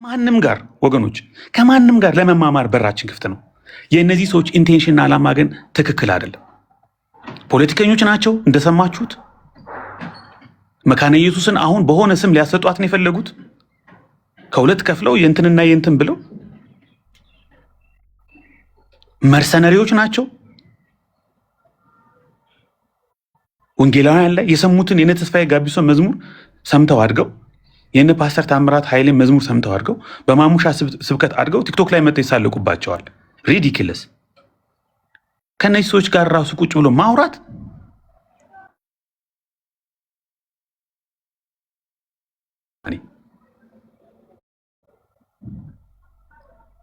ማንም ጋር ወገኖች ከማንም ጋር ለመማማር በራችን ክፍት ነው። የእነዚህ ሰዎች ኢንቴንሽንና ዓላማ ግን ትክክል አይደለም። ፖለቲከኞች ናቸው እንደሰማችሁት። መካነ ኢየሱስን አሁን በሆነ ስም ሊያሰጧት ነው የፈለጉት። ከሁለት ከፍለው የእንትንና የእንትን ብለው መርሰነሪዎች ናቸው። ወንጌላውያን ላይ የሰሙትን የነ ተስፋዬ ጋቢሶ መዝሙር ሰምተው አድገው የነ ፓስተር ታምራት ኃይሌን መዝሙር ሰምተው አድገው በማሙሻ ስብከት አድገው ቲክቶክ ላይ መጥተው ይሳለቁባቸዋል። ሪዲክለስ። ከነዚህ ሰዎች ጋር ራሱ ቁጭ ብሎ ማውራት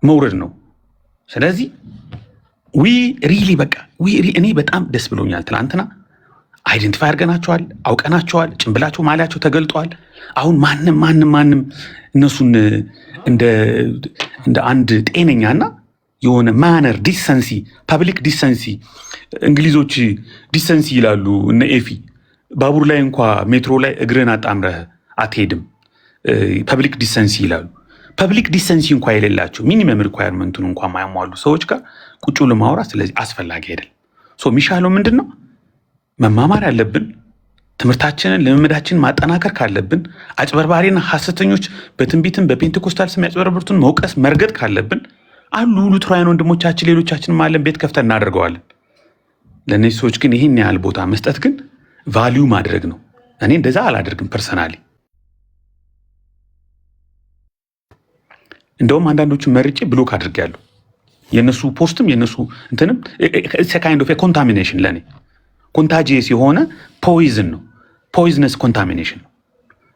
መውረድ ነው። ስለዚህ እኔ በጣም ደስ ብሎኛል። ትናንትና አይደንቲፋይ አድርገናቸዋል፣ አውቀናቸዋል፣ ጭንብላቸው ማሊያቸው ተገልጧል። አሁን ማንም እነሱን እንደ አንድ ጤነኛና የሆነ ማነር ዲሰንሲ፣ ፐብሊክ ዲሰንሲ፣ እንግሊዞች ዲሰንሲ ይላሉ እነ ኤፊ። ባቡር ላይ እንኳ ሜትሮ ላይ እግርን አጣምረህ አትሄድም፣ ፐብሊክ ዲሰንሲ ይላሉ። ፐብሊክ ዲሰንሲ እንኳ የሌላቸው ሚኒመም ሪኳየርመንቱን እንኳ ማያሟሉ ሰዎች ጋር ቁጭ ብሎ ማውራት ስለዚህ አስፈላጊ አይደለም። የሚሻለው ምንድን ነው? መማማር ያለብን ትምህርታችንን ልምምዳችንን ማጠናከር ካለብን አጭበርባሪና ሐሰተኞች በትንቢትም በፔንቴኮስታል ስም ያጭበረብሩትን መውቀስ መርገጥ ካለብን አሉ ሉትራውያን ወንድሞቻችን ሌሎቻችንም አለን፣ ቤት ከፍተን እናደርገዋለን። ለእነዚህ ሰዎች ግን ይህን ያህል ቦታ መስጠት ግን ቫሊዩ ማድረግ ነው። እኔ እንደዛ አላደርግም ፐርሰናሊ። እንደውም አንዳንዶቹን መርጬ ብሎክ አድርጌያለሁ። የነሱ ፖስትም የነሱ እንትንም ካይንድ ኦፍ ኮንታሚኔሽን ለኔ ኮንታጂየስ የሆነ ፖይዝን ነው፣ ፖይዝነስ ኮንታሚኔሽን ነው።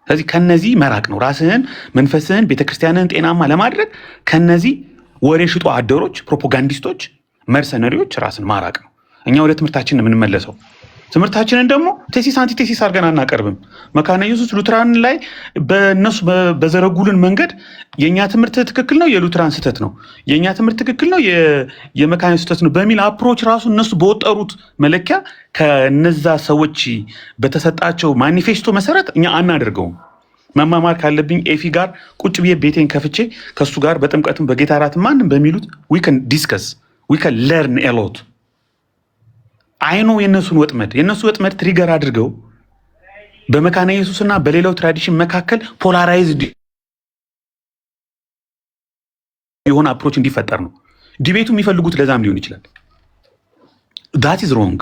ስለዚህ ከነዚህ መራቅ ነው። ራስህን፣ መንፈስህን፣ ቤተክርስቲያንህን ጤናማ ለማድረግ ከነዚህ ወሬ ሽጦ አደሮች፣ ፕሮፓጋንዲስቶች፣ መርሰነሪዎች ራስን ማራቅ ነው። እኛ ወደ ትምህርታችን የምንመለሰው ትምህርታችንን ደግሞ ቴሲስ አንቲቴሲስ አድርገን አናቀርብም። መካነ ኢየሱስ ሉትራን ላይ በእነሱ በዘረጉልን መንገድ የእኛ ትምህርት ትክክል ነው፣ የሉትራን ስህተት ነው፣ የእኛ ትምህርት ትክክል ነው፣ የመካነ ኢየሱስ ስህተት ነው በሚል አፕሮች ራሱ እነሱ በወጠሩት መለኪያ ከነዛ ሰዎች በተሰጣቸው ማኒፌስቶ መሰረት እኛ አናደርገውም። መማማር ካለብኝ ኤፊ ጋር ቁጭ ብዬ ቤቴን ከፍቼ ከሱ ጋር በጥምቀትም በጌታ እራት ማንም በሚሉት ዊ ካን ዲስከስ ዊ ካን ለርን ኤ ሎት። አይኖ የነሱ ወጥመድ ትሪገር አድርገው በመካነ ኢየሱስና በሌላው ትራዲሽን መካከል ፖላራይዝድ የሆነ አፕሮች እንዲፈጠር ነው ዲቤቱ የሚፈልጉት። ለዛም ሊሆን ይችላል። that is wrong።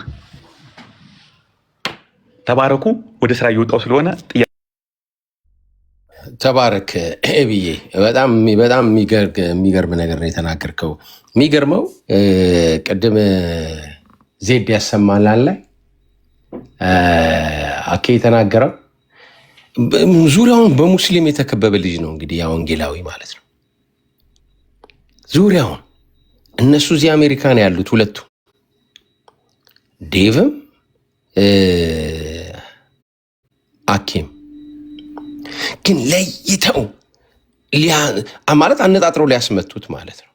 ተባረኩ። ወደ ስራ እየወጣው ስለሆነ ተባረክ ብዬ በጣም የሚገርም ነገር ነው የተናገርከው። የሚገርመው ቅድም ዜድ ያሰማላል ላይ አኬ የተናገረው ዙሪያውን በሙስሊም የተከበበ ልጅ ነው። እንግዲህ ያ ወንጌላዊ ማለት ነው። ዙሪያውን እነሱ እዚህ አሜሪካን ያሉት ሁለቱ ዴቭም አኬም ግን ለይተው ማለት አነጣጥረው ሊያስመቱት ማለት ነው።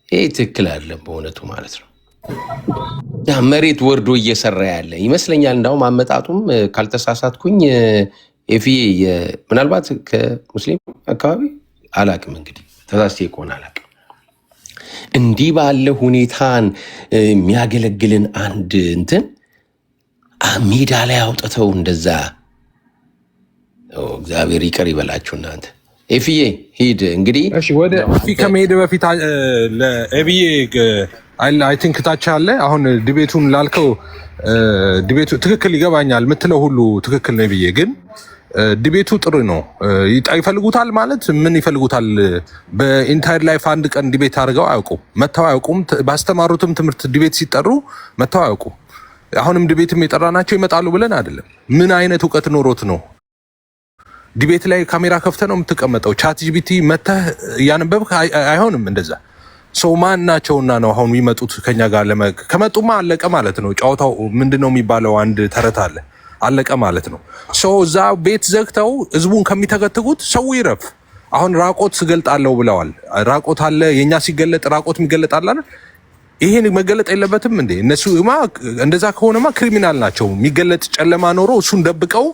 ይህ ትክክል አይደለም በእውነቱ ማለት ነው። ያ መሬት ወርዶ እየሰራ ያለ ይመስለኛል። እንዳውም አመጣጡም ካልተሳሳትኩኝ ኤፍዬ ምናልባት ከሙስሊም አካባቢ አላቅም፣ እንግዲህ ተሳስቼ ከሆነ አላቅም። እንዲህ ባለ ሁኔታን የሚያገለግልን አንድ እንትን ሜዳ ላይ አውጥተው እንደዛ እግዚአብሔር ይቅር ይበላችሁ እናንተ። ኤፍዬ ሂድ እንግዲህ። እሺ ወደ ኤፊ ከመሄድ በፊት ለኤቢዬ አይ ቲንክ ታች አለ። አሁን ዲቤቱን ላልከው ዲቤቱ ትክክል ይገባኛል የምትለው ሁሉ ትክክል ነው ብዬ፣ ግን ዲቤቱ ጥሩ ነው። ይፈልጉታል ማለት ምን ይፈልጉታል? በኢንታይር ላይፍ አንድ ቀን ዲቤት አድርገው አያውቁም፣ መተው አያውቁም። ባስተማሩትም ትምህርት ዲቤት ሲጠሩ መተው አያውቁም። አሁንም ዲቤትም የጠራናቸው ይመጣሉ ብለን አይደለም። ምን አይነት እውቀት ኖሮት ነው ዲቤት ላይ ካሜራ ከፍተህ ነው የምትቀመጠው? ቻት ጂፒቲ መተህ እያነበብክ አይሆንም እንደዛ። ሰው ማን ናቸውና ነው አሁን የሚመጡት ከኛ ጋር? ከመጡማ አለቀ ማለት ነው ጨዋታው። ምንድነው የሚባለው? አንድ ተረት አለ፣ አለቀ ማለት ነው። ሰው እዛ ቤት ዘግተው ህዝቡን ከሚተገትጉት ሰው ይረፍ። አሁን ራቆት ስገልጣለሁ ብለዋል። ራቆት አለ፣ የኛ ሲገለጥ ራቆት የሚገለጥ አለ። ይሄን መገለጥ የለበትም እንዴ? እነሱማ እንደዛ ከሆነማ ክሪሚናል ናቸው። የሚገለጥ ጨለማ ኖሮ እሱን ደብቀው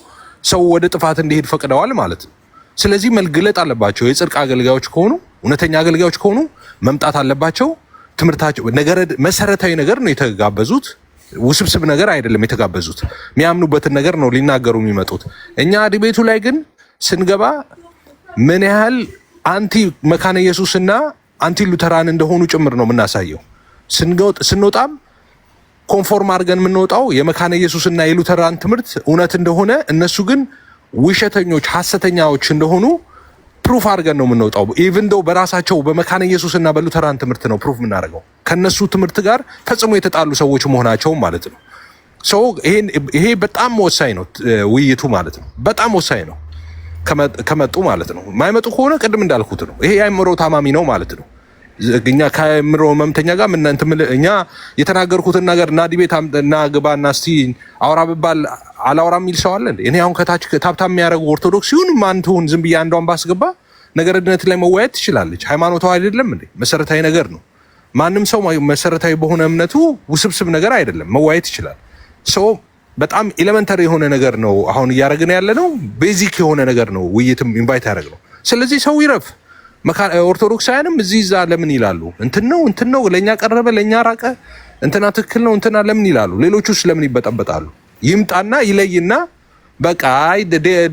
ሰው ወደ ጥፋት እንዲሄድ ፈቅደዋል ማለት ነው። ስለዚህ መግለጥ አለባቸው። የጽድቅ አገልጋዮች ከሆኑ እውነተኛ አገልጋዮች ከሆኑ መምጣት አለባቸው። ትምህርታቸው መሰረታዊ ነገር ነው የተጋበዙት። ውስብስብ ነገር አይደለም የተጋበዙት። የሚያምኑበትን ነገር ነው ሊናገሩ የሚመጡት። እኛ ዲቤቱ ላይ ግን ስንገባ ምን ያህል አንቲ መካነ ኢየሱስና አንቲ ሉተራን እንደሆኑ ጭምር ነው የምናሳየው። ስንወጣም ኮንፎርም አድርገን የምንወጣው የመካነ ኢየሱስና የሉተራን ትምህርት እውነት እንደሆነ፣ እነሱ ግን ውሸተኞች ሐሰተኛዎች እንደሆኑ ፕሩፍ አድርገን ነው የምንወጣው። ኢቭን ዶ በራሳቸው በመካነ ኢየሱስና በሉተራን ትምህርት ነው ፕሩፍ የምናደርገው ከነሱ ትምህርት ጋር ፈጽሞ የተጣሉ ሰዎች መሆናቸው ማለት ነው። ይሄ በጣም ወሳኝ ነው፣ ውይይቱ ማለት ነው። በጣም ወሳኝ ነው ከመጡ ማለት ነው። የማይመጡ ከሆነ ቅድም እንዳልኩት ነው፣ ይሄ የአእምሮ ታማሚ ነው ማለት ነው። እኛ ከአእምሮ ህመምተኛ ጋር እኛ የተናገርኩትን ነገር እና ዲቤት እና ግባና እስቲ አውራ ብባል አላውራ የሚል ሰው አለ እንዴ? እኔ አሁን ከታች ታብታብ የሚያደርጉ ኦርቶዶክስ ይሁን ማን ትሁን ዝም ብዬ አንዷን ባስገባ ነገረ ድነት ላይ መወያየት ትችላለች። ሃይማኖታዊ አይደለም እንዴ? መሰረታዊ ነገር ነው። ማንም ሰው መሰረታዊ በሆነ እምነቱ ውስብስብ ነገር አይደለም መወያየት ይችላል። ሰው በጣም ኤሌመንተሪ የሆነ ነገር ነው አሁን እያደረግን ያለ ነው። ቤዚክ የሆነ ነገር ነው ውይይትም ኢንቫይት ያደረግ ነው። ስለዚህ ሰው ይረፍ። ኦርቶዶክሳውያንም እዚህ እዛ ለምን ይላሉ? እንትን ነው ለእኛ ቀረበ ለእኛ ራቀ እንትና ትክክል ነው እንትና ለምን ይላሉ? ሌሎቹስ ለምን ይበጠበጣሉ? ይምጣና ይለይና በቃ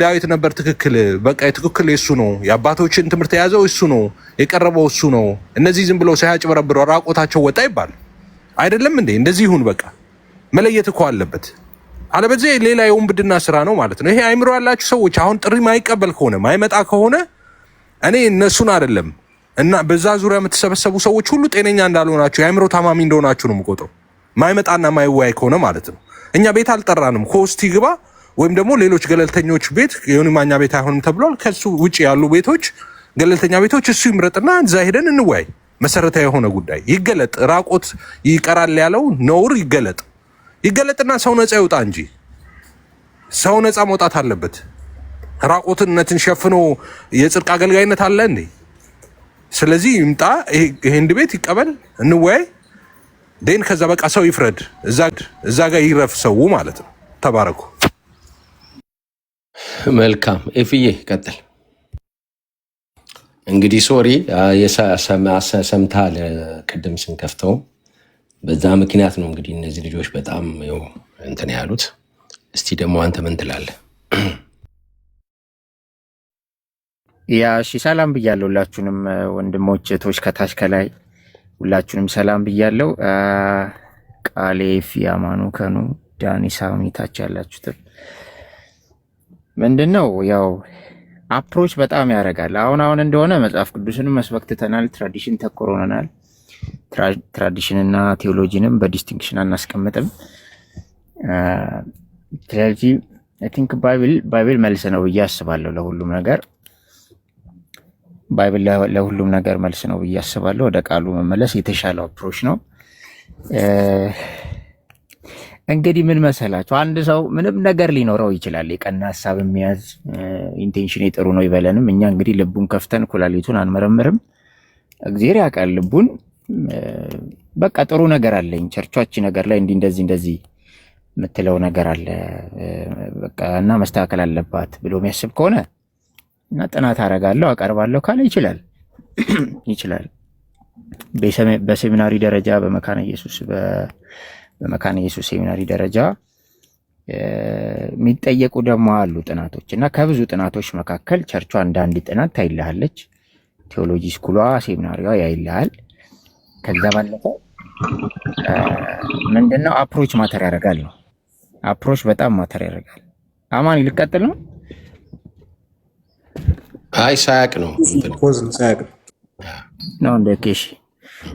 ዳዊት ነበር ትክክል፣ በቃ ትክክል የሱ ነው፣ የአባቶችን ትምህርት የያዘው እሱ ነው፣ የቀረበው እሱ ነው፣ እነዚህ ዝም ብለው ሳያጭበረብሩ ራቆታቸው ወጣ ይባል አይደለም እንዴ? እንደዚህ ይሁን በቃ መለየት እኮ አለበት። አለበለዚያ ሌላ የወንብድና ስራ ነው ማለት ነው። ይሄ አይምሮ ያላችሁ ሰዎች አሁን ጥሪ ማይቀበል ከሆነ ማይመጣ ከሆነ እኔ እነሱን አይደለም እና በዛ ዙሪያ የምትሰበሰቡ ሰዎች ሁሉ ጤነኛ እንዳልሆናችሁ የአይምሮ ታማሚ እንደሆናችሁ ነው የምቆጥረው። ማይመጣና ማይወያይ ከሆነ ማለት ነው። እኛ ቤት አልጠራንም። ኮስት ይግባ ወይም ደግሞ ሌሎች ገለልተኞች ቤት የሆነ ማኛ ቤት አይሆንም ተብሏል። ከሱ ውጪ ያሉ ቤቶች ገለልተኛ ቤቶች እሱ ይምረጥና እዛ ሄደን እንወያይ። መሰረታዊ የሆነ ጉዳይ ይገለጥ። ራቆት ይቀራል ያለው ነውር ይገለጥና ሰው ነፃ ይውጣ እንጂ ሰው ነፃ መውጣት አለበት። ራቆትነትን ሸፍኖ የጽድቅ አገልጋይነት አለ እንዴ? ስለዚህ ይምጣ፣ ይሄን ቤት ይቀበል፣ እንወያይ። ደን ከዛ በቃ ሰው ይፍረድ። እዛ ጋር ይረፍ ሰው ማለት ነው። ተባረኩ። መልካም ኤፍዬ ቀጥል። እንግዲህ ሶሪ ሰምተሃል፣ ቅድም ስንከፍተው በዛ ምክንያት ነው እንግዲህ እነዚህ ልጆች በጣም እንትን ያሉት። እስቲ ደግሞ አንተ ምን ትላለህ? ያ እሺ፣ ሰላም ብያለሁ ሁላችሁንም ወንድሞች እህቶች፣ ከታች ከላይ ሁላችሁንም ሰላም ብያለሁ። ቃሌ ፊያማኑ ከኑ ዳኒ ሳሚ ታች ያላችሁት ምንድነው ያው አፕሮች በጣም ያደርጋል። አሁን እንደሆነ መጽሐፍ ቅዱስንም መስበክ ትተናል፣ ትራዲሽን ተኮር ሆነናል። ትራዲሽንና ቴዎሎጂንም በዲስቲንክሽን አናስቀምጥም። ስለዚህ አይ ቲንክ ባይብል መልስ ነው ብዬ አስባለሁ ለሁሉም ነገር። ባይብል ለሁሉም ነገር መልስ ነው ብዬ አስባለሁ። ወደ ቃሉ መመለስ የተሻለው አፕሮች ነው። እንግዲህ ምን መሰላችሁ፣ አንድ ሰው ምንም ነገር ሊኖረው ይችላል፣ የቀና ሀሳብ የሚያዝ ኢንቴንሽን ጥሩ ነው ይበለንም። እኛ እንግዲህ ልቡን ከፍተን ኩላሊቱን አንመረምርም። እግዚአብሔር ያውቃል ልቡን። በቃ ጥሩ ነገር አለኝ ቸርቿች ነገር ላይ እንደዚህ የምትለው ነገር አለ በቃ እና መስተካከል አለባት ብሎ የሚያስብ ከሆነ እና ጥናት አደርጋለሁ አቀርባለሁ ካለ ይችላል። በሴሚናሪ ደረጃ በመካነ ኢየሱስ ሴሚናሪ ደረጃ የሚጠየቁ ደግሞ አሉ ጥናቶች እና ከብዙ ጥናቶች መካከል ቸርቿ አንድ ጥናት ታይልሃለች። ቴዎሎጂ ስኩሏ ሴሚናሪዋ ያይልሃል። ከዛ ባለፈ ምንድነው አፕሮች ማተር ያደርጋል ነው። አፕሮች በጣም ማተር ያደርጋል። አማን ይልቀጥል ነው። አይ ሳያቅ ነው እንደ ኬሽ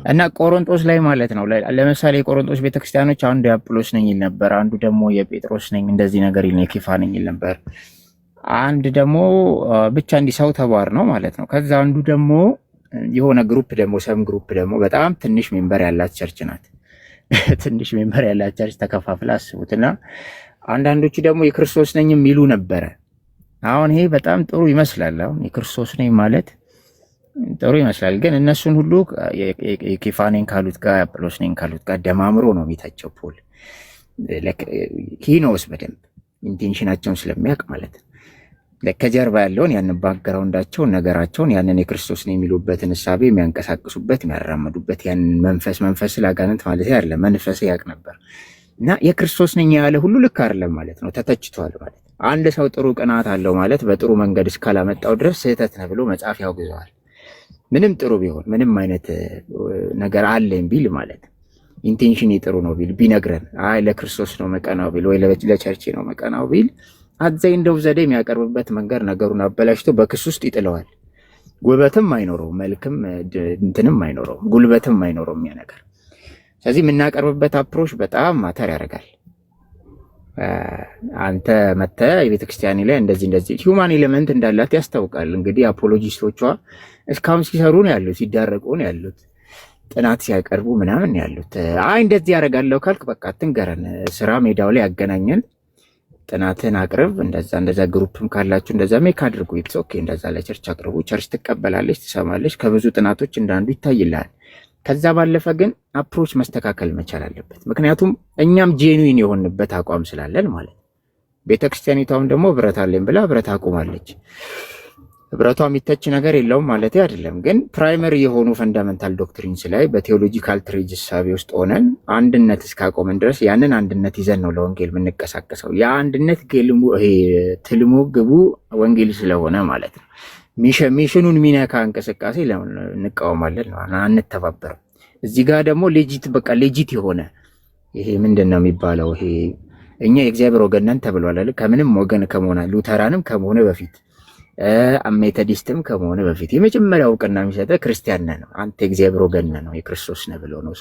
እና ቆሮንቶስ ላይ ማለት ነው። ለምሳሌ የቆሮንቶስ ቤተክርስቲያኖች አንዱ የአጵሎስ ነኝ ይል ነበር፣ አንዱ ደግሞ የጴጥሮስ ነኝ እንደዚህ ነገር ይል የኬፋ ነኝ ይል ነበር። አንድ ደግሞ ብቻ እንዲህ ሰው ተባር ነው ማለት ነው። ከዛ አንዱ ደግሞ የሆነ ግሩፕ ደግሞ ሰም ግሩፕ ደግሞ በጣም ትንሽ ሜምበር ያላት ቸርች ናት። ትንሽ ሜምበር ያላት ቸርች ተከፋፍላ አስቡትና አንዳንዶቹ ደግሞ የክርስቶስ ነኝ የሚሉ ነበረ። አሁን ይሄ በጣም ጥሩ ይመስላል። አሁን የክርስቶስ ነኝ ማለት ጥሩ ይመስላል፣ ግን እነሱን ሁሉ የኬፋ ነኝ ካሉት ጋር አጵሎስ ነኝ ካሉት ጋር ደማምሮ ነው የሚታቸው ፖል። ሂኖስ በደንብ ኢንቴንሽናቸውን ስለሚያውቅ ማለት ነው። ከጀርባ ያለውን ያንን ባክግራውንዳቸውን ነገራቸውን ያንን የክርስቶስ ነው የሚሉበትን እሳቤ የሚያንቀሳቅሱበት የሚያራምዱበት ያንን መንፈስ ለአጋንንት ማለት አይደለም። መንፈስ ያውቅ ነበር እና የክርስቶስ ነኝ ያለ ሁሉ ልክ አይደለም ማለት ነው፣ ተተችቷል ማለት ነው። አንድ ሰው ጥሩ ቅናት አለው ማለት በጥሩ መንገድ እስካላመጣው ድረስ ስህተት ነው ብሎ መጽሐፍ ያውግዘዋል። ምንም ጥሩ ቢሆን ምንም አይነት ነገር አለኝ ቢል ማለት ኢንቴንሽን ጥሩ ነው ቢል ቢነግረን አይ ለክርስቶስ ነው መቀናው ቢል ወይ ለቸርች ነው መቀናው ቢል አዘይ እንደው ዘዴ የሚያቀርብበት መንገድ ነገሩን አበላሽቶ በክስ ውስጥ ይጥለዋል። ጉልበትም አይኖረው፣ መልክም እንትንም አይኖረው፣ ጉልበትም አይኖረው ያ ነገር። ስለዚህ የምናቀርብበት አፕሮች በጣም ማተር ያደርጋል። አንተ መተህ የቤተክርስቲያን ላይ እንደዚህ ሂውማን ኤሌመንት እንዳላት ያስታውቃል። እንግዲህ አፖሎጂስቶቿ እስካሁን ሲሰሩ ነው ያሉት፣ ሲዳረቁ ነው ያሉት፣ ጥናት ሲያቀርቡ ምናምን ያሉት። አይ እንደዚህ ያደርጋለሁ ካልክ በቃ አትንገረን፣ ስራ ሜዳው ላይ ያገናኘን፣ ጥናትን አቅርብ፣ እንደዛ ግሩፕም ካላችሁ እንደዛ ሜክ አድርጉ። ኢትስ ኦኬ፣ እንደዛ ለቸርች አቅርቡ። ቸርች ትቀበላለች፣ ትሰማለች፣ ከብዙ ጥናቶች እንዳንዱ ይታይልሃል። ከዛ ባለፈ ግን አፕሮች መስተካከል መቻል አለበት። ምክንያቱም እኛም ጄኑዊን የሆንበት አቋም ስላለን ማለት ነው። ቤተክርስቲያኒቷም ደግሞ ብረት አለኝ ብላ ብረት አቁማለች። ህብረቷ የሚተች ነገር የለውም ማለት አይደለም። ግን ፕራይመሪ የሆኑ ፈንዳመንታል ዶክትሪንስ ላይ በቴዎሎጂካል ትሬጅ እሳቤ ውስጥ ሆነን አንድነት እስካቆምን ድረስ ያንን አንድነት ይዘን ነው ለወንጌል የምንቀሳቀሰው። ያ አንድነት ትልሙ ግቡ ወንጌል ስለሆነ ማለት ነው። ሚሽኑን ሚነካ እንቅስቃሴ እንቃወማለን፣ አንተባበርም። እዚህ ጋር ደግሞ ሌጂት የሆነ ይሄ ምንድን ነው የሚባለው? ይሄ እኛ የእግዚአብሔር ወገን ነን ተብሏል አይደል? ከምንም ወገን ከመሆነ ሉተራንም ከመሆነ በፊት ሜቶዲስትም ከመሆነ በፊት የመጀመሪያ እውቅና የሚሰጠ ክርስቲያን ነህ ነው። አንተ የእግዚአብሔር ወገን ነህ ነው፣ የክርስቶስ ነህ ብሎ ነው።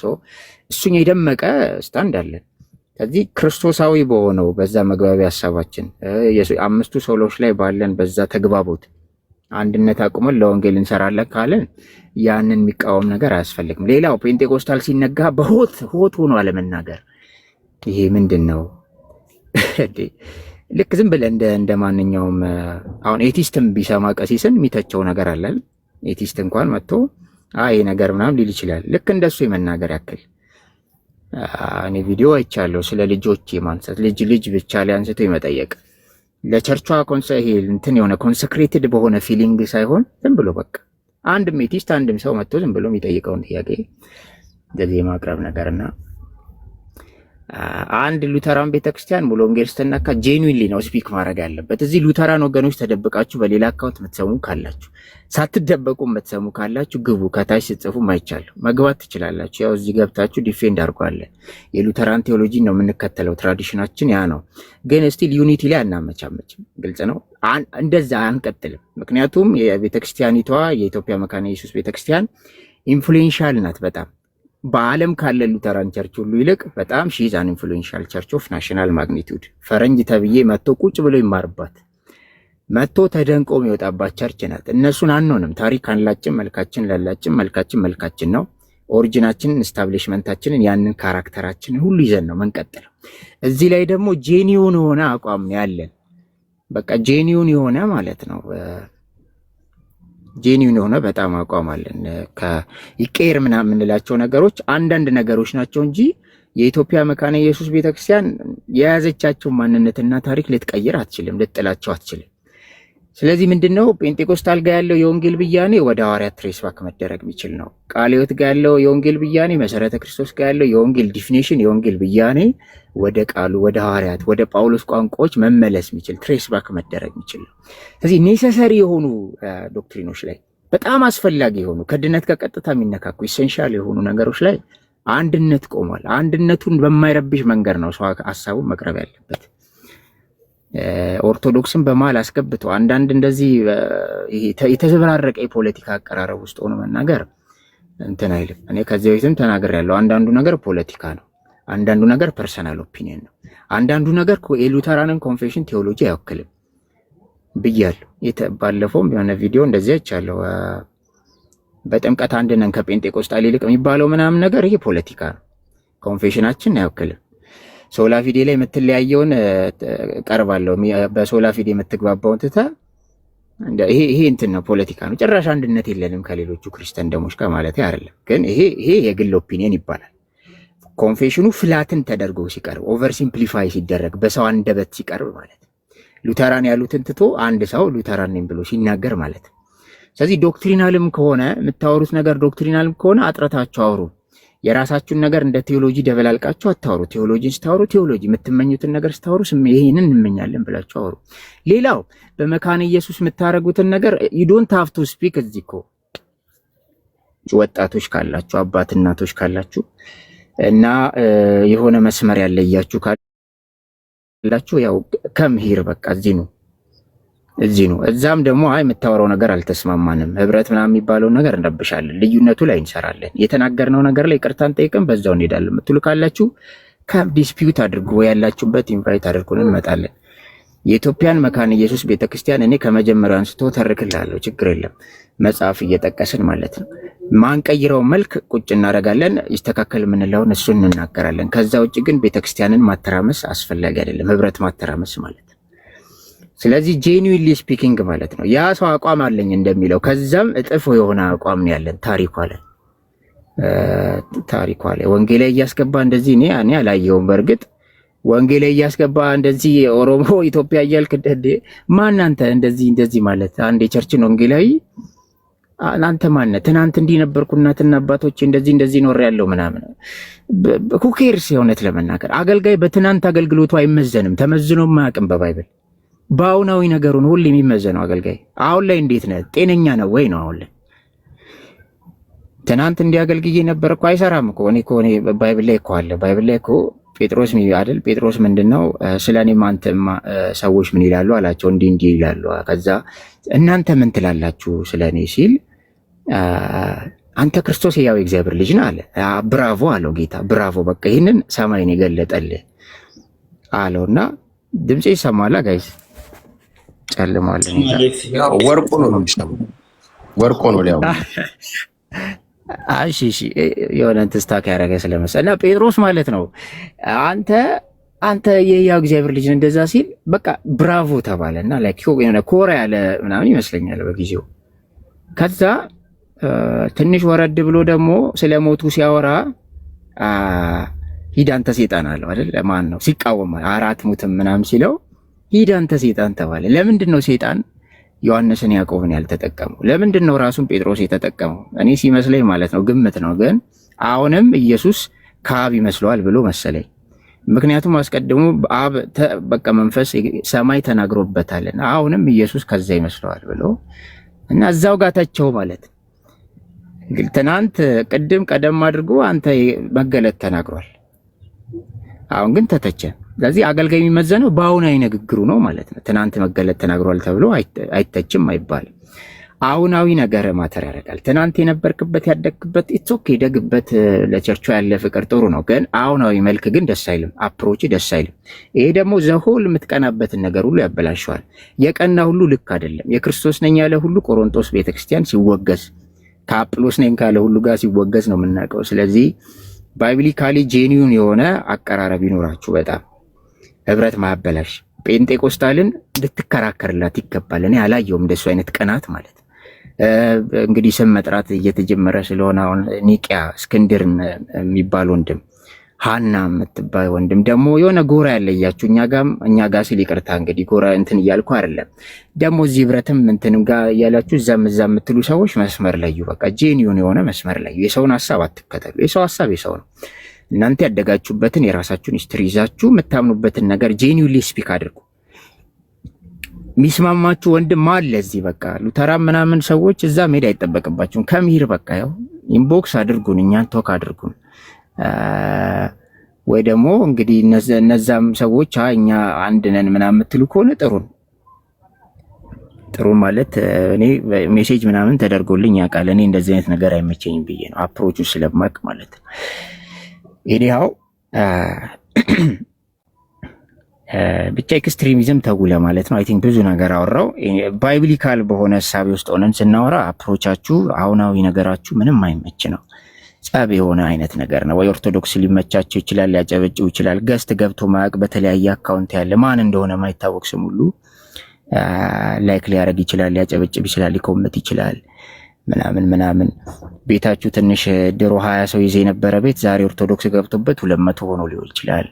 እሱኛ የደመቀ ስታንድ አለን። ከዚህ ክርስቶሳዊ በሆነው በዛ መግባቢያ ሀሳባችን አምስቱ ሶሎች ላይ ባለን በዛ ተግባቦት አንድነት አቁመን ለወንጌል እንሰራለን ካለን ያንን የሚቃወም ነገር አያስፈልግም። ሌላው ፔንቴኮስታል ሲነጋ በሆት ሆኖ አለመናገር ይሄ ምንድን ነው? ልክ ዝም ብለህ እንደ ማንኛውም አሁን ኤቲስትም ቢሰማ ቀሲስን የሚተቸው ነገር አለ። ኤቲስት እንኳን መጥቶ ይሄ ነገር ምናምን ሊል ይችላል። ልክ እንደሱ የመናገር ያክል እኔ ቪዲዮ አይቻለሁ ስለ ልጆች የማንሳት ልጅ ብቻ ላይ አንስቶ የመጠየቅ ለቸርቿ እንትን የሆነ ኮንሰክሬትድ በሆነ ፊሊንግ ሳይሆን ዝም ብሎ በቃ አንድም ኤቲስት አንድም ሰው መጥቶ ዝም ብሎ የሚጠይቀውን ጥያቄ እንደዚህ የማቅረብ ነገርና አንድ ሉተራን ቤተክርስቲያን ሙሉ ወንጌል ስተናካ ጄኑዊንሊ ነው ስፒክ ማድረግ ያለበት። እዚህ ሉተራን ወገኖች ተደብቃችሁ በሌላ አካውንት የምትሰሙ ካላችሁ፣ ሳትደበቁ የምትሰሙ ካላችሁ ግቡ። ከታች ስትጽፉ ማይቻለሁ መግባት ትችላላችሁ። ያው እዚህ ገብታችሁ ዲፌንድ አድርጓለን። የሉተራን ቴዎሎጂ ነው የምንከተለው፣ ትራዲሽናችን ያ ነው። ግን ስቲል ዩኒቲ ላይ አናመቻመችም። ግልጽ ነው። እንደዛ አንቀጥልም። ምክንያቱም የቤተክርስቲያኒቷ የኢትዮጵያ መካነ ኢየሱስ ቤተክርስቲያን ኢንፍሉዌንሻል ናት በጣም በዓለም ካለ ሉተራን ቸርች ሁሉ ይልቅ በጣም ሺዝ አን ኢንፍሉዌንሻል ቸርች ኦፍ ናሽናል ማግኒቱድ። ፈረንጅ ተብዬ መጥቶ ቁጭ ብሎ ይማርባት መጥቶ ተደንቆ የሚወጣባት ቸርች ናት። እነሱን አንሆንም። ታሪክ አንላችን፣ መልካችን ላላችን፣ መልካችን ነው። ኦሪጂናችንን ስታብሊሽመንታችንን ያንን ካራክተራችንን ሁሉ ይዘን ነው መንቀጥለው። እዚህ ላይ ደግሞ ጄኒውን የሆነ አቋም ያለን በቃ ጄኒውን የሆነ ማለት ነው ጄኒውን የሆነ በጣም አቋም አለን። ይቀየር ምናምን የምንላቸው ነገሮች አንዳንድ ነገሮች ናቸው እንጂ የኢትዮጵያ መካነ ኢየሱስ ቤተክርስቲያን የያዘቻቸው ማንነትና ታሪክ ልትቀይር አትችልም፣ ልትጥላቸው አትችልም። ስለዚህ ምንድነው ጴንጤኮስታል ጋር ያለው የወንጌል ብያኔ ወደ ሐዋርያት ትሬስ ባክ መደረግ የሚችል ነው። ቃለ ሕይወት ጋር ያለው የወንጌል ብያኔ፣ መሰረተ ክርስቶስ ጋር ያለው የወንጌል ዲፊኒሽን የወንጌል ብያኔ ወደ ቃሉ ወደ ሐዋርያት ወደ ጳውሎስ ቋንቋዎች መመለስ የሚችል ትሬስ ባክ መደረግ የሚችል ነው። ስለዚህ ኔሰሰሪ የሆኑ ዶክትሪኖች ላይ በጣም አስፈላጊ የሆኑ ከድነት ከቀጥታ የሚነካኩ ኢሴንሻል የሆኑ ነገሮች ላይ አንድነት ቆሟል። አንድነቱን በማይረብሽ መንገድ ነው ሰው ሀሳቡን መቅረብ ያለበት። ኦርቶዶክስን በመሀል አስገብቶ አንዳንድ እንደዚህ የተዘበራረቀ የፖለቲካ አቀራረብ ውስጥ ሆኖ መናገር እንትን አይልም። እኔ ከዚህ በፊትም ተናግሬያለሁ። አንዳንዱ ነገር ፖለቲካ ነው፣ አንዳንዱ ነገር ፐርሰናል ኦፒኒየን ነው፣ አንዳንዱ ነገር የሉተራንን ኮንፌሽን ቴዎሎጂ አይወክልም ብያለሁ። ባለፈውም የሆነ ቪዲዮ እንደዚህ አይቻለሁ። በጥምቀት አንድ ነን ከጴንጤቆስጣል ይልቅ የሚባለው ምናምን ነገር ይሄ ፖለቲካ ነው፣ ኮንፌሽናችን አይወክልም። ሶላ ፊዴ ላይ የምትለያየውን ቀርባለሁ፣ በሶላ ፊዴ የምትግባባውን ትተህ ይሄ እንትን ነው፣ ፖለቲካ ነው። ጭራሽ አንድነት የለንም ከሌሎቹ ክርስቲያን ደሞች ጋር ማለት አይደለም። ግን ይሄ የግል ኦፒኒየን ይባላል። ኮንፌሽኑ ፍላትን ተደርጎ ሲቀርብ፣ ኦቨር ሲምፕሊፋይ ሲደረግ፣ በሰው አንደበት ሲቀርብ ማለት ሉተራን ያሉትን ትቶ አንድ ሰው ሉተራን ነኝ ብሎ ሲናገር ማለት ነው። ስለዚህ ዶክትሪናልም ከሆነ የምታወሩት ነገር ዶክትሪናልም ከሆነ አጥረታችሁ አውሩ። የራሳችሁን ነገር እንደ ቴዎሎጂ ደበላልቃችሁ አታወሩ። ቴዎሎጂን ስታወሩ ቴዎሎጂ፣ የምትመኙትን ነገር ስታወሩ ይሄንን እንመኛለን ብላችሁ አውሩ። ሌላው በመካነ ኢየሱስ የምታደርጉትን ነገር you don't have to speak እዚህ እኮ ወጣቶች ካላችሁ አባት እናቶች ካላችሁ እና የሆነ መስመር ያለያችሁ ካላችሁ ያው ከምሂር በቃ እዚህ ነው። እዛም ደግሞ አይ የምታወራው ነገር አልተስማማንም፣ ህብረት ምናምን የሚባለው ነገር እንረብሻለን፣ ልዩነቱ ላይ እንሰራለን፣ የተናገርነው ነገር ላይ ይቅርታን ጠይቀን በዛው እንሄዳለን የምትሉ ካላችሁ ዲስፒዩት አድርጉ፣ ያላችሁበት ኢንቫይት አድርጉን እንመጣለን። የኢትዮጵያን መካነ ኢየሱስ ቤተክርስቲያን እኔ ከመጀመሪያው አንስቶ ተርክላለሁ፣ ችግር የለም መጽሐፍ እየጠቀስን ማለት ነው። ማንቀይረው መልክ ቁጭ እናደርጋለን፣ ይስተካከል የምንለውን እሱን እንናገራለን። ከዛ ውጭ ግን ቤተክርስቲያንን ማተራመስ አስፈላጊ አይደለም፣ ህብረት ማተራመስ ማለት ነው። ስለዚህ ጄኒዊንሊ ስፒኪንግ ማለት ነው ያ ሰው አቋም አለኝ እንደሚለው ከዛም እጥፍ የሆነ አቋም ነው ያለን። ታሪኳ ላይ ወንጌል ላይ እያስገባ እንደዚህ እኔ አላየውም። በእርግጥ ወንጌል ላይ እያስገባ እንደዚህ ኦሮሞ ኢትዮጵያ እያልክ ማን አንተ እንደዚህ ማለት አንድ የቸርችን ወንጌላዊ አንተ ማነህ? ትናንት እንዲህ ነበርኩ እናትና አባቶች እንደዚህ ኖር ያለው ምናምን ሁኬርስ የእውነት ለመናገር አገልጋይ በትናንት አገልግሎቱ አይመዘንም፣ ተመዝኖም አያውቅም በባይብል። በአሁናዊ ነገሩን ሁሉ የሚመዘነው አገልጋይ አሁን ላይ እንዴት ነህ? ጤነኛ ነው ወይ ነው? አሁን ላይ ትናንት እንዲያገልግዬ ነበር እኮ አይሰራም እኮ። እኔ ባይብል ላይ እኮ አለ። ባይብል ላይ እኮ ጴጥሮስ አይደል? ጴጥሮስ ምንድነው ስለኔም አንተም ሰዎች ምን ይላሉ አላቸው። እንዲህ ይላሉ። ከዛ እናንተ ምን ትላላችሁ ስለኔ ሲል አንተ ክርስቶስ ያው የእግዚአብሔር ልጅ ነህ አለ። ብራቮ አለው ጌታ። ብራቮ በቃ ይህንን ሰማይን የገለጠልህ አለውና ድምጼ ይሰማላ ጋይስ? ጨልሟል። ወርቁ ነው የሚሰማው፣ ወርቁ ነው ሊያው እሺ የሆነ ተስታካ ያደረገ ስለመሰለ እና ጴጥሮስ ማለት ነው አንተ የሕያው እግዚአብሔር ልጅ እንደዛ ሲል በቃ ብራቮ ተባለና ላይክ የሆነ ኮራ ያለ ምናምን ይመስለኛል በጊዜው። ከዛ ትንሽ ወረድ ብሎ ደግሞ ስለ ሞቱ ሲያወራ ሂድ አንተ ሰይጣን አለው አይደል? ማን ነው ሲቃወም አራት ሙትም ምናምን ሲለው ሂድ አንተ ሰይጣን ተባለ። ለምንድን ነው ሰይጣን ዮሐንስን ያዕቆብን ያልተጠቀመው? ለምንድን ነው ራሱን ጴጥሮስ የተጠቀመው? እኔ ሲመስለኝ ማለት ነው ግምት ነው፣ ግን አሁንም ኢየሱስ ከአብ ይመስለዋል ብሎ መሰለኝ። ምክንያቱም አስቀድሞ አብ በቃ መንፈስ ሰማይ ተናግሮበታልና አሁንም ኢየሱስ ከዛ ይመስለዋል ብሎ እና እዛው ጋር ተቸው ማለት ትናንት ቅድም ቀደም አድርጎ አንተ መገለጥ ተናግሯል፣ አሁን ግን ተተቸ። ስለዚህ አገልጋይ የሚመዘነው በአሁናዊ ንግግሩ ነው ማለት ነው። ትናንት መገለጥ ተናግሯል ተብሎ አይተችም አይባልም። አሁናዊ ነገር ማተር ያደርጋል። ትናንት የነበርክበት ያደግክበት ኢትስ ኦኬ ደግበት፣ ለቸርቹ ያለ ፍቅር ጥሩ ነው፣ ግን አሁናዊ መልክ ግን ደስ አይልም፣ አፕሮች ደስ አይልም። ይሄ ደግሞ ዘሆል የምትቀናበትን ነገር ሁሉ ያበላሸዋል። የቀና ሁሉ ልክ አይደለም። የክርስቶስ ነኝ ያለ ሁሉ ቆሮንቶስ ቤተክርስቲያን ሲወገዝ፣ ከአጵሎስ ነኝ ካለ ሁሉ ጋር ሲወገዝ ነው የምናውቀው። ስለዚህ ባይብሊካሊ ጄኒዩን የሆነ አቀራረብ ይኖራችሁ። በጣም ህብረት ማበላሽ ጴንጤቆስታልን ልትከራከርላት ይገባል። እኔ አላየውም እንደሱ አይነት ቅናት ማለት ነው። እንግዲህ ስም መጥራት እየተጀመረ ስለሆነ አሁን ኒቂያ እስክንድር የሚባል ወንድም፣ ሃና የምትባል ወንድም ደግሞ የሆነ ጎራ ያለያችሁ እኛ ጋር ሲል ይቅርታ እንግዲህ ጎራ እንትን እያልኩ አይደለም። ደግሞ እዚህ ህብረትም እንትንም ጋር እያላችሁ እዛም የምትሉ ሰዎች መስመር ለዩ። በቃ ጄኒዩን የሆነ መስመር ለዩ። የሰውን ሀሳብ አትከተሉ። የሰው ሀሳብ የሰው ነው። እናንተ ያደጋችሁበትን የራሳችሁን ሂስትሪ ይዛችሁ የምታምኑበትን ነገር ጄኒዩንሊ ስፒክ አድርጉ። የሚስማማችሁ ወንድም አለ እዚህ። በቃ ሉተራን ምናምን ሰዎች እዛ መሄድ አይጠበቅባችሁም። ከምሂር በቃ ያው ኢንቦክስ አድርጉን፣ እኛን ቶክ አድርጉን። ወይ ደግሞ እንግዲህ እነዛም ሰዎች እኛ አንድ ነን ምናምን የምትሉ ከሆነ ጥሩ ማለት እኔ ሜሴጅ ምናምን ተደርጎልኝ ያውቃል። እኔ እንደዚህ አይነት ነገር አይመቸኝም ብዬ ነው አፕሮቹ ስለማቅ ማለት ነው። ይሄው ብቻ ኤክስትሪሚዝም ተጉ ለማለት ነው። አይ ቲንክ ብዙ ነገር አወራው። ባይብሊካል በሆነ ሀሳብ ውስጥ ሆነን ስናወራ አፕሮቻችሁ አሁናዊ ነገራችሁ ምንም አይመች ነው። ጸብ የሆነ አይነት ነገር ነው። ወይ ኦርቶዶክስ ሊመቻቸው ይችላል፣ ሊያጨበጭው ይችላል። ገስት ገብቶ ማያውቅ በተለያየ አካውንት ያለ ማን እንደሆነ ማይታወቅ ስም ሁሉ ላይክ ሊያደርግ ይችላል፣ ሊያጨበጭብ ይችላል፣ ሊኮመት ይችላል ምናምን። ቤታችሁ ትንሽ ድሮ 20 ሰው ይዘ የነበረ ቤት ዛሬ ኦርቶዶክስ ገብቶበት 200 ሆኖ ሊሆን ይችላል።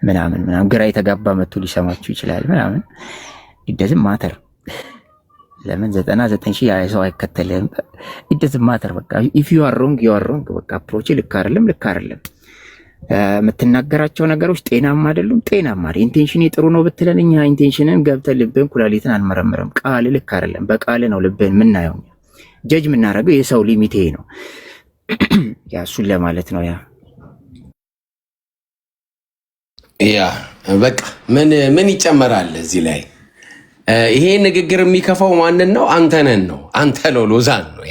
ምናምን ግራ የተጋባ መጥቶ ሊሰማችሁ ይችላል ምናምን ይደዝም ማተር ለምን 99,000 ሰው አይከተልህም? ይደዝም ማተር በቃ ኢፍ ዩ አር ሮንግ ዩ አር ሮንግ በቃ አፕሮች ልክ አይደለም የምትናገራቸው ነገሮች ጤናማ አይደሉም። ጤናማ ኢንቴንሽን ጥሩ ነው ብትለን እኛ ኢንቴንሽንን ገብተን ልብን ኩላሊትን አንመረምርም። ቃል ልክ አይደለም። በቃል ነው ልብን የምናየው ጀጅ የምናደርገው የሰው ሊሚቴ ነው። ያ እሱን ለማለት ነው። ያ በቃ ምን ይጨመራል እዚህ ላይ? ይሄ ንግግር የሚከፋው ማንን ነው? አንተነን ነው። አንተ ነው ሎዛን ነው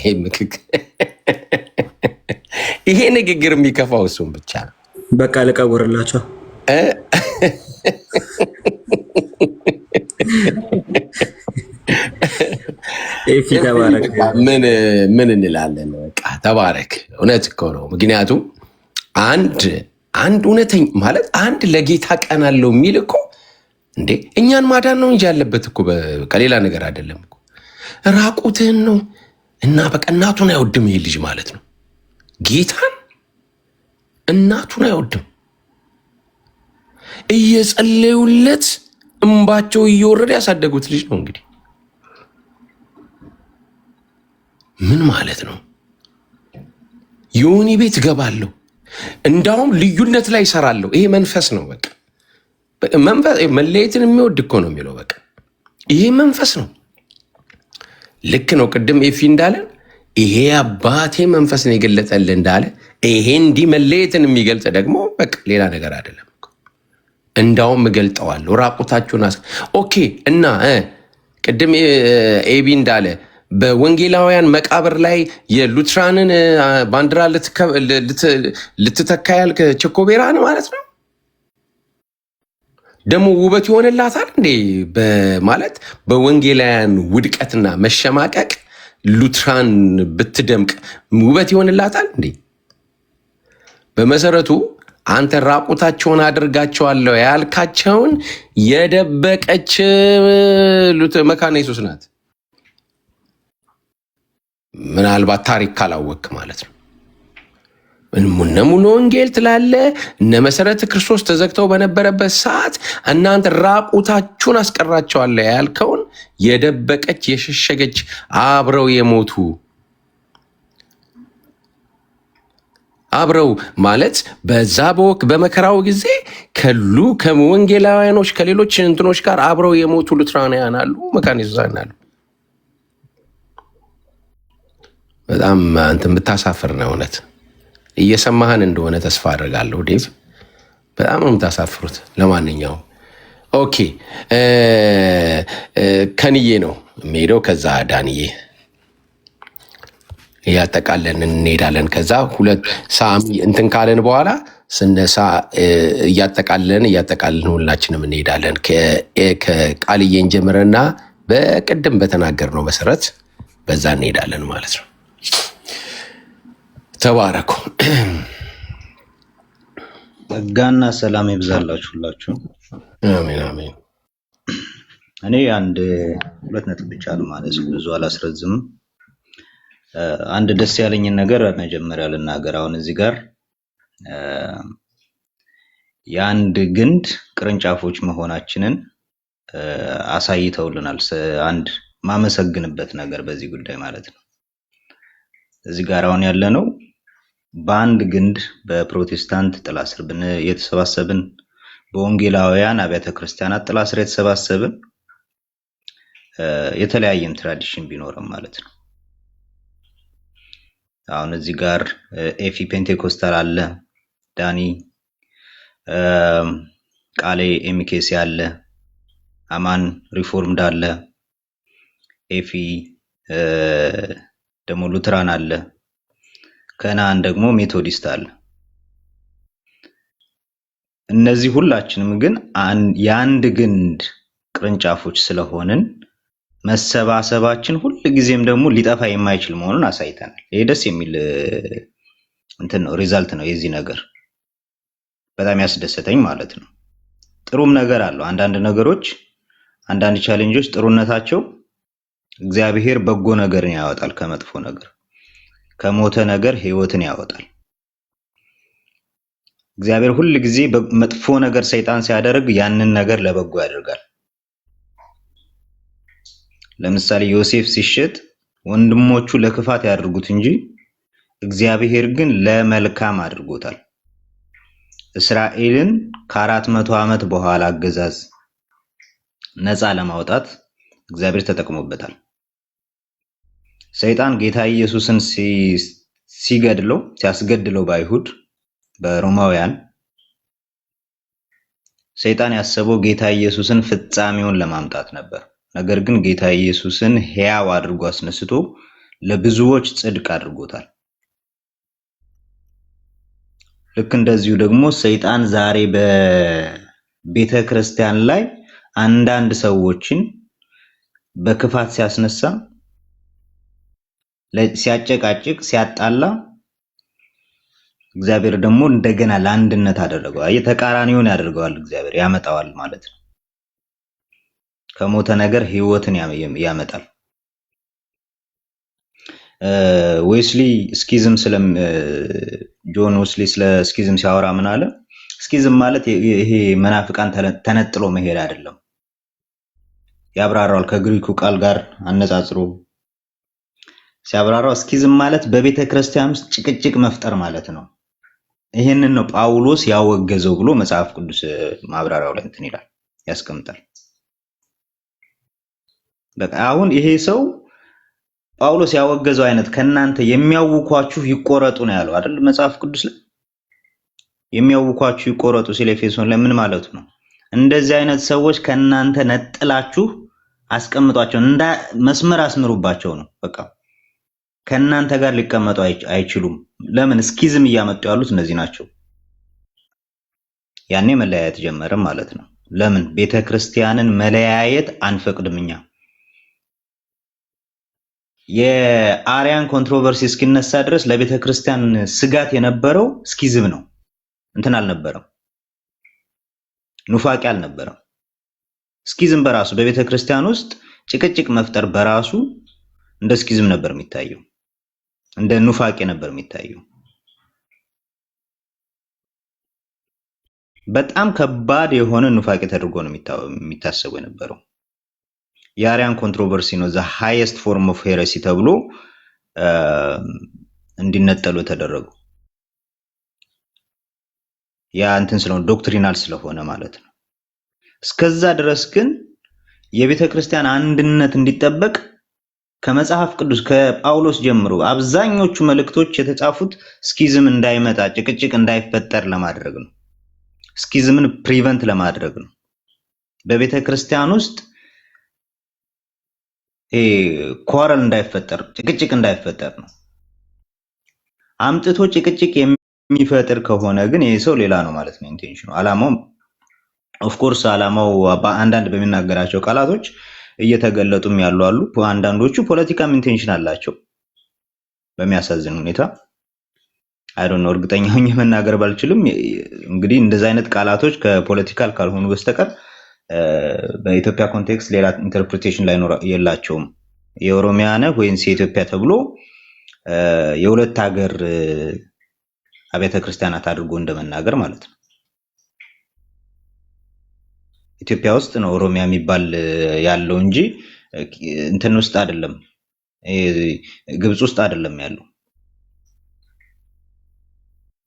ይሄ ንግግር የሚከፋው እሱም ብቻ ነው። በቃ ልቀውርላቸው። ኤፊ ተባረክ። ምን እንላለን? በቃ ተባረክ። እውነት እኮ ነው። ምክንያቱም አንድ እውነተኛ ማለት አንድ ለጌታ ቀን አለው የሚል እኮ እንዴ እኛን ማዳን ነው እንጂ ያለበት እኮ ከሌላ ነገር አይደለም እኮ። ራቁትህን ነው እና በቃ እናቱን አይወድም ይሄ ልጅ ማለት ነው። ጌታን እናቱን አይወድም። እየጸለዩለት እንባቸው እየወረደ ያሳደጉት ልጅ ነው። እንግዲህ ምን ማለት ነው? ዮኒ ቤት ገባለሁ እንዳውም ልዩነት ላይ ይሰራለሁ። ይሄ መንፈስ ነው። በቃ መንፈስ መለየትን የሚወድ እኮ ነው የሚለው። በቃ ይሄ መንፈስ ነው። ልክ ነው። ቅድም ኤፊ እንዳለን ይሄ አባቴ መንፈስ ነው የገለጠልህ እንዳለ ይሄ እንዲህ መለየትን የሚገልጽ ደግሞ በቃ ሌላ ነገር አይደለም። እንዳውም እገልጠዋለሁ ራቁታችሁን ኦኬ። እና ቅድም ኤቢ እንዳለ በወንጌላውያን መቃብር ላይ የሉትራንን ባንዲራ ልትተካ ያልክ ቸኮቤራን ማለት ነው። ደግሞ ውበት ይሆንላታል እንዴ? ማለት በወንጌላውያን ውድቀትና መሸማቀቅ ሉትራን ብትደምቅ ውበት ይሆንላታል እንዴ? በመሰረቱ አንተ ራቁታቸውን አድርጋቸዋለሁ ያልካቸውን የደበቀች መካነ ኢየሱስ ናት። ምናልባት ታሪክ ካላወቅ ማለት ነው። እነ ሙሉ ወንጌል ትላለ እነ መሰረተ ክርስቶስ ተዘግተው በነበረበት ሰዓት እናንተ ራቁታችሁን አስቀራቸዋለሁ ያልከውን የደበቀች የሸሸገች አብረው የሞቱ አብረው ማለት በዛ በመከራው ጊዜ ከወንጌላውያኖች ከሌሎች እንትኖች ጋር አብረው የሞቱ ሉትራውያን አሉ፣ መካነ ኢየሱስ አሉ። በጣም አንተ የምታሳፍር ነው። እውነት እየሰማህን እንደሆነ ተስፋ አድርጋለሁ ዴቭ። በጣም ነው የምታሳፍሩት። ለማንኛውም ኦኬ፣ ከንዬ ነው የምሄደው። ከዛ ዳንዬ እያጠቃለን እንሄዳለን። ከዛ ሁለት ሳም እንትን ካለን በኋላ ስነሳ እያጠቃለን ሁላችንም እንሄዳለን። ከቃልዬን ጀምረና በቅድም በተናገርነው መሰረት በዛ እንሄዳለን ማለት ነው። ተባረኩ። ጸጋና ሰላም ይብዛላችሁ ሁላችሁ። አሜን አሜን። እኔ አንድ ሁለት ነጥብ ብቻ ማለት ብዙ አላስረዝምም። አንድ ደስ ያለኝን ነገር መጀመሪያ ልናገር። አሁን እዚህ ጋር የአንድ ግንድ ቅርንጫፎች መሆናችንን አሳይተውልናል። አንድ ማመሰግንበት ነገር በዚህ ጉዳይ ማለት ነው። እዚህ ጋር አሁን ያለነው በአንድ ግንድ በፕሮቴስታንት ጥላ ስር የተሰባሰብን በወንጌላውያን አብያተ ክርስቲያናት ጥላ ስር የተሰባሰብን የተለያየም ትራዲሽን ቢኖርም ማለት ነው። አሁን እዚህ ጋር ኤፊ ፔንቴኮስታል አለ፣ ዳኒ ቃሌ ኤምኬሲ አለ፣ አማን ሪፎርምድ አለ፣ ኤፊ ደግሞ ሉትራን አለ፣ ከናን ደግሞ ሜቶዲስት አለ። እነዚህ ሁላችንም ግን የአንድ ግንድ ቅርንጫፎች ስለሆንን መሰባሰባችን ሁሉ ጊዜም ደግሞ ሊጠፋ የማይችል መሆኑን አሳይተናል። ይሄ ደስ የሚል እንትን ነው፣ ሪዛልት ነው የዚህ ነገር። በጣም ያስደሰተኝ ማለት ነው። ጥሩም ነገር አለው። አንዳንድ ነገሮች አንዳንድ ቻሌንጆች ጥሩነታቸው እግዚአብሔር በጎ ነገርን ያወጣል ከመጥፎ ነገር፣ ከሞተ ነገር ህይወትን ያወጣል። እግዚአብሔር ሁል ጊዜ መጥፎ ነገር ሰይጣን ሲያደርግ ያንን ነገር ለበጎ ያደርጋል። ለምሳሌ ዮሴፍ ሲሸጥ ወንድሞቹ ለክፋት ያደርጉት እንጂ እግዚአብሔር ግን ለመልካም አድርጎታል። እስራኤልን ከ400 ዓመት በኋላ አገዛዝ ነፃ ለማውጣት እግዚአብሔር ተጠቅሞበታል። ሰይጣን ጌታ ኢየሱስን ሲያስገድለው በአይሁድ በሮማውያን ሰይጣን ያሰበው ጌታ ኢየሱስን ፍጻሜውን ለማምጣት ነበር። ነገር ግን ጌታ ኢየሱስን ሕያው አድርጎ አስነስቶ ለብዙዎች ጽድቅ አድርጎታል። ልክ እንደዚሁ ደግሞ ሰይጣን ዛሬ በቤተ ክርስቲያን ላይ አንዳንድ ሰዎችን በክፋት ሲያስነሳ፣ ሲያጨቃጭቅ፣ ሲያጣላ እግዚአብሔር ደግሞ እንደገና ለአንድነት አደረገው። ተቃራኒውን ያደርገዋል፣ እግዚአብሔር ያመጣዋል ማለት ነው። ከሞተ ነገር ህይወትን ያመጣል። ዌስሊ ስኪዝም ጆን ዌስሊ ስለ ስኪዝም ሲያወራ ምን አለ? ስኪዝም ማለት ይሄ መናፍቃን ተነጥሎ መሄድ አይደለም። ያብራራዋል ከግሪኩ ቃል ጋር አነጻጽሮ ሲያብራራው ስኪዝም ማለት በቤተ ክርስቲያን ውስጥ ጭቅጭቅ መፍጠር ማለት ነው። ይሄንን ነው ጳውሎስ ያወገዘው ብሎ መጽሐፍ ቅዱስ ማብራሪያው ላይ እንትን ይላል ያስቀምጣል። በቃ አሁን ይሄ ሰው ጳውሎስ ያወገዘው አይነት ከናንተ የሚያውኳችሁ ይቆረጡ ነው ያለው አይደል? መጽሐፍ ቅዱስ ላይ የሚያውኳችሁ ይቆረጡ ሲል ኤፌሶን ላይ ምን ማለቱ ነው? እንደዚህ አይነት ሰዎች ከናንተ ነጥላችሁ አስቀምጧቸው፣ እንዳ መስመር አስምሩባቸው ነው። በቃ ከናንተ ጋር ሊቀመጡ አይችሉም። ለምን? ስኪዝም እያመጡ ያሉት እነዚህ ናቸው። ያኔ መለያየት ጀመረ ማለት ነው። ለምን? ቤተክርስቲያንን መለያየት አንፈቅድም እኛ። የአሪያን ኮንትሮቨርሲ እስኪነሳ ድረስ ለቤተክርስቲያን ስጋት የነበረው ስኪዝም ነው። እንትን አልነበረም፣ ኑፋቄ አልነበረም። ስኪዝም በራሱ በቤተክርስቲያን ውስጥ ጭቅጭቅ መፍጠር በራሱ እንደ ስኪዝም ነበር የሚታየው፣ እንደ ኑፋቄ ነበር የሚታየው። በጣም ከባድ የሆነ ኑፋቄ ተደርጎ ነው የሚታሰበው የነበረው። የአሪያን ኮንትሮቨርሲ ነው ዘ ሃይስት ፎርም ኦፍ ሄረሲ ተብሎ እንዲነጠሉ ተደረጉ። ያ እንትን ስለሆነ ዶክትሪናል ስለሆነ ማለት ነው። እስከዛ ድረስ ግን የቤተ ክርስቲያን አንድነት እንዲጠበቅ ከመጽሐፍ ቅዱስ ከጳውሎስ ጀምሮ አብዛኞቹ መልእክቶች የተጻፉት ስኪዝም እንዳይመጣ ጭቅጭቅ እንዳይፈጠር ለማድረግ ነው። ስኪዝምን ፕሪቨንት ለማድረግ ነው። በቤተ ክርስቲያን ውስጥ ኳረል እንዳይፈጠር ጭቅጭቅ እንዳይፈጠር ነው። አምጥቶ ጭቅጭቅ የሚፈጥር ከሆነ ግን ይሄ ሰው ሌላ ነው ማለት ነው ኢንቴንሽኑ። አላማው ኦፍ ኮርስ አላማው በአንዳንድ በሚናገራቸው ቃላቶች እየተገለጡም ያሉ አሉ። አንዳንዶቹ ፖለቲካም ኢንቴንሽን አላቸው በሚያሳዝን ሁኔታ። አይ ዶንት ኖ እርግጠኛ ሆኜ መናገር ባልችልም እንግዲህ እንደዚህ አይነት ቃላቶች ከፖለቲካል ካልሆኑ በስተቀር በኢትዮጵያ ኮንቴክስት ሌላ ኢንተርፕሪቴሽን ላይኖር የላቸውም። የኦሮሚያ ነህ ወይስ የኢትዮጵያ ተብሎ የሁለት ሀገር አብያተ ክርስቲያናት አድርጎ እንደመናገር ማለት ነው። ኢትዮጵያ ውስጥ ነው ኦሮሚያ የሚባል ያለው እንጂ እንትን ውስጥ አይደለም፣ ግብጽ ውስጥ አይደለም ያለው።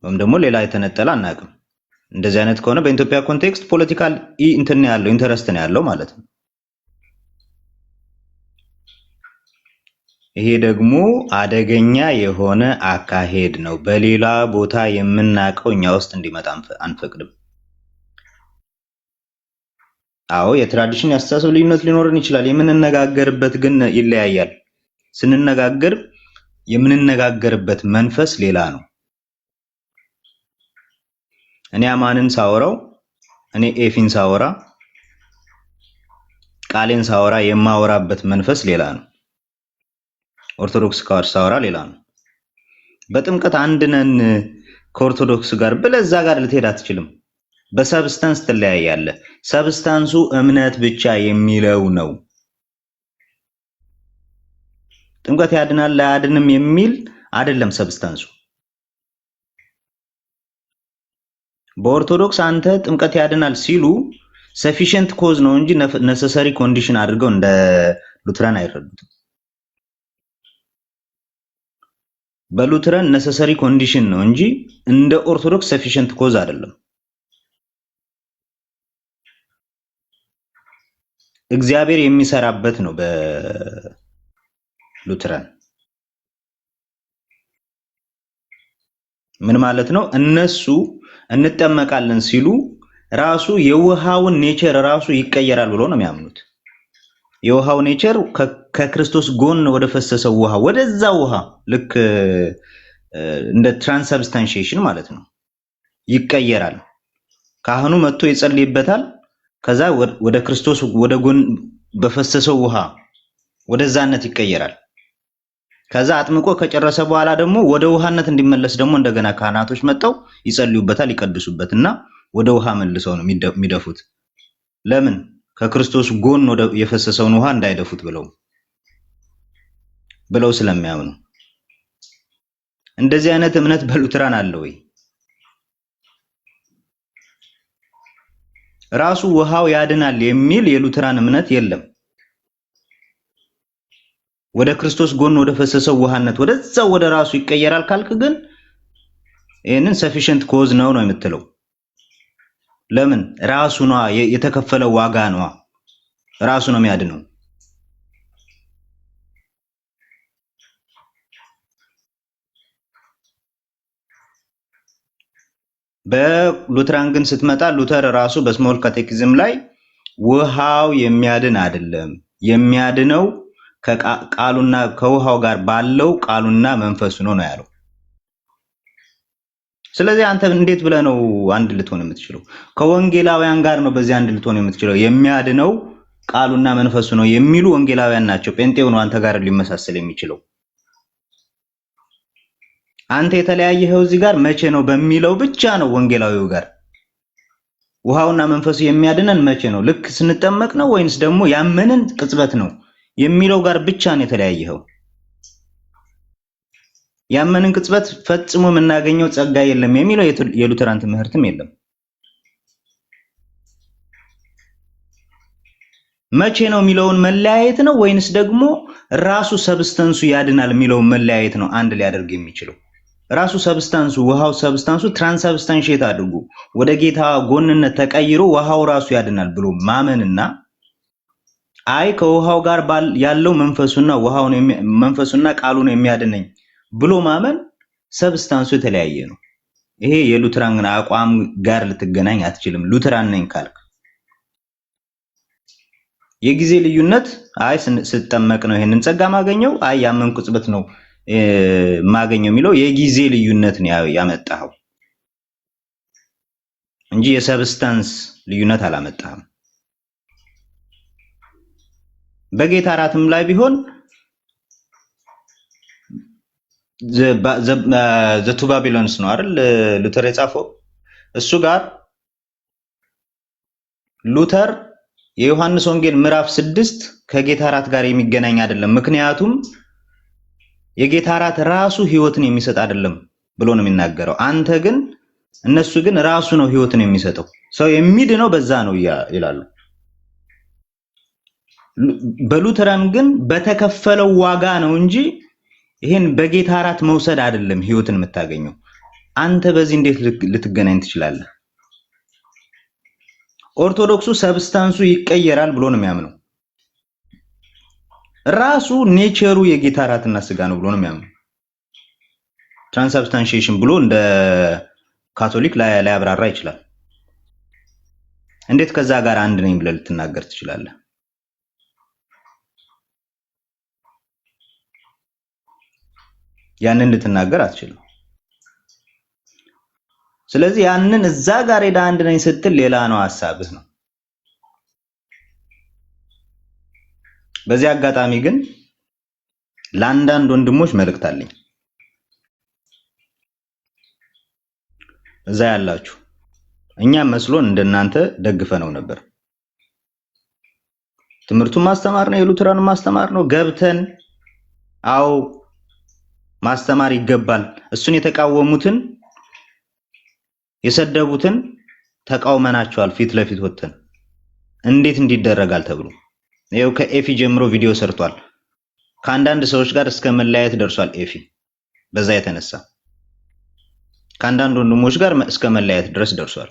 ወይም ደግሞ ሌላ የተነጠለ አናውቅም። እንደዚህ አይነት ከሆነ በኢትዮጵያ ኮንቴክስት ፖለቲካል እንትን ያለው ኢንተረስት ነው ያለው ማለት ነው። ይሄ ደግሞ አደገኛ የሆነ አካሄድ ነው። በሌላ ቦታ የምናውቀው እኛ ውስጥ እንዲመጣ አንፈቅድም። አዎ የትራዲሽን ያስተሳሰብ ልዩነት ሊኖርን ይችላል። የምንነጋገርበት ግን ይለያያል። ስንነጋገር የምንነጋገርበት መንፈስ ሌላ ነው። እኔ አማንን ሳወራው፣ እኔ ኤፊን ሳወራ፣ ቃሌን ሳወራ የማወራበት መንፈስ ሌላ ነው። ኦርቶዶክስ ጋር ሳወራ ሌላ ነው። በጥምቀት አንድ ነን ከኦርቶዶክስ ጋር ብለህ እዛ ጋር ልትሄድ አትችልም። በሰብስታንስ ትለያያለህ። ሰብስታንሱ እምነት ብቻ የሚለው ነው። ጥምቀት ያድናል አያድንም የሚል አይደለም ሰብስታንሱ። በኦርቶዶክስ አንተ ጥምቀት ያድናል ሲሉ ሰፊሽንት ኮዝ ነው እንጂ ነሰሰሪ ኮንዲሽን አድርገው እንደ ሉትራን አይረዱትም። በሉትራን ነሰሰሪ ኮንዲሽን ነው እንጂ እንደ ኦርቶዶክስ ሰፊሽንት ኮዝ አይደለም። እግዚአብሔር የሚሰራበት ነው በሉትራን። ምን ማለት ነው? እነሱ እንጠመቃለን ሲሉ ራሱ የውሃውን ኔቸር ራሱ ይቀየራል ብሎ ነው የሚያምኑት። የውሃው ኔቸር ከክርስቶስ ጎን ወደ ፈሰሰው ውሃ ወደዛ ውሃ ልክ እንደ ትራንስብስታንሺዬሽን ማለት ነው ይቀየራል። ካህኑ መጥቶ ይጸልይበታል። ከዛ ወደ ክርስቶስ ወደ ጎን በፈሰሰው ውሃ ወደዛነት ይቀየራል። ከዛ አጥምቆ ከጨረሰ በኋላ ደግሞ ወደ ውሃነት እንዲመለስ ደግሞ እንደገና ካህናቶች መጥተው ይጸልዩበታል፣ ይቀድሱበትና ወደ ውሃ መልሰው ነው የሚደፉት። ለምን? ከክርስቶስ ጎን ወደ የፈሰሰውን ውሃ እንዳይደፉት ብለው ስለሚያምኑ። እንደዚህ አይነት እምነት በሉትራን አለ ወይ? ራሱ ውሃው ያድናል የሚል የሉትራን እምነት የለም። ወደ ክርስቶስ ጎን ወደ ፈሰሰው ውሃነት ወደዛው ወደ ራሱ ይቀየራል ካልክ ግን ይሄንን ሰፊሽንት ኮዝ ነው የምትለው። ለምን? ራሱ ነው የተከፈለው ዋጋ ነው፣ ራሱ ነው የሚያድነው። በሉትራን ግን ስትመጣ ሉተር ራሱ በስሞል ካቴኪዝም ላይ ውሃው የሚያድን አይደለም፣ የሚያድነው ከቃሉና ከውሃው ጋር ባለው ቃሉና መንፈሱ ነው ያለው። ስለዚህ አንተ እንዴት ብለህ ነው አንድ ልትሆን የምትችለው? ከወንጌላውያን ጋር ነው በዚህ አንድ ልትሆን የምትችለው። የሚያድነው ቃሉና መንፈሱ ነው የሚሉ ወንጌላውያን ናቸው። ጴንጤው ነው አንተ ጋር ሊመሳሰል የሚችለው። አንተ የተለያየኸው እዚህ ጋር መቼ ነው በሚለው ብቻ ነው ወንጌላዊው ጋር። ውሃውና መንፈሱ የሚያድነን መቼ ነው? ልክ ስንጠመቅ ነው ወይንስ ደግሞ ያመንን ቅጽበት ነው የሚለው ጋር ብቻ ነው የተለያየኸው። ያመንን ቅጽበት ፈጽሞ የምናገኘው ጸጋ የለም የሚለው የሉተራን ትምህርትም የለም። መቼ ነው የሚለውን መለያየት ነው ወይንስ ደግሞ ራሱ ሰብስታንሱ ያድናል የሚለውን መለያየት ነው አንድ ሊያደርግ የሚችለው? ራሱ ሰብስታንሱ ውሃው ሰብስታንሱ ትራንስብስታንሺየት አድርጎ ወደ ጌታ ጎንነት ተቀይሮ ውሃው ራሱ ያድናል ብሎ ማመንና አይ ከውሃው ጋር ያለው መንፈሱና ቃሉን የሚያድነኝ ብሎ ማመን ሰብስታንሱ የተለያየ ነው። ይሄ የሉትራን አቋም ጋር ልትገናኝ አትችልም። ሉትራን ነኝ ካልክ የጊዜ ልዩነት አይ ስጠመቅ ነው ይሄንን ጸጋ ማገኘው፣ አይ ያመንኩ ቅጽበት ነው ማገኘው የሚለው የጊዜ ልዩነት ነው ያመጣው እንጂ የሰብስታንስ ልዩነት አላመጣም። በጌታ እራትም ላይ ቢሆን ዘ ቱ ባቢሎንስ ነው አይደል ሉተር የጻፈው። እሱ ጋር ሉተር የዮሐንስ ወንጌል ምዕራፍ 6 ከጌታ እራት ጋር የሚገናኝ አይደለም፣ ምክንያቱም የጌታ እራት ራሱ ህይወትን የሚሰጥ አይደለም ብሎ ነው የሚናገረው። አንተ ግን እነሱ ግን ራሱ ነው ህይወትን የሚሰጠው፣ ሰው የሚድነው በዛ ነው ይላሉ። በሉተራን ግን በተከፈለው ዋጋ ነው እንጂ ይሄን በጌታ እራት መውሰድ አይደለም ህይወትን የምታገኘው። አንተ በዚህ እንዴት ልትገናኝ ትችላለህ? ኦርቶዶክሱ ሰብስታንሱ ይቀየራል ብሎ ነው የሚያምነው። ራሱ ኔቸሩ የጌታ እራትና ስጋ ነው ብሎ ነው የሚያምነው። ትራንስብስታንሺዬሽን ብሎ እንደ ካቶሊክ ላይ አብራራ ይችላል። እንዴት ከዛ ጋር አንድ ነኝ ብለህ ልትናገር ትችላለህ? ያንን ልትናገር አትችልም። ስለዚህ ያንን እዛ ጋር ሄዳ አንድ ነኝ ስትል ሌላ ነው ሐሳብህ ነው። በዚህ አጋጣሚ ግን ለአንዳንድ ወንድሞች መልእክት አለኝ። እዛ ያላችሁ እኛም መስሎን እንደናንተ ደግፈነው ነበር። ትምህርቱን ማስተማር ነው፣ የሉተራን ማስተማር ነው። ገብተን አው ማስተማር ይገባል። እሱን የተቃወሙትን የሰደቡትን ተቃውመናቸዋል ፊት ለፊት ወጥተን እንዴት እንዲደረጋል ተብሎ ይኸው ከኤፊ ጀምሮ ቪዲዮ ሰርቷል። ከአንዳንድ ሰዎች ጋር እስከ መለያየት ደርሷል። ኤፊ በዛ የተነሳ ከአንዳንድ ወንድሞች ጋር እስከ መለያየት ድረስ ደርሷል።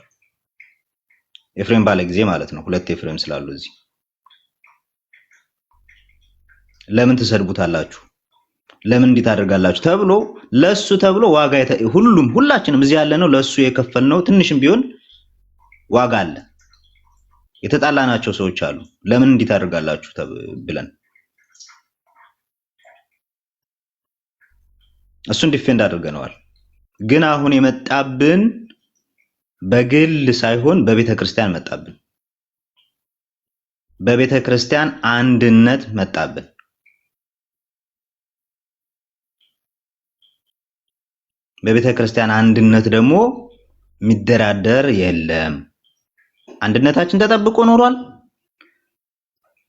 ኤፍሬም ባለ ጊዜ ማለት ነው። ሁለት ኤፍሬም ስላሉ እዚህ ለምን ትሰድቡታላችሁ? ለምን እንዲህ ታደርጋላችሁ? ተብሎ ለሱ ተብሎ ዋጋ ሁላችንም እዚህ ያለ ነው ለሱ የከፈልነው ትንሽም ቢሆን ዋጋ አለ። የተጣላናቸው ሰዎች አሉ። ለምን እንዲህ ታደርጋላችሁ ብለን እሱን ዲፌንድ አድርገነዋል። ግን አሁን የመጣብን በግል ሳይሆን በቤተ ክርስቲያን መጣብን። በቤተ ክርስቲያን አንድነት መጣብን። በቤተ ክርስቲያን አንድነት ደግሞ የሚደራደር የለም። አንድነታችን ተጠብቆ ኖሯል።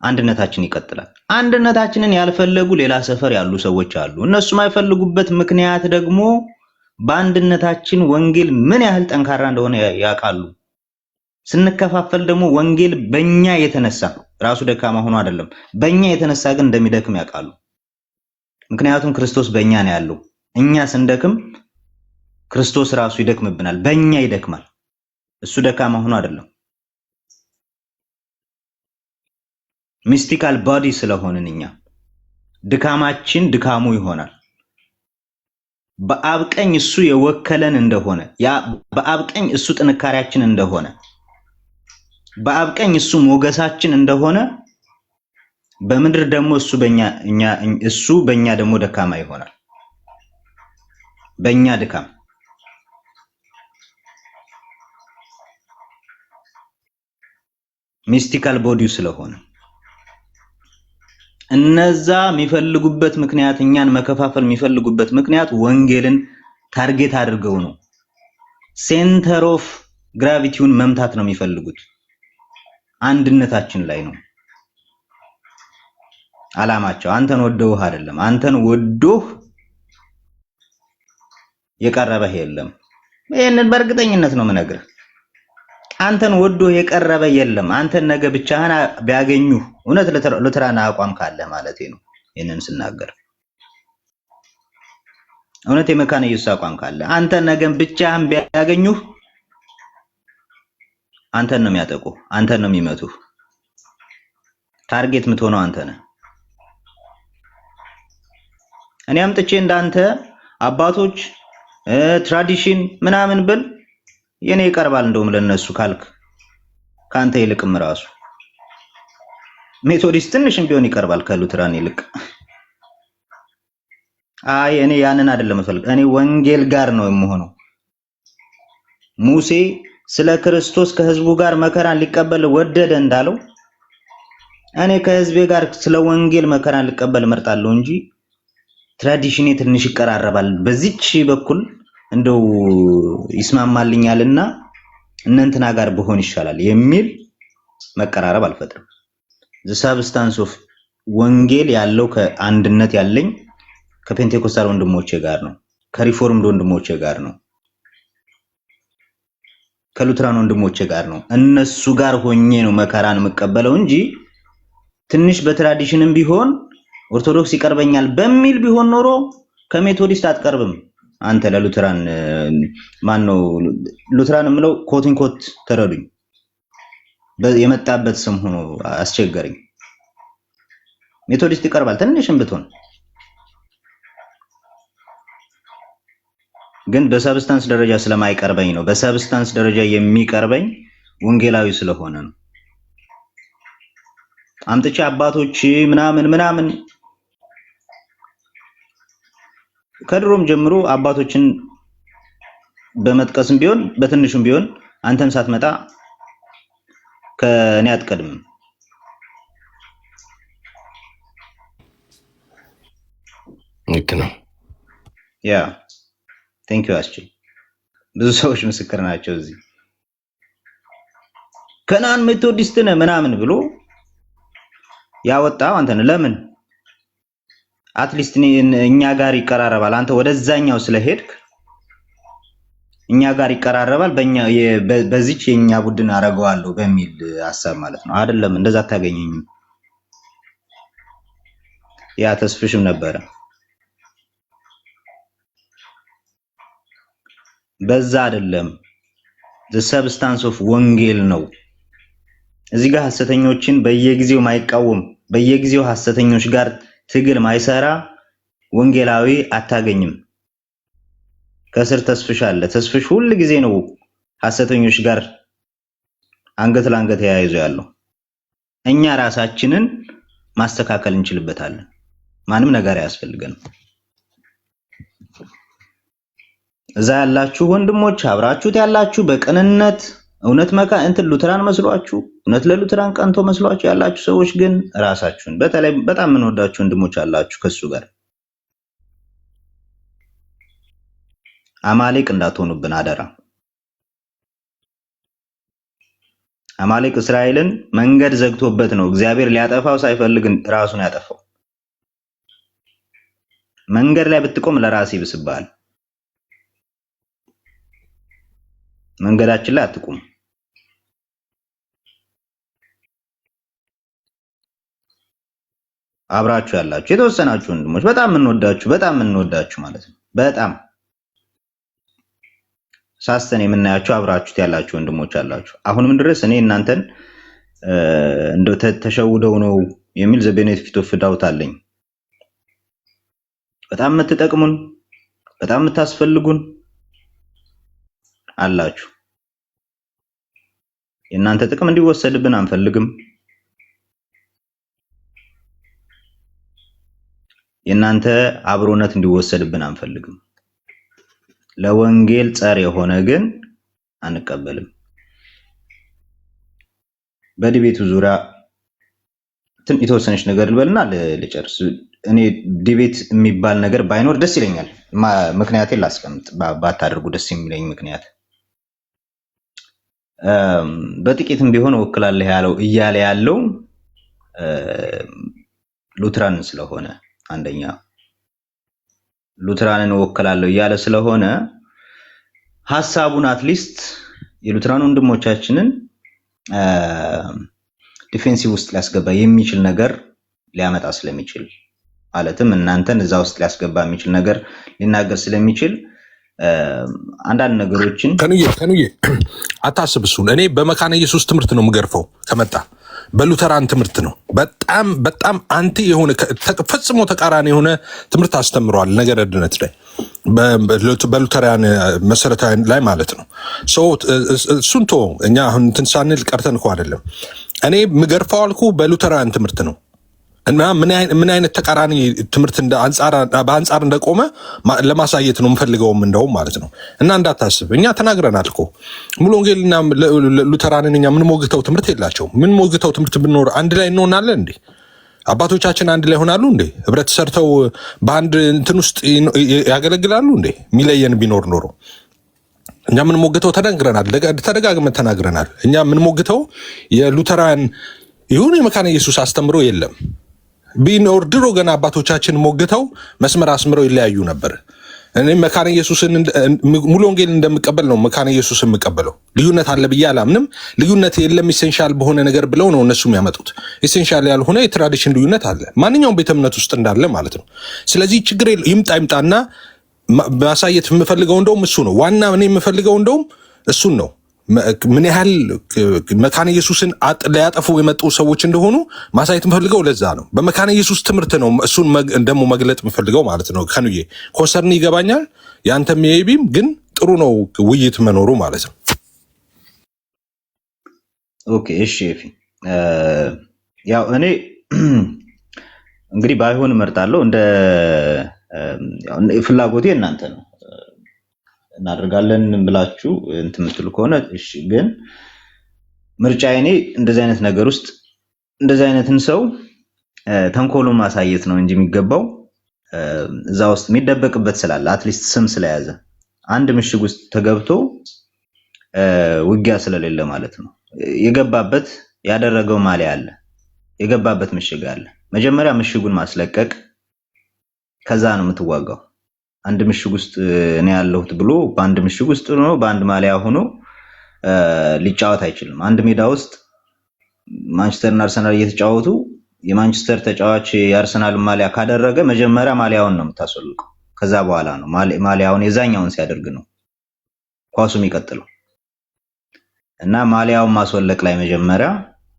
አንድነታችን ይቀጥላል። አንድነታችንን ያልፈለጉ ሌላ ሰፈር ያሉ ሰዎች አሉ። እነሱ የማይፈልጉበት ምክንያት ደግሞ በአንድነታችን ወንጌል ምን ያህል ጠንካራ እንደሆነ ያውቃሉ። ስንከፋፈል ደግሞ ወንጌል በእኛ የተነሳ ራሱ ደካማ ሆኖ አይደለም፣ በእኛ የተነሳ ግን እንደሚደክም ያውቃሉ። ምክንያቱም ክርስቶስ በእኛ ነው ያለው። እኛ ስንደክም ክርስቶስ ራሱ ይደክምብናል፣ በእኛ ይደክማል። እሱ ደካማ ሆኖ አይደለም። ሚስቲካል ቦዲ ስለሆንን እኛ ድካማችን ድካሙ ይሆናል። በአብ ቀኝ እሱ የወከለን እንደሆነ በአብ ቀኝ እሱ ጥንካሬያችን እንደሆነ በአብ ቀኝ እሱ ሞገሳችን እንደሆነ በምድር ደግሞ እሱ በእኛ ደግሞ ደካማ ይሆናል። በእኛ ድካም ሚስቲካል ቦዲው ስለሆነ እነዛ የሚፈልጉበት ምክንያት እኛን መከፋፈል የሚፈልጉበት ምክንያት ወንጌልን ታርጌት አድርገው ነው። ሴንተር ኦፍ ግራቪቲውን መምታት ነው የሚፈልጉት። አንድነታችን ላይ ነው አላማቸው። አንተን ወደውህ አይደለም። አንተን ወዶህ የቀረበህ የለም። ይሄንን በእርግጠኝነት ነው የምነግርህ። አንተን ወዶህ የቀረበ የለም። አንተን ነገ ብቻህን ቢያገኙ እውነት ሉተራን አቋም ካለ ማለት ነው። ይሄንን ስናገር እውነት የመካነ ኢየሱስ አቋም ካለ አንተን ነገ ብቻህን ቢያገኙ አንተን ነው የሚያጠቁ፣ አንተን ነው የሚመቱ። ታርጌት የምትሆነው አንተ ነህ። እኔ አምጥቼ እንዳንተ አባቶች ትራዲሽን ምናምን ብል የኔ ይቀርባል። እንደውም ለነሱ ካልክ ካንተ ይልቅም ራሱ ሜቶዲስት ትንሽም ቢሆን ይቀርባል ከሉትራን ይልቅ። አይ እኔ ያንን አይደለም ፈልግ። እኔ ወንጌል ጋር ነው የምሆነው። ሙሴ ስለ ክርስቶስ ከህዝቡ ጋር መከራን ሊቀበል ወደደ እንዳለው እኔ ከህዝቤ ጋር ስለ ወንጌል መከራን ሊቀበል እመርጣለሁ እንጂ ትራዲሽኔ ትንሽ ይቀራረባል በዚች በኩል እንደው ይስማማልኛልና እነንትና ጋር በሆን ይሻላል የሚል መቀራረብ አልፈጥርም። the substance of ወንጌል ያለው ከአንድነት ያለኝ ከፔንቴኮስታል ወንድሞቼ ጋር ነው፣ ከሪፎርምድ ወንድሞቼ ጋር ነው፣ ከሉትራን ወንድሞቼ ጋር ነው። እነሱ ጋር ሆኜ ነው መከራን የምቀበለው እንጂ ትንሽ በትራዲሽንም ቢሆን ኦርቶዶክስ ይቀርበኛል በሚል ቢሆን ኖሮ ከሜቶዲስት አትቀርብም። አንተ ለሉትራን ማን ነው ሉትራን የምለው ኮቲን ኮት ተረዱኝ፣ የመጣበት ስም ሆኖ አስቸገረኝ። ሜቶዲስት ይቀርባል ትንሽም ብትሆን፣ ግን በሰብስታንስ ደረጃ ስለማይቀርበኝ ነው። በሰብስታንስ ደረጃ የሚቀርበኝ ወንጌላዊ ስለሆነ ነው። አምጥቼ አባቶች ምናምን ከድሮም ጀምሮ አባቶችን በመጥቀስም ቢሆን በትንሹም ቢሆን አንተም ሳትመጣ ከኔ አትቀድምም። ልክ ነው። ያ ቴንክ ዩ አስቺ። ብዙ ሰዎች ምስክር ናቸው። እዚህ ከናን ሜቶዲስት ነህ ምናምን ብሎ ያወጣው አንተ ነህ። ለምን አትሊስት እኛ ጋር ይቀራረባል። አንተ ወደዛኛው ስለሄድክ እኛ ጋር ይቀራረባል በዚች የኛ ቡድን አረጋዋለሁ በሚል ሐሳብ ማለት ነው። አይደለም እንደዛ አታገኘኝም። ያ ተስፍሽም ነበረ። በዛ አይደለም the substance of ወንጌል ነው። እዚህ ጋር ሐሰተኞችን በየጊዜው ማይቃወም በየጊዜው ሐሰተኞች ጋር ትግል ማይሰራ ወንጌላዊ አታገኝም። ከስር ተስፍሽ አለ። ተስፍሽ ሁሉ ጊዜ ነው ሐሰተኞች ጋር አንገት ለአንገት ተያይዞ ያለው። እኛ ራሳችንን ማስተካከል እንችልበታለን። ማንም ነገር አያስፈልገንም። እዛ ያላችሁ ወንድሞች አብራችሁት ያላችሁ በቅንነት እውነት ሉተራን መስሏችሁ እውነት ለሉተራን ቀንቶ መስሏችሁ ያላችሁ ሰዎች ግን ራሳችሁን በተለይ በጣም የምንወዳችሁ ወንድሞች አላችሁ ከሱ ጋር አማሌቅ እንዳትሆኑብን አደራ። አማሌቅ እስራኤልን መንገድ ዘግቶበት ነው እግዚአብሔር ሊያጠፋው ሳይፈልግ ራሱን ያጠፋው። መንገድ ላይ ብትቆም ለራስ ይብስብሃል። መንገዳችን ላይ አትቁም። አብራችሁ ያላችሁ የተወሰናችሁ ወንድሞች በጣም የምንወዳችሁ ማለት ነው። በጣም ሳስተን የምናያችሁ አብራችሁት ያላችሁ ወንድሞች አላችሁ። አሁንም ድረስ እኔ እናንተን እንደው ተሸውደው ነው የሚል ዘ ቤኔፊት ኦፍ ዳውት አለኝ። በጣም የምትጠቅሙን በጣም የምታስፈልጉን አላችሁ። የእናንተ ጥቅም እንዲወሰድብን አንፈልግም። የእናንተ አብሮነት እንዲወሰድብን አንፈልግም። ለወንጌል ጸር የሆነ ግን አንቀበልም። በዲቤቱ ዙሪያ የተወሰነች ነገር ልበልና ልጨርስ። እኔ ዲቤት የሚባል ነገር ባይኖር ደስ ይለኛል። ምክንያቴን ላስቀምጥ ባታደርጉ ደስ የሚለኝ ምክንያት በጥቂትም ቢሆን እወክላለሁ እያለ ያለው ሉትራን ስለሆነ አንደኛ ሉትራንን እወክላለሁ እያለ ስለሆነ ሐሳቡን አትሊስት የሉትራን ወንድሞቻችንን ዲፌንሲቭ ውስጥ ሊያስገባ የሚችል ነገር ሊያመጣ ስለሚችል ማለትም እናንተን እዛ ውስጥ ሊያስገባ የሚችል ነገር ሊናገር ስለሚችል አንዳንድ ነገሮችን ከኑዬ አታስብ። እሱን እኔ በመካነ ኢየሱስ ትምህርት ነው የምገርፈው። ከመጣ በሉተራን ትምህርት ነው። በጣም አንቲ የሆነ ፈጽሞ ተቃራኒ የሆነ ትምህርት አስተምረዋል። ነገረ ድነት ላይ በሉተራን መሰረታዊ ላይ ማለት ነው። እሱን ቶ እኛ አሁን እንትን ሳንል ቀርተን እኮ አይደለም። እኔ የምገርፈው አልኩ በሉተራን ትምህርት ነው እና ምን አይነት ተቃራኒ ትምህርት በአንጻር እንደቆመ ለማሳየት ነው የምፈልገውም እንደውም ማለት ነው። እና እንዳታስብ እኛ ተናግረናል እኮ ሙሉ ወንጌልና ሉተራንን እኛ ምን ሞግተው ትምህርት የላቸው። ምን ሞግተው ትምህርት ብንኖር አንድ ላይ እንሆናለን እንዴ? አባቶቻችን አንድ ላይ ሆናሉ እንዴ? ህብረት ሰርተው በአንድ እንትን ውስጥ ያገለግላሉ እንዴ? የሚለየን ቢኖር ኖሮ እኛ ምን ሞግተው ተናግረናል፣ ተደጋግመን ተናግረናል። እኛ ምን ሞግተው የሉተራን ይሁን የመካነ ኢየሱስ አስተምሮ የለም ቢኖር ድሮ ገና አባቶቻችን ሞግተው መስመር አስምረው ይለያዩ ነበር። እኔ መካነ ኢየሱስን ሙሉ ወንጌል እንደምቀበል ነው መካነ ኢየሱስን የምቀበለው። ልዩነት አለ ብዬ አላምንም። ልዩነት የለም ኢሴንሻል በሆነ ነገር ብለው ነው እነሱ የሚያመጡት። ኢሴንሻል ያልሆነ የትራዲሽን ልዩነት አለ ማንኛውም ቤተ እምነት ውስጥ እንዳለ ማለት ነው። ስለዚህ ችግር ይምጣና ማሳየት የምፈልገው እንደውም እሱ ነው። ዋና እኔ የምፈልገው እንደውም እሱን ነው። ምን ያህል መካነ ኢየሱስን ሊያጠፉ የመጡ ሰዎች እንደሆኑ ማሳየት የምፈልገው ለዛ ነው። በመካነ ኢየሱስ ትምህርት ነው እሱን ደግሞ መግለጥ የምፈልገው ማለት ነው። ከኑዬ ኮንሰርን ይገባኛል። ያንተም የቢም ግን ጥሩ ነው ውይይት መኖሩ ማለት ነው። ኦኬ እሺ። ያው እኔ እንግዲህ ባይሆን እመርጣለሁ። እንደ ፍላጎቴ እናንተ ነው እናደርጋለን ብላችሁ እንትን የምትሉ ከሆነ እሺ። ግን ምርጫዬ እኔ እንደዚህ አይነት ነገር ውስጥ እንደዚህ አይነትን ሰው ተንኮሎ ማሳየት ነው እንጂ የሚገባው እዛ ውስጥ የሚደበቅበት ስላለ አትሊስት ስም ስለያዘ አንድ ምሽግ ውስጥ ተገብቶ ውጊያ ስለሌለ ማለት ነው። የገባበት ያደረገው ማሊያ አለ፣ የገባበት ምሽግ አለ። መጀመሪያ ምሽጉን ማስለቀቅ፣ ከዛ ነው የምትዋጋው። አንድ ምሽግ ውስጥ እኔ ያለሁት ብሎ በአንድ ምሽግ ውስጥ ሆኖ በአንድ ማሊያ ሆኖ ሊጫወት አይችልም። አንድ ሜዳ ውስጥ ማንቸስተርና አርሰናል እየተጫወቱ የማንቸስተር ተጫዋች የአርሰናል ማሊያ ካደረገ መጀመሪያ ማሊያውን ነው የምታስወልቀው። ከዛ በኋላ ነው ማሊያውን የዛኛውን ሲያደርግ ነው ኳሱ የሚቀጥለው እና ማሊያውን ማስወለቅ ላይ መጀመሪያ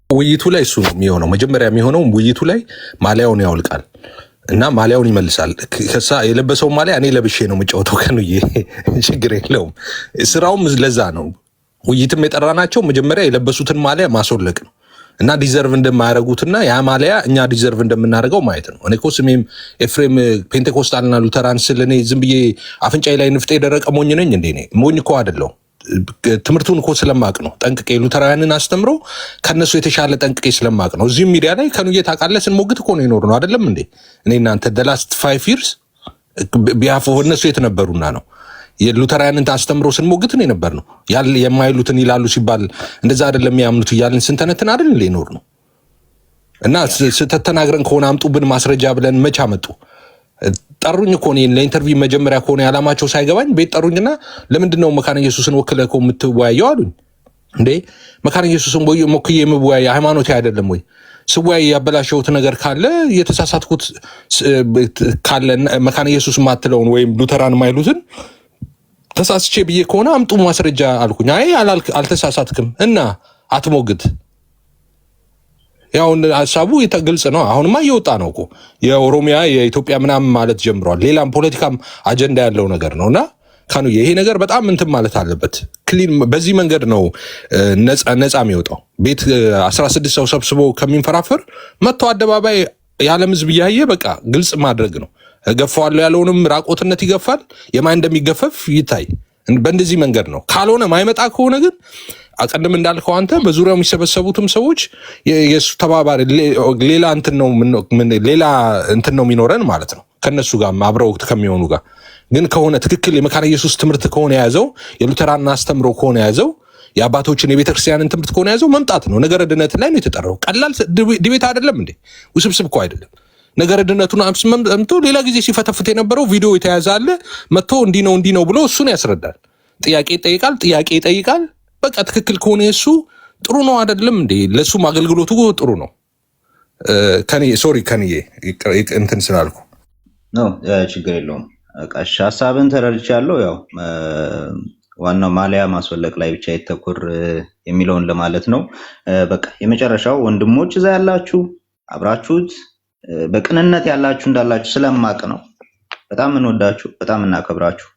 ውይይቱ ላይ እሱ ነው የሚሆነው። መጀመሪያ የሚሆነው ውይይቱ ላይ ማሊያውን ያውልቃል እና ማሊያውን ይመልሳል። ከዛ የለበሰው ማሊያ እኔ ለብሼ ነው የምጫወተው ከኑዬ ችግር የለውም። ስራውም ለዛ ነው። ውይይትም የጠራናቸው መጀመሪያ የለበሱትን ማሊያ ማስወለቅ ነው እና ዲዘርቭ እንደማያደርጉትና ያ ማሊያ እኛ ዲዘርቭ እንደምናደርገው ማየት ነው። እኔ እኮ ስሜም ኤፍሬም ፔንቴኮስታልና ሉተራን ስል እኔ ዝም ብዬ አፍንጫዬ ላይ ንፍጤ የደረቀ ሞኝ ነኝ እንዴ? እኔ ሞኝ እኮ አይደለሁ። ትምህርቱን እኮ ስለማቅ ነው ጠንቅቄ ሉተራውያንን አስተምሮ ከነሱ የተሻለ ጠንቅቄ ስለማቅ ነው። እዚህም ሚዲያ ላይ ከኑዬ ታውቃለህ ስንሞግት እኮ ነው የኖር ነው አይደለም እንዴ? እኔ እናንተ ደላስት 5 years ቢያፎ እነሱ የተነበሩና ነው የሉተራውያንን አስተምሮ ስንሞግት ነው የነበር ነው የማይሉትን ይላሉ ሲባል እንደዛ አይደለም የሚያምኑት እያልን ስንተነትን አይደል እንዴ ኖር ነው። እና ስተተናግረን ከሆነ አምጡብን ማስረጃ ብለን መች አመጡ? ጠሩኝ እኮ እኔን ለኢንተርቪው መጀመሪያ ከሆነ ያላማቸው ሳይገባኝ ቤት ጠሩኝና ለምንድን ነው መካነ ኢየሱስን ወክለህ እኮ የምትወያየው አሉኝ። እንዴ መካነ ኢየሱስን ወክዬ የምወያየ ሃይማኖቴ አይደለም ወይ? ስወያይ ያበላሸሁት ነገር ካለ የተሳሳትኩት ካለ መካነ ኢየሱስ ማትለውን ወይም ሉተራን ማይሉትን ተሳስቼ ብዬ ከሆነ አምጡ ማስረጃ አልኩኝ። አይ አልተሳሳትክም እና አትሞግት። ያው ሀሳቡ ግልጽ ነው። አሁንማ እየወጣ ነው እኮ የኦሮሚያ የኢትዮጵያ ምናምን ማለት ጀምሯል። ሌላም ፖለቲካም አጀንዳ ያለው ነገር ነውና ካኑ ይሄ ነገር በጣም እንትን ማለት አለበት። ክሊን በዚህ መንገድ ነው ነፃ የሚወጣው። ቤት 16 ሰው ሰብስቦ ከሚንፈራፈር መጥቶ አደባባይ የዓለም ሕዝብ እያየ በቃ ግልጽ ማድረግ ነው። ገፋዋለሁ ያለውንም ራቆትነት ይገፋል። የማን እንደሚገፈፍ ይታይ። በእንደዚህ መንገድ ነው። ካልሆነ ማይመጣ ከሆነ ግን አቀድም እንዳልከው አንተ በዙሪያው የሚሰበሰቡትም ሰዎች የሱ ተባባሪ ሌላ እንትን ነው የሚኖረን ማለት ነው። ከነሱ ጋር አብረው ከሚሆኑ ጋር ግን ከሆነ ትክክል የመካነ ኢየሱስ ትምህርት ከሆነ የያዘው የሉተራን አስተምሮ ከሆነ የያዘው የአባቶችን የቤተክርስቲያንን ትምህርት ከሆነ የያዘው መምጣት ነው። ነገረ ድነት ላይ ነው የተጠራው። ቀላል ዲቤት አይደለም እንዴ? ውስብስብ እኮ አይደለም። ነገረ ድነቱን አምጥቶ ሌላ ጊዜ ሲፈተፍት የነበረው ቪዲዮ የተያዘ አለ። መጥቶ እንዲህ ነው ብሎ እሱን ያስረዳል። ጥያቄ ይጠይቃል። በቃ ትክክል ከሆነ እሱ ጥሩ ነው አይደለም እንዴ? ለሱም አገልግሎቱ ጥሩ ነው። ከኔ እንትን ስላልኩ ነው ችግር የለውም። እሺ ሀሳብን ተረድቻለሁ። ያው ዋናው ማሊያ ማስወለቅ ላይ ብቻ ይተኮር የሚለውን ለማለት ነው። በቃ የመጨረሻው ወንድሞች እዛ ያላችሁ አብራችሁት በቅንነት ያላችሁ እንዳላችሁ ስለማቅ ነው። በጣም እንወዳችሁ፣ በጣም እናከብራችሁ።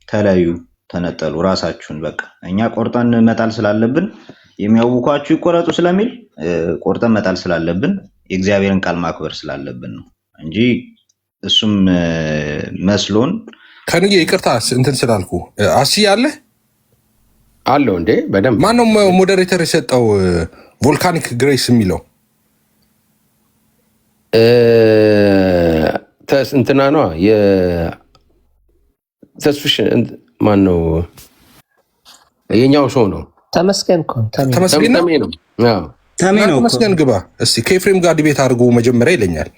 ተለዩ፣ ተነጠሉ ራሳችሁን። በቃ እኛ ቆርጠን መጣል ስላለብን የሚያውኳችሁ ይቆረጡ ስለሚል ቆርጠን መጣል ስላለብን የእግዚአብሔርን ቃል ማክበር ስላለብን ነው እንጂ እሱም መስሎን ከንዬ ይቅርታ እንትን ስላልኩ አለው እንዴ በደንብ ማነው ሞዴሬተር የሰጠው ቮልካኒክ ግሬስ የሚለው እንትና ነው የተስፍሽ ማን ነው? የኛው ሰው ነው። ተመስገን ነው። ተመስገን ግባ እስቲ ከኤፍሬም ጋር ዲቤት አድርጎ መጀመሪያ ይለኛል።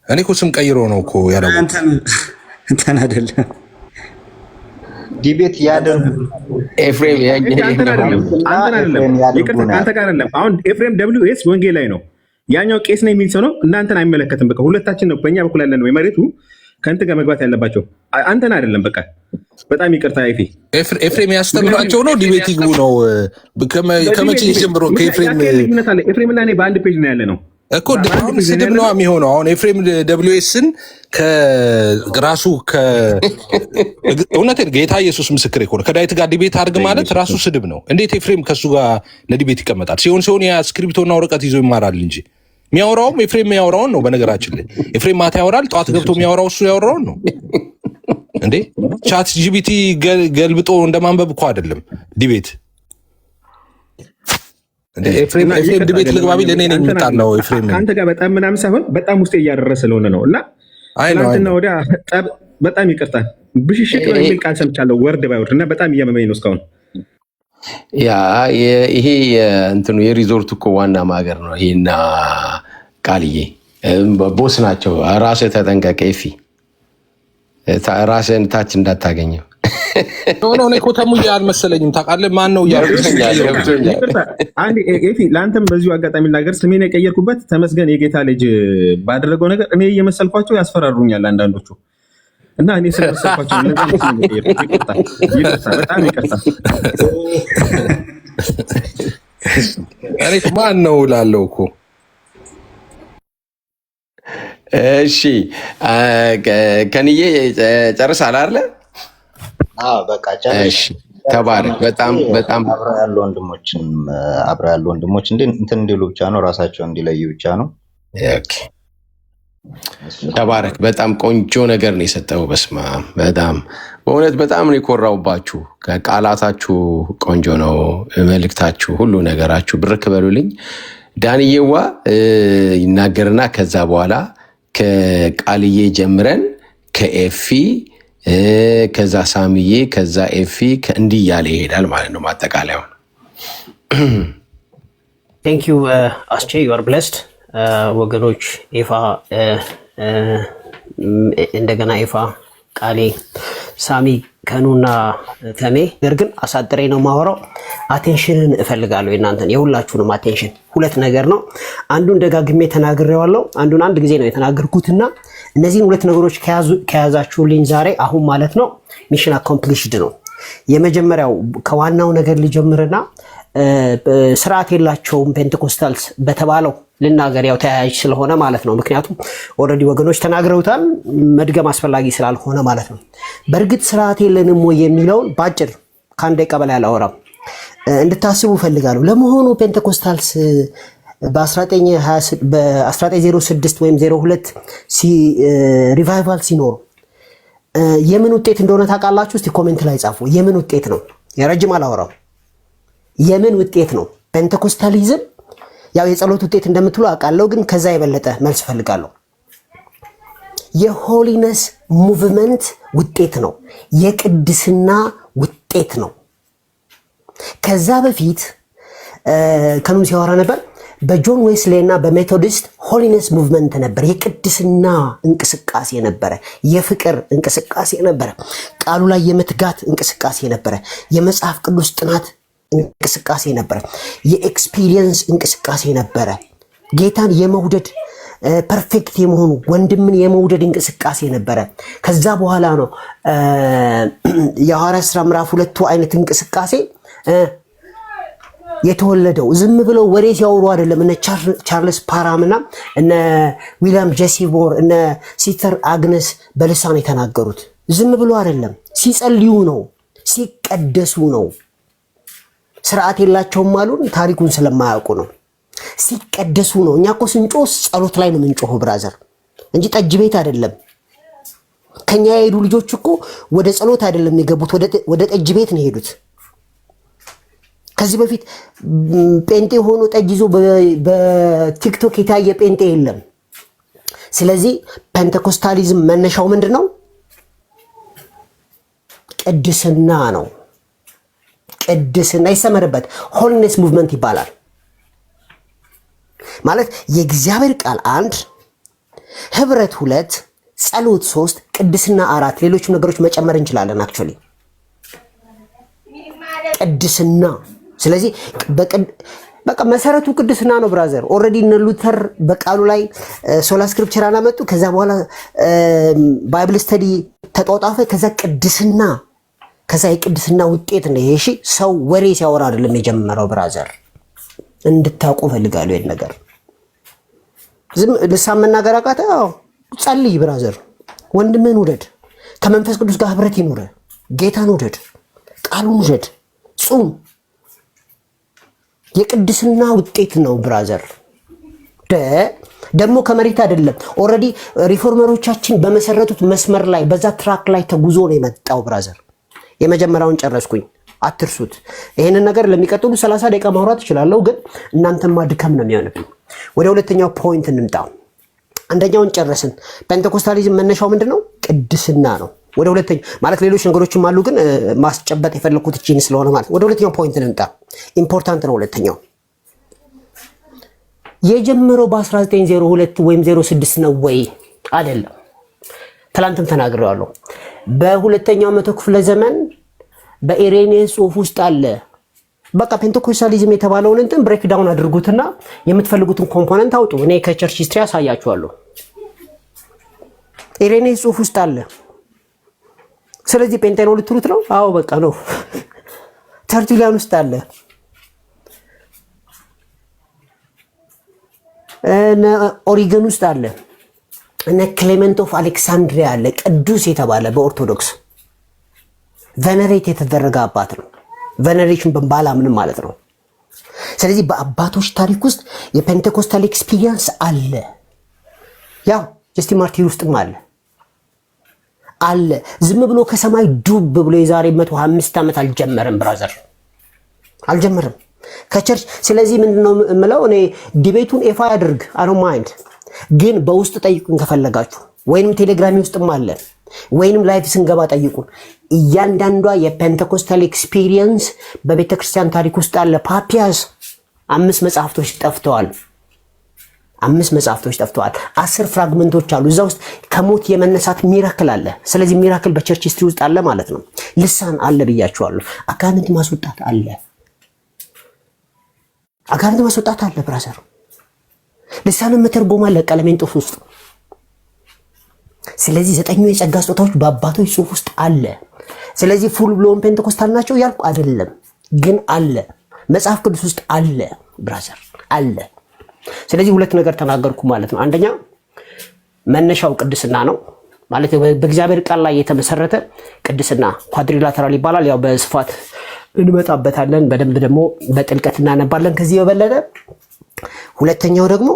እኔ እኮ ስም ቀይሮ ነው እኮ ያለው። እንትን አይደለም ዲቤት ያደርጉ ኤፍሬም አንተ ጋር አይደለም። አሁን ኤፍሬም WS ወንጌል ላይ ነው። ያኛው ቄስ ነው የሚል ሰው ነው። እናንተን አይመለከትም። በቃ ሁለታችን ነው በእኛ በኩል ያለ ነው የመሬቱ ከእንትን ጋር መግባት ያለባቸው አንተን አይደለም። በቃ በጣም ይቅርታ ኤፍሬም ያስተምራቸው ነው። ዲቤት ይግቡ ነው። ከመቼ ጀምሮ ከኤፍሬም ኤፍሬምና እኔ በአንድ ፔጅ ነው ያለ ነው እኮ አሁን ስድብ ነው የሚሆነው። አሁን ኤፍሬም WSን ከራሱ እውነቴን ጌታ ኢየሱስ ምስክር ይኮ ከዳዊት ጋር ዲቤት አድርግ ማለት ራሱ ስድብ ነው። እንዴት ኤፍሬም ከሱ ጋር ለዲቤት ይቀመጣል? ሲሆን ያ ስክሪፕቶና ወረቀት ይዞ ይማራል እንጂ የሚያወራውም ኤፍሬም የሚያወራውን ነው። በነገራችን ላይ ኤፍሬም ማታ ያወራል፣ ጠዋት ገብቶ የሚያወራው እሱ ያወራውን ነው እንዴ። ቻት ጂቢቲ ገልብጦ እንደማንበብ እኮ አይደለም ዲቤት። ኤፍሬም ዲቤት ልግባቢ ለእኔ ነው የሚጣላው። ኤፍሬም ከአንተ ጋር በጣም ምናምን ሳይሆን በጣም ውስጤ እያደረሰ ስለሆነ ነው። እና ትናንትና ወዲያ በጣም ይቅርታል ብሽሽቅ ነው የሚል ቃል ሰምቻለሁ፣ ወርድ ባይወርድ እና በጣም እያመመኝ ነው እስካሁን። ይሄ እንትኑ የሪዞርቱ እኮ ዋና ማገር ነው። ይሄና ቃልዬ ቦስ ናቸው። ራስህ ተጠንቀቅ ኤፊ። ራስህን ታች እንዳታገኘው። ኖ እኔ እኮ ተሙዬ አልመሰለኝም። ታውቃለህ ማን ነው አንዴ ኤፊ ለአንተም በዚሁ አጋጣሚ ልናገር፣ ስሜን የቀየርኩበት ተመስገን የጌታ ልጅ ባደረገው ነገር እኔ እየመሰልኳቸው ያስፈራሩኛል አንዳንዶቹ እና እኔ ስለመሰልኳቸው በጣም ይቅርታ። እኔ ማን ነው እላለሁ እኮ። እሺ ከንዬ ጨርሰሃል አይደለ? በቃ ተባረክ። በጣም አብረው ያሉ ወንድሞች እንትን እንዲሉ ብቻ ነው፣ ራሳቸው እንዲለዩ ብቻ ነው። ተባረክ። በጣም ቆንጆ ነገር ነው የሰጠው። በስመ አብ በጣም በእውነት በጣም ነው የኮራውባችሁ። ቃላታችሁ ቆንጆ ነው፣ መልእክታችሁ፣ ሁሉ ነገራችሁ ብርክ በሉልኝ። ዳንዬዋ ይናገርና ከዛ በኋላ ከቃልዬ ጀምረን ከኤፊ ከዛ ሳምዬ ከዛ ኤፊ እንዲህ እያለ ይሄዳል ማለት ነው ማጠቃለያውን። ቴንክ ዩ አስቼ ዩ አር ብለስድ ወገኖች። ኤፋ እንደገና ኤፋ፣ ቃሌ፣ ሳሚ፣ ከኑና ተሜ። ነገር ግን አሳጥሬ ነው ማወራው። አቴንሽንን እፈልጋለሁ፣ የእናንተን የሁላችሁንም አቴንሽን። ሁለት ነገር ነው። አንዱን ደጋግሜ ተናግሬዋለሁ፣ አንዱን አንድ ጊዜ ነው የተናገርኩትና እነዚህን ሁለት ነገሮች ከያዛችሁልኝ ዛሬ አሁን ማለት ነው ሚሽን አኮምፕሊሽድ ነው። የመጀመሪያው ከዋናው ነገር ሊጀምርና ስርዓት የላቸውም ፔንቴኮስታልስ በተባለው ልናገር፣ ያው ተያያዥ ስለሆነ ማለት ነው። ምክንያቱም ኦልሬዲ ወገኖች ተናግረውታል፣ መድገም አስፈላጊ ስላልሆነ ማለት ነው። በእርግጥ ስርዓት የለንም ወይ የሚለውን በአጭር ከአንድ ደቂቃ በላይ አላወራም፣ እንድታስቡ ፈልጋለሁ። ለመሆኑ ፔንቴኮስታልስ በ1906 ወይም 02 ሪቫይቫል ሲኖሩ የምን ውጤት እንደሆነ ታውቃላችሁ? እስቲ ኮሜንት ላይ ጻፉ። የምን ውጤት ነው? የረጅም አላወራው። የምን ውጤት ነው? ፔንቴኮስታሊዝም ያው የጸሎት ውጤት እንደምትሉ አውቃለሁ፣ ግን ከዛ የበለጠ መልስ ፈልጋለሁ። የሆሊነስ ሙቭመንት ውጤት ነው። የቅድስና ውጤት ነው። ከዛ በፊት ከኑም ሲያወራ ነበር። በጆን ዌስሌይ እና በሜቶዲስት ሆሊነስ ሙቭመንት ነበር። የቅድስና እንቅስቃሴ ነበረ። የፍቅር እንቅስቃሴ ነበረ። ቃሉ ላይ የመትጋት እንቅስቃሴ ነበረ። የመጽሐፍ ቅዱስ ጥናት እንቅስቃሴ ነበረ። የኤክስፒሪየንስ እንቅስቃሴ ነበረ። ጌታን የመውደድ ፐርፌክት የመሆኑ ወንድምን የመውደድ እንቅስቃሴ ነበረ። ከዛ በኋላ ነው የሐዋርያት ሥራ ምዕራፍ 2 አይነት እንቅስቃሴ የተወለደው። ዝም ብለው ወሬ ሲያወሩ አይደለም። እነ ቻርልስ ፓራምና እነ ዊሊያም ጄሲ ሞር እነ ሲስተር አግነስ በልሳን የተናገሩት ዝም ብሎ አይደለም። ሲጸልዩ ነው፣ ሲቀደሱ ነው። ስርዓት የላቸውም አሉን፣ ታሪኩን ስለማያውቁ ነው። ሲቀደሱ ነው። እኛ እኮ ስንጮህ ጸሎት ላይ ነው የምንጮኸው ብራዘር፣ እንጂ ጠጅ ቤት አይደለም። ከኛ የሄዱ ልጆች እኮ ወደ ጸሎት አይደለም የገቡት፣ ወደ ጠጅ ቤት ነው የሄዱት። ከዚህ በፊት ጴንጤ ሆኖ ጠጅ ይዞ በቲክቶክ የታየ ጴንጤ የለም። ስለዚህ ፔንቴኮስታሊዝም መነሻው ምንድን ነው? ቅድስና ነው። ቅድስና ይሰመርበት። ሆሊነስ ሙቭመንት ይባላል። ማለት የእግዚአብሔር ቃል 1፣ ህብረት 2፣ ጸሎት 3፣ ቅድስና 4፣ ሌሎችም ነገሮች መጨመር እንችላለን። አክቹዋሊ ቅድስና። ስለዚህ በቃ መሰረቱ ቅድስና ነው ብራዘር። ኦልሬዲ እነ ሉተር በቃሉ ላይ ሶላ ስክሪፕቸር አላመጡ። ከዛ በኋላ ባይብል ስተዲ ተጧጣፈ። ከዛ ቅድስና፣ ከዛ የቅድስና ውጤት ነው። ይሄ ሰው ወሬ ሲያወራ አይደለም የጀመረው ብራዘር፣ እንድታውቁ ፈልጋለሁ። ይሄን ነገር ዝም ልሳን መናገር አቃተ? አዎ ጸልይ ብራዘር። ወንድምህን ውደድ፣ ከመንፈስ ቅዱስ ጋር ህብረት ይኑር፣ ጌታን ውደድ፣ ቃሉን ውደድ፣ ጹም። የቅድስና ውጤት ነው ብራዘር። ደግሞ ከመሬት አይደለም። ኦልሬዲ ሪፎርመሮቻችን በመሰረቱት መስመር ላይ በዛ ትራክ ላይ ተጉዞ ነው የመጣው ብራዘር። የመጀመሪያውን ጨረስኩኝ፣ አትርሱት። ይሄንን ነገር ለሚቀጥሉ 30 ደቂቃ ማውራት እችላለሁ፣ ግን እናንተማ ድካም ነው የሚሆንብኝ። ወደ ሁለተኛው ፖይንት እንምጣ። አንደኛውን ጨረስን። ፔንቴኮስታሊዝም መነሻው ምንድነው? ቅድስና ነው። ወደ ሁለተኛው ማለት ሌሎች ነገሮችም አሉ፣ ግን ማስጨበጥ የፈለኩት እቺን ስለሆነ ማለት ወደ ሁለተኛው ፖይንት እንምጣ። ኢምፖርታንት ነው። ሁለተኛው የጀመረው በ1902 ወይም 06 ነው ወይ? አይደለም። ትላንትም ተናግሬዋለሁ። በሁለተኛው መቶ ክፍለ ዘመን በኢሬኔስ ጽሑፍ ውስጥ አለ። በቃ ፔንቴኮስታሊዝም የተባለውን እንትን ብሬክ ዳውን አድርጉትና የምትፈልጉትን ኮምፖነንት አውጡ። እኔ ከቸርች ሂስትሪ አሳያችኋለሁ። ኢሬኔስ ጽሑፍ ውስጥ አለ። ስለዚህ ጴንጤ ነው ልትሉት ነው? አዎ በቃ ነው። ተርቱሊያን ውስጥ አለ። ኦሪገን ውስጥ አለ። እነ ክሌመንት ኦፍ አሌክሳንድሪያ አለ። ቅዱስ የተባለ በኦርቶዶክስ ቬነሬት የተደረገ አባት ነው። ቬነሬሽን ባላምንም ማለት ነው። ስለዚህ በአባቶች ታሪክ ውስጥ የፔንቴኮስታል ኤክስፒሪየንስ አለ። ያው ጀስቲን ማርቲር ውስጥም አለ። ዝም ብሎ ከሰማይ ዱብ ብሎ የዛሬ 105 ዓመት አልጀመረም። ብራዘር አልጀመረም ከቸርች። ስለዚህ ምንድነው የምለው እኔ ዲቤቱን ኤፋ ያድርግ አይ ዶንት ማይንድ፣ ግን በውስጥ ጠይቁን ከፈለጋችሁ፣ ወይንም ቴሌግራሚ ውስጥም አለ፣ ወይንም ላይቭ ስንገባ ጠይቁን። እያንዳንዷ የፔንቴኮስታል ኤክስፒሪየንስ በቤተክርስቲያን ታሪክ ውስጥ አለ። ፓፒያስ 5 መጽሐፍቶች ጠፍተዋል። 10 ፍራግመንቶች አሉ። እዛ ውስጥ ከሞት የመነሳት ሚራክል አለ። ስለዚህ ሚራክል በቸርች ሂስትሪ ውስጥ አለ ማለት ነው። ልሳን አለ ብያችኋለሁ። አጋንንት ማስወጣት አለ። ብራዘር ልሳንን መተርጎም አለ ቀለሜንጦስ ውስጥ። ስለዚህ 9 የጸጋ ስጦታዎች በአባቶች ጽሑፍ ውስጥ አለ። ስለዚህ ፉል ብሎን ፔንቴኮስታል ናቸው ያልኩ አይደለም፣ ግን አለ። መጽሐፍ ቅዱስ ውስጥ አለ ብራዘር አለ። ስለዚህ 2 ነገር ተናገርኩ ማለት ነው። አንደኛ መነሻው ቅድስና ነው ማለት በእግዚአብሔር ቃል ላይ የተመሰረተ ቅድስና ኳድሪላተራል ይባላል። ያው በስፋት እንመጣበታለን፣ በደንብ ደግሞ በጥልቀት እናነባለን ከዚህ በበለጠ። ሁለተኛው ደግሞ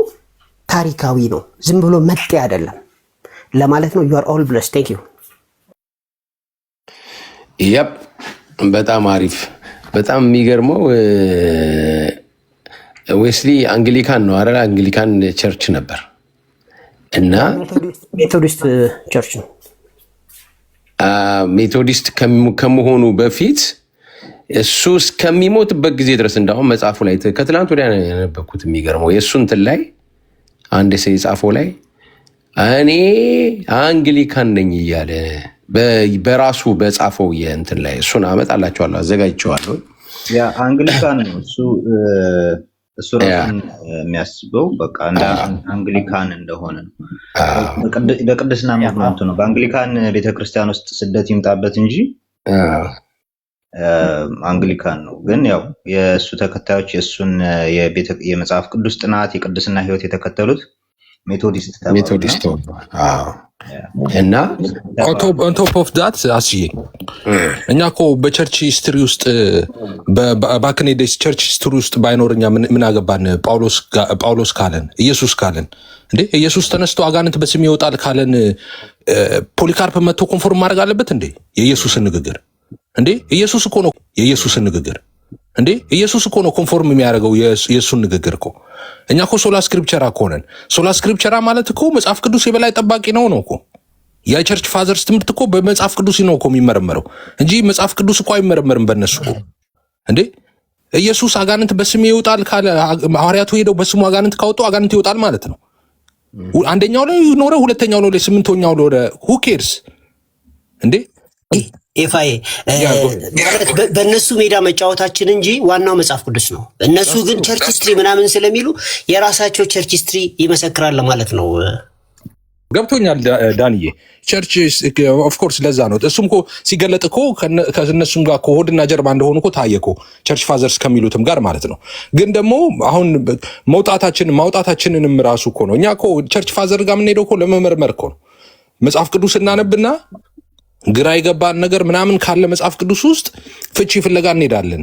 ታሪካዊ ነው፣ ዝም ብሎ መጤ አይደለም ለማለት ነው። you are all blessed. thank you። ያፕ በጣም አሪፍ። በጣም የሚገርመው ዌስሊ አንግሊካን ነው አይደል? አንግሊካን ቸርች ነበር እና ሜቶዲስት ቸርች ነው። ሜቶዲስት ከመሆኑ በፊት እሱ እስከሚሞትበት ጊዜ ድረስ እንዳውም መጽሐፉ ላይ ከትላንት ወዲያ ያነበብኩት የሚገርመው የእሱ እንትን ላይ አንድ ሰው የጻፈው ላይ እኔ አንግሊካን ነኝ እያለ በራሱ በጻፈው የእንትን ላይ እሱን አመጣላችኋለሁ፣ አዘጋጅቼዋለሁ። ያ አንግሊካን ነው እሱ ራሱን የሚያስበው በቃ እንደ አንግሊካን እንደሆነ ነው። በቅድስና ምክንያቱ ነው። በአንግሊካን ቤተክርስቲያን ውስጥ ስደት ይምጣበት እንጂ አንግሊካን ነው። ግን ያው የእሱ ተከታዮች የእሱን የመጽሐፍ ቅዱስ ጥናት የቅድስና ህይወት የተከተሉት ሜቶዲስት እና ኦን ቶፕ ኦፍ ዳት አስዬ እኛ እኮ በቸርች ሂስትሪ ውስጥ በባክኔዴስ ቸርች ሂስትሪ ውስጥ ባይኖርኛ ምን አገባን? ጳውሎስ ካለን ኢየሱስ ካለን እንዴ ኢየሱስ ተነስቶ አጋንንት በስም ይወጣል ካለን ፖሊካርፕ መጥቶ ኮንፎርም ማድረግ አለበት እንዴ? የኢየሱስን ንግግር እንዴ ኢየሱስ እኮ ነው የኢየሱስን ንግግር እንዴ ኢየሱስ እኮ ነው ኮንፎርም የሚያደርገው የእሱን ንግግር እኮ። እኛ እኮ ሶላ ስክሪፕቸራ እኮ ነን። ሶላ ስክሪፕቸራ ማለት እኮ መጽሐፍ ቅዱስ የበላይ ጠባቂ ነው እኮ። የቸርች ፋዘርስ ትምህርት እኮ በመጽሐፍ ቅዱስ ነው እኮ የሚመረመረው እንጂ መጽሐፍ ቅዱስ እኮ አይመረመርም በእነሱ እኮ። እንዴ ኢየሱስ አጋንንት በስሜ ይወጣል ካለ ሐዋርያቱ ሄደው በስሙ አጋንንት ካወጡ አጋንንት ይወጣል ማለት ነው። አንደኛው ላይ ኖረ፣ ሁለተኛው ላይ 8ኛው ኖረ። who cares እንዴ ኤፋዬ ማለት በእነሱ ሜዳ መጫወታችን እንጂ ዋናው መጽሐፍ ቅዱስ ነው። እነሱ ግን ቸርች ሂስትሪ ምናምን ስለሚሉ የራሳቸው ቸርች ሂስትሪ ይመሰክራል ማለት ነው። ገብቶኛል ዳንዬ። ቸርች ኦፍኮርስ ለዛ ነው እሱም እኮ ሲገለጥ እኮ ከእነሱም ጋር ሆድና ጀርባ እንደሆኑ እኮ ታየ እኮ ቸርች ፋዘርስ ከሚሉትም ጋር ማለት ነው። ግን ደግሞ አሁን ማውጣታችንንም ራሱ እኮ ነው። እኛ እኮ ቸርች ፋዘር ጋር የምንሄደው እኮ ለመመርመር እኮ ነው። መጽሐፍ ቅዱስ እናነብና ግራ የገባን ነገር ምናምን ካለ መጽሐፍ ቅዱስ ውስጥ ፍቺ ፍለጋ እንሄዳለን።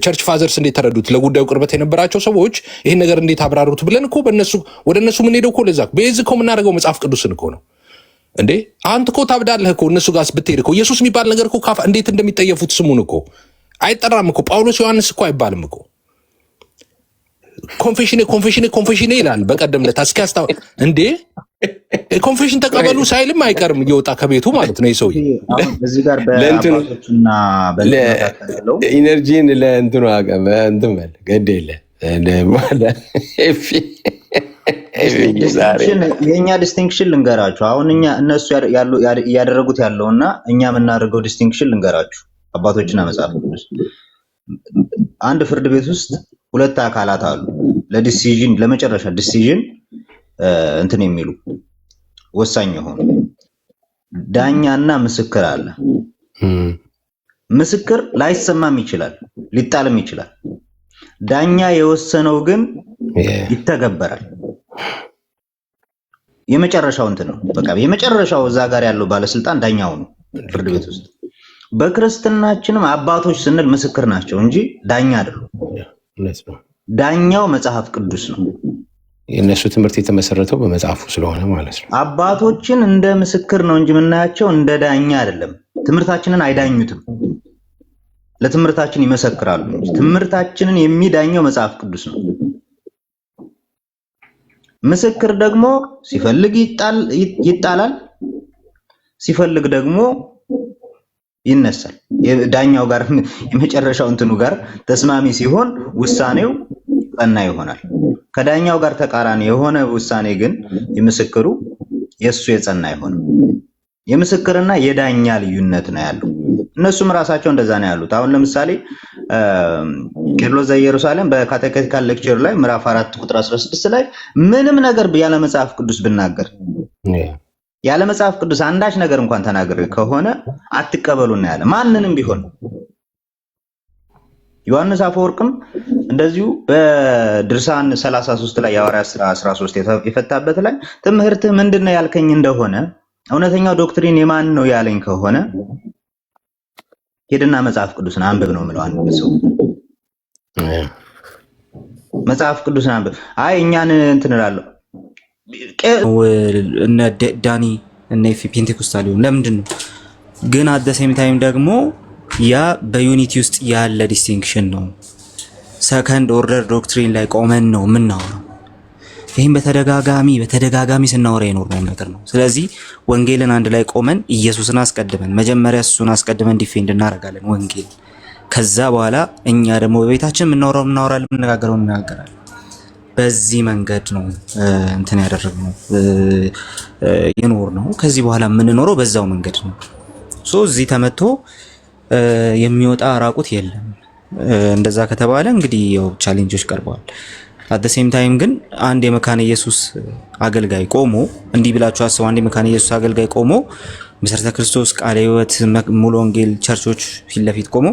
ቸርች ፋዘርስ እንዴት ተረዱት፣ ለጉዳዩ ቅርበት የነበራቸው ሰዎች ይህን ነገር እንዴት አብራሩት ብለን እኮ ወደ እነሱ የምንሄደው እኮ ለዛ ቤዝ እኮ የምናደርገው መጽሐፍ ቅዱስን እኮ ነው። እንዴ አንተ እኮ ታብዳለህ እኮ እነሱ ጋር ብትሄድ እኮ ኢየሱስ የሚባል ነገር እኮ እንዴት እንደሚጠየፉት ስሙን እኮ አይጠራም እኮ። ጳውሎስ ዮሐንስ እኮ አይባልም እኮ። ኮንፌሽኔ ይላል። በቀደም ዕለት እስኪ እንዴ ኮንፌሽን ተቀበሉ ሳይልም አይቀርም እየወጣ ከቤቱ ማለት ነው። የሰውዬ እዚህ ጋር በአባቶችና ኢነርጂን ለእንትኑ አቀም እንትን በል ገድ የለ የእኛ ዲስቲንክሽን ልንገራችሁ። አሁን እነሱ እያደረጉት ያለውና እኛ የምናደርገው ዲስቲንክሽን ልንገራችሁ። አባቶችና መጽሐፍ ቅዱስ አንድ ፍርድ ቤት ውስጥ ሁለት አካላት አሉ። ለዲሲዥን ለመጨረሻ ዲሲዥን እንትን የሚሉ ወሳኝ የሆኑ ዳኛና ምስክር አለ። ምስክር ላይሰማም ይችላል፣ ሊጣልም ይችላል። ዳኛ የወሰነው ግን ይተገበራል። የመጨረሻው እንትን ነው። በቃ የመጨረሻው እዛ ጋር ያለው ባለስልጣን ዳኛው ነው ፍርድ ቤት ውስጥ። በክርስትናችንም አባቶች ስንል ምስክር ናቸው እንጂ ዳኛ አይደሉም። ዳኛው መጽሐፍ ቅዱስ ነው። የእነሱ ትምህርት የተመሰረተው በመጽሐፉ ስለሆነ ማለት ነው። አባቶችን እንደ ምስክር ነው እንጂ የምናያቸው እንደ ዳኛ አይደለም። ትምህርታችንን አይዳኙትም፣ ለትምህርታችን ይመሰክራሉ እንጂ ትምህርታችንን የሚዳኘው መጽሐፍ ቅዱስ ነው። ምስክር ደግሞ ሲፈልግ ይጣላል፣ ሲፈልግ ደግሞ ይነሳል። ዳኛው ጋር የመጨረሻው እንትኑ ጋር ተስማሚ ሲሆን ውሳኔው ጸና ይሆናል። ከዳኛው ጋር ተቃራኒ የሆነ ውሳኔ ግን የምስክሩ የሱ የጸና አይሆንም። የምስክርና የዳኛ ልዩነት ነው ያለው። እነሱም ራሳቸው እንደዛ ነው ያሉት። አሁን ለምሳሌ ቄርሎስ ዘኢየሩሳሌም በካቴኬቲካል ሌክቸር ላይ ምዕራፍ 4 ቁጥር 16 ላይ ምንም ነገር ያለ መጽሐፍ ቅዱስ ብናገር ያለ መጽሐፍ ቅዱስ አንዳች ነገር እንኳን ተናግሬ ከሆነ አትቀበሉና ያለ ማንንም ቢሆን። ዮሐንስ አፈወርቅም እንደዚሁ በድርሳን 33 ላይ የሐዋርያት ሥራ 13 የፈታበት ላይ ትምህርትህ ምንድነው ያልከኝ እንደሆነ እውነተኛው ዶክትሪን የማን ነው ያለኝ ከሆነ ሄድና መጽሐፍ ቅዱስን አንብብ ነው የምለው። አንድ ሰው መጽሐፍ ቅዱስን አንብብ፣ አይ እኛን እንትን እላለሁ እነ ዳኒ እነ ፔንቴኮስታል ለምንድን ነው ግን አት ዘ ሴም ታይም ደግሞ ያ በዩኒቲ ውስጥ ያለ ዲስቲንክሽን ነው። ሰከንድ ኦርደር ዶክትሪን ላይ ቆመን ነው የምናወራው። ይህም በተደጋጋሚ ስናወራ የኖርነው ነገር ነው። ስለዚህ ወንጌልን አንድ ላይ ቆመን ኢየሱስን አስቀድመን መጀመሪያ እሱን አስቀድመን ዲፌንድ እናደርጋለን ወንጌል። ከዛ በኋላ እኛ ደግሞ በቤታችን እናወራለን፣ እንነጋገረው እንነጋገራለን። በዚህ መንገድ ነው እንትን ያደረግነው የኖርነው። ከዚህ በኋላ የምንኖረው በዛው መንገድ ነው። እዚህ ተመቶ የሚወጣ ራቁት የለም። እንደዛ ከተባለ እንግዲህ ያው ቻሌንጆች ቀርበዋል። አት ዘ ሴም ታይም ግን አንድ የመካነ ኢየሱስ አገልጋይ ቆሞ እንዲህ ብላችሁ አስቡ። አንድ የመካነ ኢየሱስ አገልጋይ ቆሞ መሰረተ ክርስቶስ፣ ቃለ ሕይወት፣ ሙሉ ወንጌል ቸርቾች ፊት ለፊት ቆሞ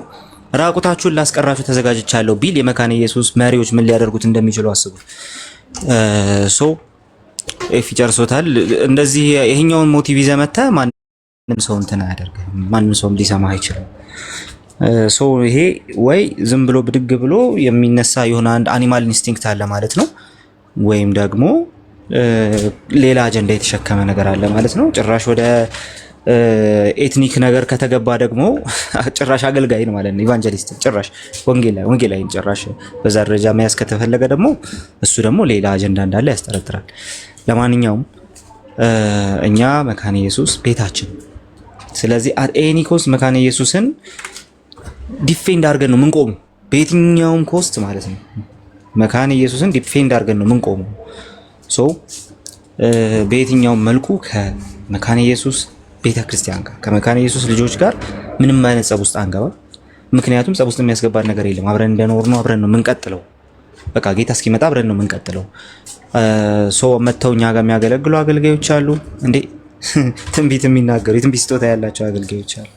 ራቁታችሁን ላስቀራችሁ ተዘጋጅቻለሁ ቢል የመካነ ኢየሱስ መሪዎች ምን ሊያደርጉት እንደሚችሉ አስቡ። ጨርሶታል። እንደዚህ ይሄኛውን ሞቲቭ ይዘህ መተህ ማንም ሰው እንትን አያደርግም፣ ማንም ሰው ሊሰማህ አይችልም። ይሄ ወይ ዝም ብሎ ብድግ ብሎ የሚነሳ የሆነ አንድ አኒማል ኢንስቲንክት አለ ማለት ነው፣ ወይም ደግሞ ሌላ አጀንዳ የተሸከመ ነገር አለ ማለት ነው። ጭራሽ ወደ ኤትኒክ ነገር ከተገባ ደግሞ ጭራሽ አገልጋይ ነው ማለት ነው። ኢቫንጀሊስት ጭራሽ ወንጌላዊ ጭራሽ በዛ ደረጃ መያዝ ከተፈለገ ደግሞ እሱ ደግሞ ሌላ አጀንዳ እንዳለ ያስጠረጥራል። ለማንኛውም እኛ መካነ ኢየሱስ ቤታችን፣ ስለዚህ አት ኤኒ ኮስት መካነ ኢየሱስን ዲፌንድ አድርገን ነው የምንቆመው፣ በየትኛውም ኮስት ማለት ነው። መካነ ኢየሱስን ዲፌንድ አድርገን ነው የምንቆመው። በየትኛውም መልኩ ከመካነ ኢየሱስ ቤተክርስቲያን ጋር ከመካነ ኢየሱስ ልጆች ጋር ምንም አይነት ጸብ ውስጥ አንገባ። ምክንያቱም ጸብ ውስጥ የሚያስገባን ነገር የለም። አብረን እንደኖር ነው አብረን ነው የምንቀጥለው። በቃ ጌታ እስኪመጣ አብረን ነው የምንቀጥለው። መተው እኛ ጋር የሚያገለግሉ አገልጋዮች አሉ እንዴ፣ ትንቢት የሚናገሩ የትንቢት ስጦታ ያላቸው አገልጋዮች አሉ፣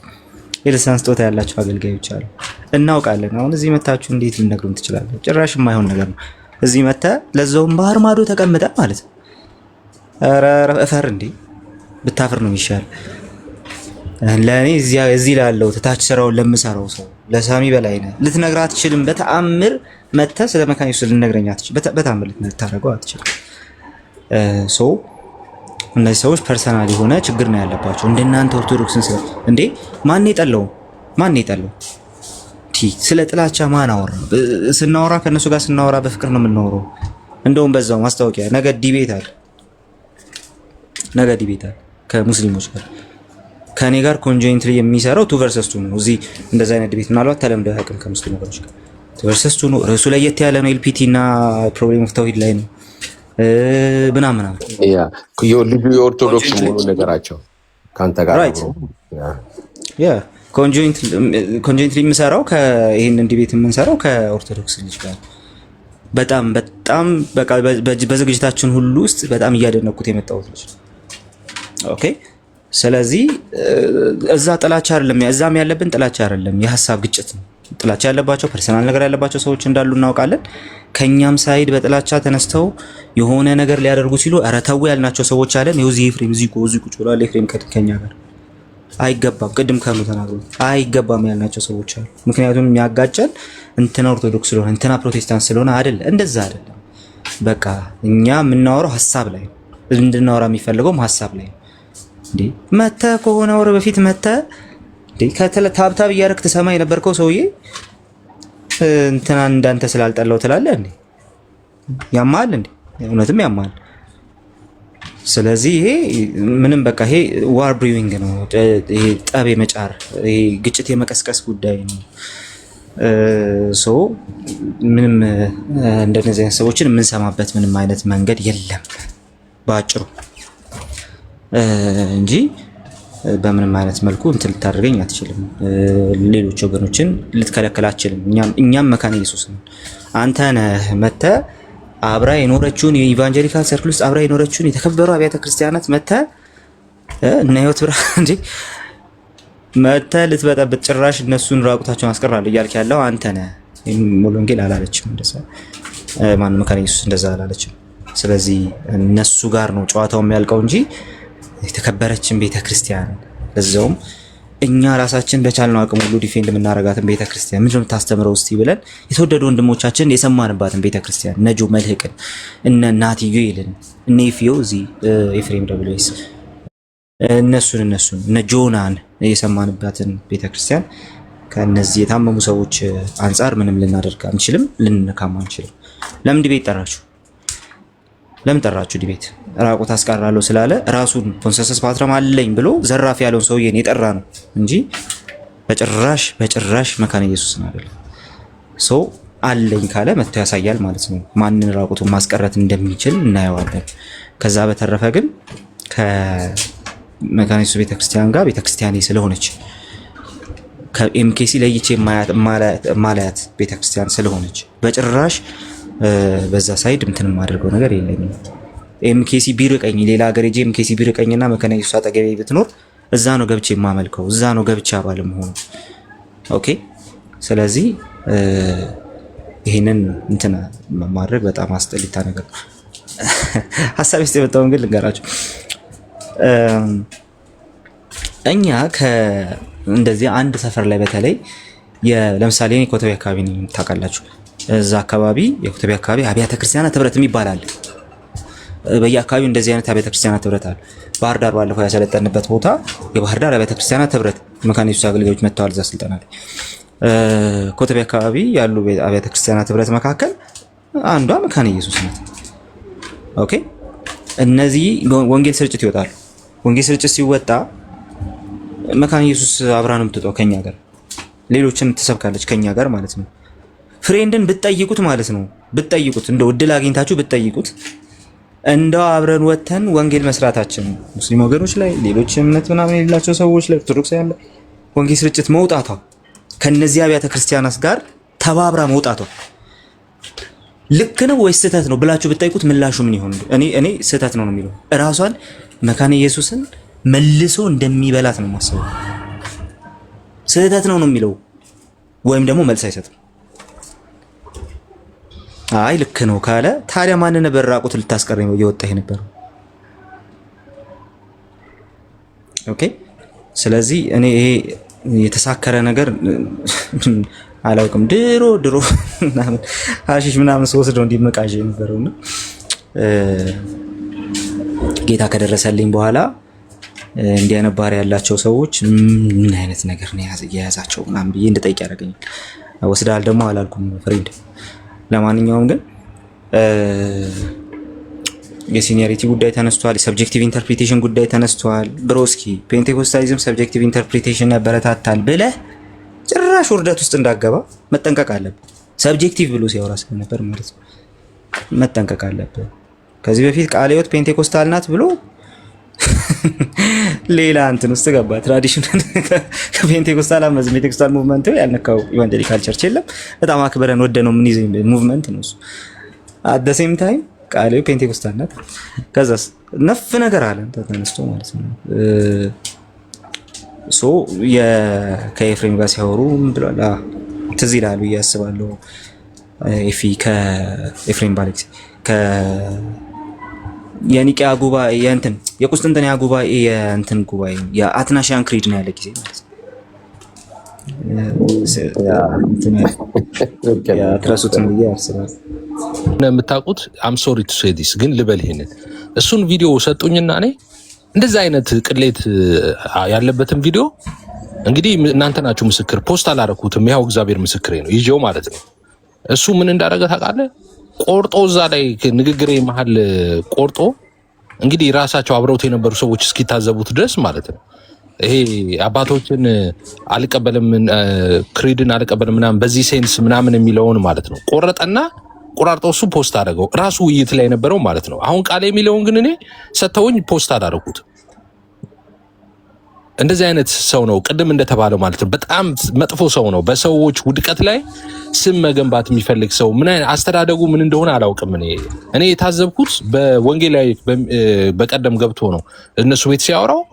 የልሳን ስጦታ ያላቸው አገልጋዮች አሉ። እናውቃለን። አሁን እዚህ መታችሁ እንዴት ልነግሩን ትችላላችሁ? ጭራሽ የማይሆን ነገር ነው። እዚህ መተ ለዛውም ባህር ማዶ ተቀምጠ ማለት ነው። ኧረ እፈር እንዴ፣ ብታፍር ነው የሚሻል። ለእኔ እዚህ ላለው ታች ስራውን ለምሰራው ሰው ለሳሚ በላይነህ ልትነግራት አትችልም። በተአምር መተ ስለ መካነ ኢየሱስ ልትነግረኝ አትችልም። በተአምር ልታደርገው አትችልም። እነዚህ ሰዎች ፐርሰናል የሆነ ችግር ነው ያለባቸው። እንደናንተ ኦርቶዶክስን እንዴ ማን የጠላው? ስለ ጥላቻ ማን አወራ? ስናወራ ከነሱ ጋር ስናወራ በፍቅር ነው የምናወራው። እንደውም በዛው ማስታወቂያ ነገ ዲቤት አለ ከሙስሊሞች ጋር ከኔ ጋር ኮንጆይንትሊ የሚሰራው ቱ ቨርሰስ ቱ ነው። እዚህ እንደዛ አይነት ዲቤት ምናልባት ተለምዶ ያቅም ከሙስሊም ወገኖች ጋር ቱ ቨርሰስ ቱ ነው። ርዕሱ ለየት ያለ ነው። ኤልፒቲ እና ፕሮብሌም ኦፍ ተውሂድ ላይ ነው። ምናምን ልዩ የኦርቶዶክስ መሆኑ ነገራቸው ከአንተ ጋር ኮንጆይንትሊ የምሰራው ይህንን ዲቤት የምንሰራው ከኦርቶዶክስ ልጅ ጋር በጣም በጣም በቃ በዝግጅታችን ሁሉ ውስጥ በጣም እያደነኩት የመጣሁት ልጅ። ኦኬ ስለዚህ እዛ ጥላቻ አይደለም፣ እዛም ያለብን ጥላቻ አይደለም፣ የሀሳብ ግጭት ነው። ጥላቻ ያለባቸው ፐርሰናል ነገር ያለባቸው ሰዎች እንዳሉ እናውቃለን። ከኛም ሳይድ በጥላቻ ተነስተው የሆነ ነገር ሊያደርጉ ሲሉ ኧረ ተው ያልናቸው ሰዎች አለን። ይኸው ኤፍሬም እዚህ ቁጭ ብሏል። ኤፍሬም ከኛ ጋር አይገባም፣ ቅድም ከኑ ተናግሮ አይገባም ያልናቸው ሰዎች አሉ። ምክንያቱም የሚያጋጨን እንትና ኦርቶዶክስ ስለሆነ እንትና ፕሮቴስታንት ስለሆነ አይደለም። እንደዛ አይደለም። በቃ እኛ የምናወራው ሀሳብ ላይ እንድናወራ የሚፈልገውም ሀሳብ ላይ እንዴ መተህ ከሆነ ወር በፊት መተህ ታብታብ እያደረክ ትሰማ የነበርከው ሰውዬ እንትና እንዳንተ ስላልጠላው ትላለህ እንዴ? ያማል እንዴ? እውነትም ያማል። ስለዚህ ይሄ ምንም በቃ ይሄ ዋር ብሪዊንግ ነው። ይሄ ጠብ የመጫር ይሄ ግጭት የመቀስቀስ ጉዳይ ነው። ሶ ምንም እንደነዚህ አይነት ሰዎችን የምንሰማበት ምንም አይነት መንገድ የለም ባጭሩ እንጂ በምንም አይነት መልኩ እንትን ልታደርገኝ አትችልም። ሌሎች ወገኖችን ልትከለክል አትችልም። እኛም መካነ ኢየሱስ ነን። አንተ ነህ መተህ አብራ የኖረችውን የኢቫንጀሊካል ሰርክል ውስጥ አብራ የኖረችውን የተከበሩ አብያተ ክርስቲያናት መተህ እና ህይወት ብራ እንጂ መተህ ልትበጠብጥ ጭራሽ እነሱን ራቁታቸውን አስቀራለሁ እያልክ ያለው አንተ ነህ። ሙሉ ወንጌል አላለችም እንደዛ፣ ማንም መካነ ኢየሱስ እንደዛ አላለችም። ስለዚህ እነሱ ጋር ነው ጨዋታው የሚያልቀው እንጂ የተከበረችን ቤተክርስቲያን ለዛውም እኛ ራሳችን በቻልነው አቅም ሁሉ ዲፌንድ የምናረጋትን ቤተክርስቲያን ምንድነው የምታስተምረው እስቲ ብለን የተወደዱ ወንድሞቻችን የሰማንባትን ቤተክርስቲያን እነ ጆ መልህቅን እነ ናቲ ዩኤልን እነ ኢፊዮ እዚህ ኤፍሬም ደብሎስ እነሱን እነ ጆናን የሰማንባትን ቤተክርስቲያን ከነዚህ የታመሙ ሰዎች አንጻር ምንም ልናደርግ አንችልም፣ ልንነካም አንችልም። ለምን ዲቤት ጠራችሁ? ለምን ጠራችሁ ዲቤት? ራቁት አስቀራለሁ ስላለ ራሱን ፖንሰሰስ ፓትረም አለኝ ብሎ ዘራፍ ያለውን ሰውዬን የጠራ ነው እንጂ በጭራሽ መካነ ኢየሱስን አይደለም። ሰው አለኝ ካለ መጥቶ ያሳያል ማለት ነው፣ ማንን ራቁቱን ማስቀረት እንደሚችል እናየዋለን። ከዛ በተረፈ ግን ከመካነ ኢየሱስ ቤተክርስቲያን ጋር ቤተክርስቲያኔ ስለሆነች ከኤምኬሲ ለይቼ ማላያት ቤተክርስቲያን ስለሆነች በጭራሽ በዛ ሳይድ እንትን የማደርገው ነገር የለኝም። ኤምኬሲ ቢርቀኝ ሌላ ሀገር ሄጄ ኤምኬሲ ቢርቀኝና መካነ ኢየሱስ አጠገቤ ብትኖር እዛ ነው ገብቼ የማመልከው፣ እዛ ነው ገብቼ አባል መሆኑ። ኦኬ ስለዚህ ይሄንን እንትን ማድረግ በጣም አስጠሊታ ነገር ነው። ሀሳብ ውስጥ የመጣውን ግን ልንገራችሁ። እኛ እንደዚህ አንድ ሰፈር ላይ በተለይ ለምሳሌ እኔ ኮተቤ አካባቢ ነኝ ታውቃላችሁ። እዛ አካባቢ የኮተቤ አካባቢ አብያተ ክርስቲያናት ህብረት የሚባል አለ። በየአካባቢው እንደዚህ አይነት አብያተ ክርስቲያናት ህብረት አለ። ባህር ዳር ባለፈው ያሰለጠንበት ቦታ የባህር ዳር አብያተ ክርስቲያናት ህብረት መካነ ኢየሱስ አገልጋዮች መጥተዋል እዛ ስልጠና ላይ። ኮተቤ አካባቢ ያሉ አብያተ ክርስቲያናት ህብረት መካከል አንዷ መካነ ኢየሱስ ናት። ኦኬ እነዚህ ወንጌል ስርጭት ይወጣሉ። ወንጌል ስርጭት ሲወጣ መካነ ኢየሱስ አብራ ነው የምትወጣው ከኛ ጋር፣ ሌሎችን ትሰብካለች ከኛ ጋር ማለት ነው። ፍሬንድን ብትጠይቁት ማለት ነው፣ ብትጠይቁት እንደው እድል አግኝታችሁ ብትጠይቁት እንደው አብረን ወተን ወንጌል መስራታችን ሙስሊም ወገኖች ላይ ሌሎች እምነት ምናምን የሌላቸው ሰዎች ላይ ኦርቶዶክስ ያለ ወንጌል ስርጭት መውጣቷ ከነዚህ አብያተ ክርስቲያናት ጋር ተባብራ መውጣቷ ልክ ነው ወይስ ስህተት ነው ብላችሁ ብትጠይቁት ምላሹ ምን ይሆን? እኔ ስህተት ነው የሚለው እራሷን መካነ ኢየሱስን መልሶ እንደሚበላት ነው የማስበው። ስህተት ነው የሚለው ወይም ደግሞ መልስ አይሰጥም። አይ ልክ ነው ካለ ታዲያ ማን ነበር ራቁት ልታስቀረኝ እየወጣህ ነበር? ኦኬ ስለዚህ እኔ ይሄ የተሳከረ ነገር አላውቅም። ድሮ ምናምን ሀሺሽ ምናምን ስወስደው እንዲመቃዥ ነበርውና ጌታ ከደረሰልኝ በኋላ እንዲያነ ባህሪ ያላቸው ሰዎች ምን አይነት ነገር ነው የያዛቸው ምናምን ብዬ እንድጠይቅ ያደርገኛል። ወስዳል ደግሞ አላልኩም ፍሬንድ። ለማንኛውም ግን የሲኒየሪቲ ጉዳይ ተነስቷል። የሰብጀክቲቭ ኢንተርፕሪቴሽን ጉዳይ ተነስቷል። ብሮስኪ ፔንቴኮስታሊዝም ሰብጀክቲቭ ኢንተርፕሪቴሽን ያበረታታል ብለህ ጭራሽ ውርደት ውስጥ እንዳገባ መጠንቀቅ አለብህ። ሰብጀክቲቭ ብሎ ሲያወራ ስለነበር ማለት ነው። መጠንቀቅ አለብህ። ከዚህ በፊት ቃለ ሕይወት ፔንቴኮስታል ናት ብሎ ሌላ እንትን ውስጥ ገባ። ትራዲሽናል ከፔንቴኮስታል አመዝ ፔንቴኮስታል ሙቭመንት ያልነካው ኢቫንጀሊካል ቸርች የለም። በጣም አክብረን ወደ ነው ምን ይዘኝ ሙቭመንት ነው እሱ። አት ዘ ሴም ታይም ቃለ ሕይወት ፔንቴኮስታል ናት። ከዛስ ነፍ ነገር አለ ተነስቶ ማለት ነው። ሶ ከኤፍሬም ጋር ሲያወሩ ምን ብሏል? ትዝ ይላሉ እያስባለሁ ኤፊ ከኤፍሬም ባለክስ የኒቂያ ጉባኤ የእንትን የቁስጥንጥንያ ጉባኤ የእንትን ጉባኤ የአትናሽያን ክሪድ ነው ያለ ጊዜ ማለት ያትረሱትን ብዬ አስባለሁ። የምታውቁት አም ሶሪ ቱ ሴ ዲስ ግን ልበል ይሄንን እሱን ቪዲዮ ሰጡኝና እኔ እንደዚህ አይነት ቅሌት ያለበትን ቪዲዮ እንግዲህ እናንተ ናችሁ ምስክር። ፖስት አላረኩትም፣ ያው እግዚአብሔር ምስክሬ ነው ይዤው ማለት ነው። እሱ ምን እንዳደረገ ታውቃለህ? ቆርጦ እዛ ላይ ንግግሬ መሀል ቆርጦ እንግዲህ ራሳቸው አብረውት የነበሩ ሰዎች እስኪታዘቡት ድረስ ማለት ነው። ይሄ አባቶችን አልቀበልም ክሪድን አልቀበልም ምናምን በዚህ ሴንስ ምናምን የሚለውን ማለት ነው ቆረጠና ቆራርጦ እሱ ፖስት አደረገው። ራሱ ውይይት ላይ የነበረው ማለት ነው። አሁን ቃል የሚለውን ግን እኔ ሰተውኝ ፖስት አዳረኩት። እንደዚህ አይነት ሰው ነው ቅድም እንደተባለው ማለት ነው። በጣም መጥፎ ሰው ነው። በሰዎች ውድቀት ላይ ስም መገንባት የሚፈልግ ሰው ምን አይነት አስተዳደጉ ምን እንደሆነ አላውቅም። እኔ የታዘብኩት በወንጌላዊ በቀደም ገብቶ ነው እነሱ ቤት ሲያወራው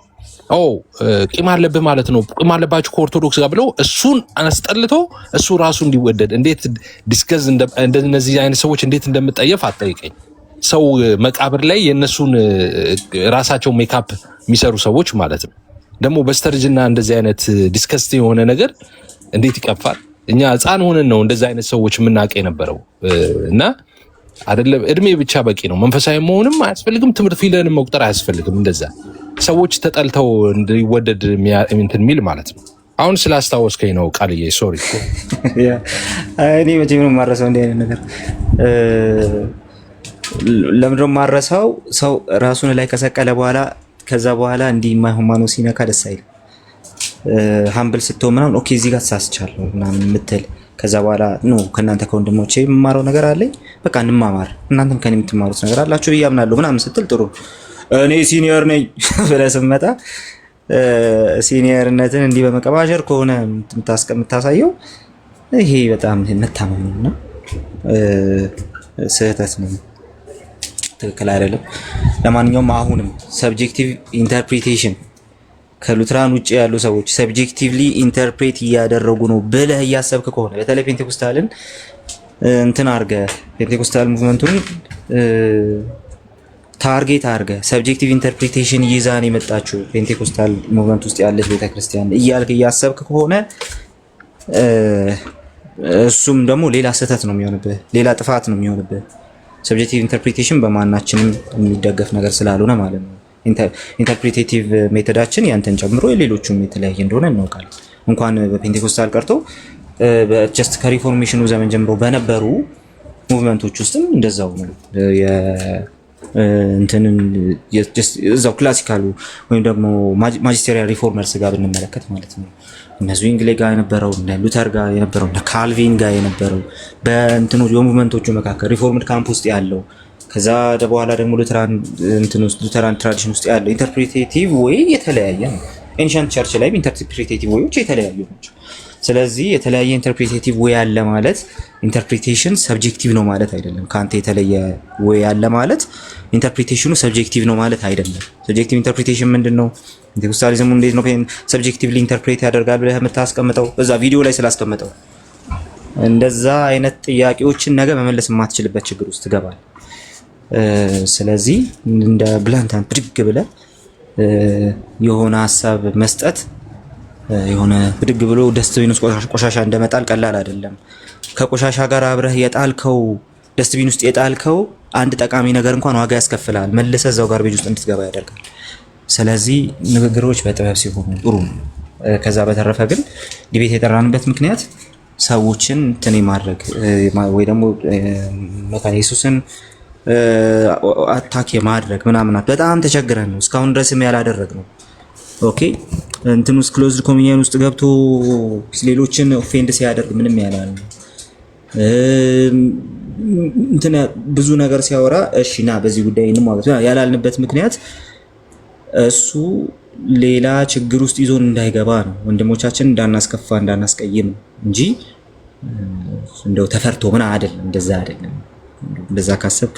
ቂም አለብህ ማለት ነው፣ ቂም አለባችሁ ከኦርቶዶክስ ጋር ብለው እሱን አስጠልቶ እሱ ራሱ እንዲወደድ እንዴት ዲስከዝ እንደነዚህ አይነት ሰዎች እንዴት እንደምጠየፍ አጠይቀኝ። ሰው መቃብር ላይ የነሱን ራሳቸው ሜካፕ የሚሰሩ ሰዎች ማለት ነው። ደግሞ በስተርጅና እንደዚህ አይነት ዲስከስት የሆነ ነገር እንዴት ይቀፋል። እኛ ህፃን ሆነን ነው እንደዚህ አይነት ሰዎች የምናውቅ የነበረው እና አይደለም እድሜ ብቻ በቂ ነው። መንፈሳዊ መሆንም አያስፈልግም፣ ትምህርት ፊልንም መቁጠር አያስፈልግም። እንደዛ ሰዎች ተጠልተው እንዲወደድ እንትን የሚል ማለት ነው። አሁን ስላስታወስከኝ ነው ቃልዬ፣ ሶሪ። እኔ መቼም ነው የማረሳው እንዲህ አይነት ነገር። ለምንድነው የማረሳው? ሰው ራሱን ላይ ከሰቀለ በኋላ ከዛ በኋላ እንዲህ የማይሆን ሲነካ ደስ አይልም። ሀምብል ስትሆን ምናምን ኦኬ እዚህ ጋር ተሳስቻለሁ ምናምን የምትል ከዛ በኋላ ኖ ከእናንተ ከወንድሞቼ የምማረው ነገር አለኝ፣ በቃ እንማማር፣ እናንተም ከኔ የምትማሩት ነገር አላችሁ ብዬ አምናለሁ ምናምን ስትል ጥሩ እኔ ሲኒየር ነኝ ብለህ ስትመጣ ሲኒየርነትን እንዲህ በመቀባሸር ከሆነ የምታሳየው ይሄ በጣም መታመም ነውና ስህተት ነው፣ ትክክል አይደለም። ለማንኛውም አሁንም ሰብጀክቲቭ ኢንተርፕሪቴሽን ከሉትራን ውጭ ያሉ ሰዎች ሰብጀክቲቭሊ ኢንተርፕሬት እያደረጉ ነው ብለህ እያሰብክ ከሆነ በተለይ ፔንቴኮስታልን እንትን አድርገህ ፔንቴኮስታል ሙቭመንቱን ታርጌት አድርገህ ሰብጀክቲቭ ኢንተርፕሪቴሽን ይዛን የመጣችው ፔንቴኮስታል ሙቭመንት ውስጥ ያለች ቤተክርስቲያን እያልክ እያሰብክ ከሆነ እሱም ደግሞ ሌላ ስህተት ነው የሚሆንብህ፣ ሌላ ጥፋት ነው የሚሆንብህ። ሰብጀክቲቭ ኢንተርፕሪቴሽን በማናችንም የሚደገፍ ነገር ስላልሆነ ማለት ነው። ኢንተርፕሪቴቲቭ ሜቶዳችን ያንተን ጨምሮ የሌሎቹም የተለያየ እንደሆነ እናውቃለን። እንኳን በፔንቴኮስታል ቀርቶ ጀስት ከሪፎርሜሽኑ ዘመን ጀምሮ በነበሩ ሙቭመንቶች ውስጥም እንደዛው ነው። እንትንን እዛው ክላሲካሉ ወይም ደግሞ ማጂስቴሪያል ሪፎርመርስ ጋር ብንመለከት ማለት ነው እነ ዝዊንግሌ ጋር የነበረው እነ ሉተር ጋር የነበረው እነ ካልቪን ጋር የነበረው በእንትኖች በሙቭመንቶቹ መካከል ሪፎርምድ ካምፕ ውስጥ ያለው ከዛ በኋላ ደግሞ ሉተራን ትራዲሽን ውስጥ ያለው ኢንተርፕሪቴቲቭ ወይ የተለያየ ነው። ኤንሸንት ቸርች ላይ ኢንተርፕሪቴቲቭ ወዮች የተለያዩ ናቸው። ስለዚህ የተለያየ ኢንተርፕሪቴቲቭ ወይ ያለ ማለት ኢንተርፕሪቴሽን ሰብጀክቲቭ ነው ማለት አይደለም። ከአንተ የተለየ ወይ ያለ ማለት ኢንተርፕሪቴሽኑ ሰብጀክቲቭ ነው ማለት አይደለም። ሰብጀክቲቭ ኢንተርፕሪቴሽን ምንድነው? ፔንቴኮስታሊዝሙ እንዴት ነው ሰብጀክቲቭሊ ኢንተርፕሬት ያደርጋል ብለህ የምታስቀምጠው? በዛ ቪዲዮ ላይ ስላስቀምጠው እንደዛ አይነት ጥያቄዎችን ነገ መመለስ የማትችልበት ችግር ውስጥ ትገባል። ስለዚህ እንደ ብላንታን ብድግ ብለህ የሆነ ሀሳብ መስጠት የሆነ ብድግ ብሎ ደስትቢን ውስጥ ቆሻሻ እንደመጣል ቀላል አይደለም። ከቆሻሻ ጋር አብረህ የጣልከው ደስትቢን ውስጥ የጣልከው አንድ ጠቃሚ ነገር እንኳን ዋጋ ያስከፍላል፣ መልሰህ እዛው ጋርቤጅ ውስጥ እንድትገባ ያደርጋል። ስለዚህ ንግግሮች በጥበብ ሲሆኑ ጥሩ ነው። ከዛ በተረፈ ግን ዲቤት የጠራንበት ምክንያት ሰዎችን እንትን ማድረግ ወይ ደግሞ መካነ ኢየሱስን አታክ የማድረግ ምናምን በጣም ተቸግረን ነው እስካሁን ድረስም ያላደረግ ነው። ኦኬ እንትን ውስጥ ክሎዝድ ኮሚኒየን ውስጥ ገብቶ ሌሎችን ኦፌንድ ሲያደርግ ምንም ያላል እንትን ብዙ ነገር ሲያወራ እሺ ና በዚህ ጉዳይ እንሟገት ያላልንበት ምክንያት እሱ ሌላ ችግር ውስጥ ይዞን እንዳይገባ ነው። ወንድሞቻችን እንዳናስከፋ እንዳናስቀይም እንጂ እንደው ተፈርቶ ምን አይደለም። እንደዛ አይደለም። እንደዛ ካሰብክ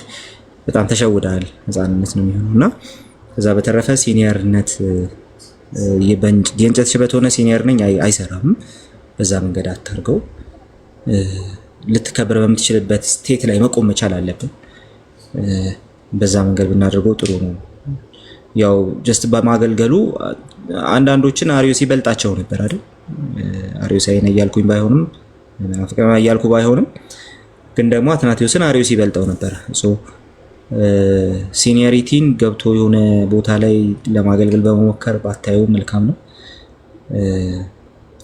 በጣም ተሸውዳል። ህፃንነት ነው የሚሆነውና ከዛ በተረፈ ሲኒየርነት የእንጨት ሽበት ሆነ ሲኒየር ነኝ አይሰራም። በዛ መንገድ አታርገው። ልትከብር በምትችልበት ስቴት ላይ መቆም መቻል አለብን። በዛ መንገድ ብናደርገው ጥሩ ነው። ያው ጀስት በማገልገሉ አንዳንዶችን አሪዮስ ይበልጣቸው ነበር አይደል? አሪዮስ አይነ እያልኩኝ ባይሆንም ናፍቀማ እያልኩ ባይሆንም ግን ደግሞ አትናቴዎስን አሪዮስ ይበልጠው ነበር። ሲኒየሪቲን ገብቶ የሆነ ቦታ ላይ ለማገልገል በመሞከር ባታዩ መልካም ነው።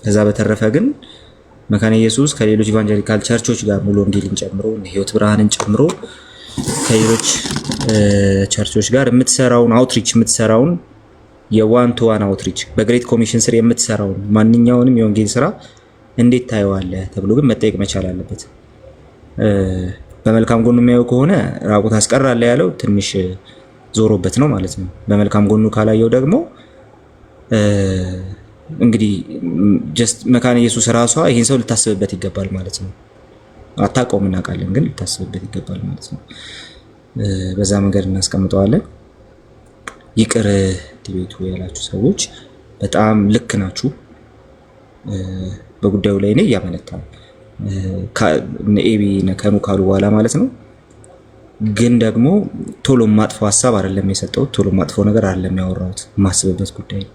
ከዛ በተረፈ ግን መካነ ኢየሱስ ከሌሎች ኢቫንጀሊካል ቸርቾች ጋር ሙሉ ወንጌልን ጨምሮ ህይወት ብርሃንን ጨምሮ ከሌሎች ቸርቾች ጋር የምትሰራውን አውትሪች የምትሰራውን የዋን ቱ ዋን አውትሪች በግሬት ኮሚሽን ስር የምትሰራውን ማንኛውንም የወንጌል ስራ እንዴት ታየዋለህ ተብሎ ግን መጠየቅ መቻል አለበት። በመልካም ጎኑ የሚያየው ከሆነ ራቁት አስቀራለህ ያለው ትንሽ ዞሮበት ነው ማለት ነው። በመልካም ጎኑ ካላየው ደግሞ እንግዲህ ጀስት መካነ ኢየሱስ ራሷ ይሄን ሰው ልታስብበት ይገባል ማለት ነው። አታውቀውም እናውቃለን፣ ግን ልታስብበት ይገባል ማለት ነው። በዛ መንገድ እናስቀምጠዋለን። ይቅር ዲቤቱ ያላችሁ ሰዎች በጣም ልክ ናችሁ። በጉዳዩ ላይ እኔ እያመነታል ኤቢ ነከኑ ካሉ በኋላ ማለት ነው። ግን ደግሞ ቶሎ ማጥፎ ሀሳብ አይደለም የሰጠሁት፣ ቶሎ ማጥፎ ነገር አይደለም ያወራሁት፣ ማስበበት ጉዳይ ነው።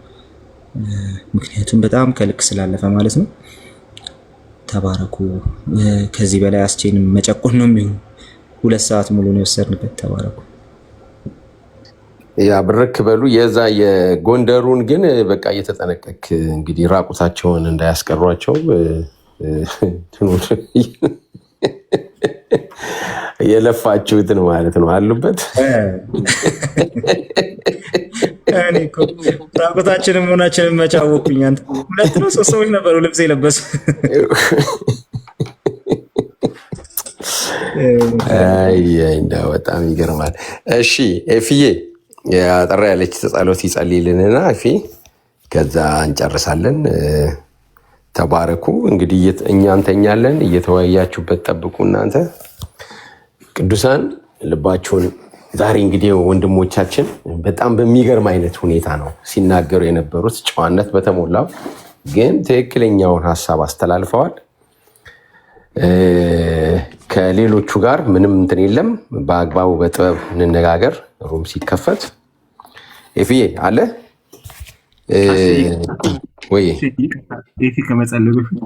ምክንያቱም በጣም ከልክ ስላለፈ ማለት ነው። ተባረኩ። ከዚህ በላይ አስቼንም መጨቆን ነው የሚሆን። 2 ሰዓት ሙሉ ነው የወሰድንበት። ተባረኩ። ያ ብርክ በሉ። የዛ የጎንደሩን ግን በቃ እየተጠነቀክ እንግዲህ ራቁታቸውን እንዳያስቀሯቸው የለፋችሁትን ማለት ነው አሉበት። ራቁታችንም መሆናችንን መቻወኩኝ። አንተ 2 ነው 3 ሰዎች ነበሩ ልብስ የለበሱ። በጣም ይገርማል። እሺ ኤፍዬ ያጠራ ያለች ጸሎት ይጸልይልንና ኤፊ ከዛ እንጨርሳለን። ተባረኩ። እንግዲህ እኛ እንተኛለን። እየተወያያችሁበት ጠብቁ። እናንተ ቅዱሳን ልባችሁን ዛሬ እንግዲህ ወንድሞቻችን በጣም በሚገርም አይነት ሁኔታ ነው ሲናገሩ የነበሩት፣ ጨዋነት በተሞላው ግን ትክክለኛውን ሀሳብ አስተላልፈዋል። ከሌሎቹ ጋር ምንም እንትን የለም። በአግባቡ በጥበብ እንነጋገር። ሩም ሲከፈት ኤፍዬ አለ ወይ ኤፊ ከመጸለይ በፊት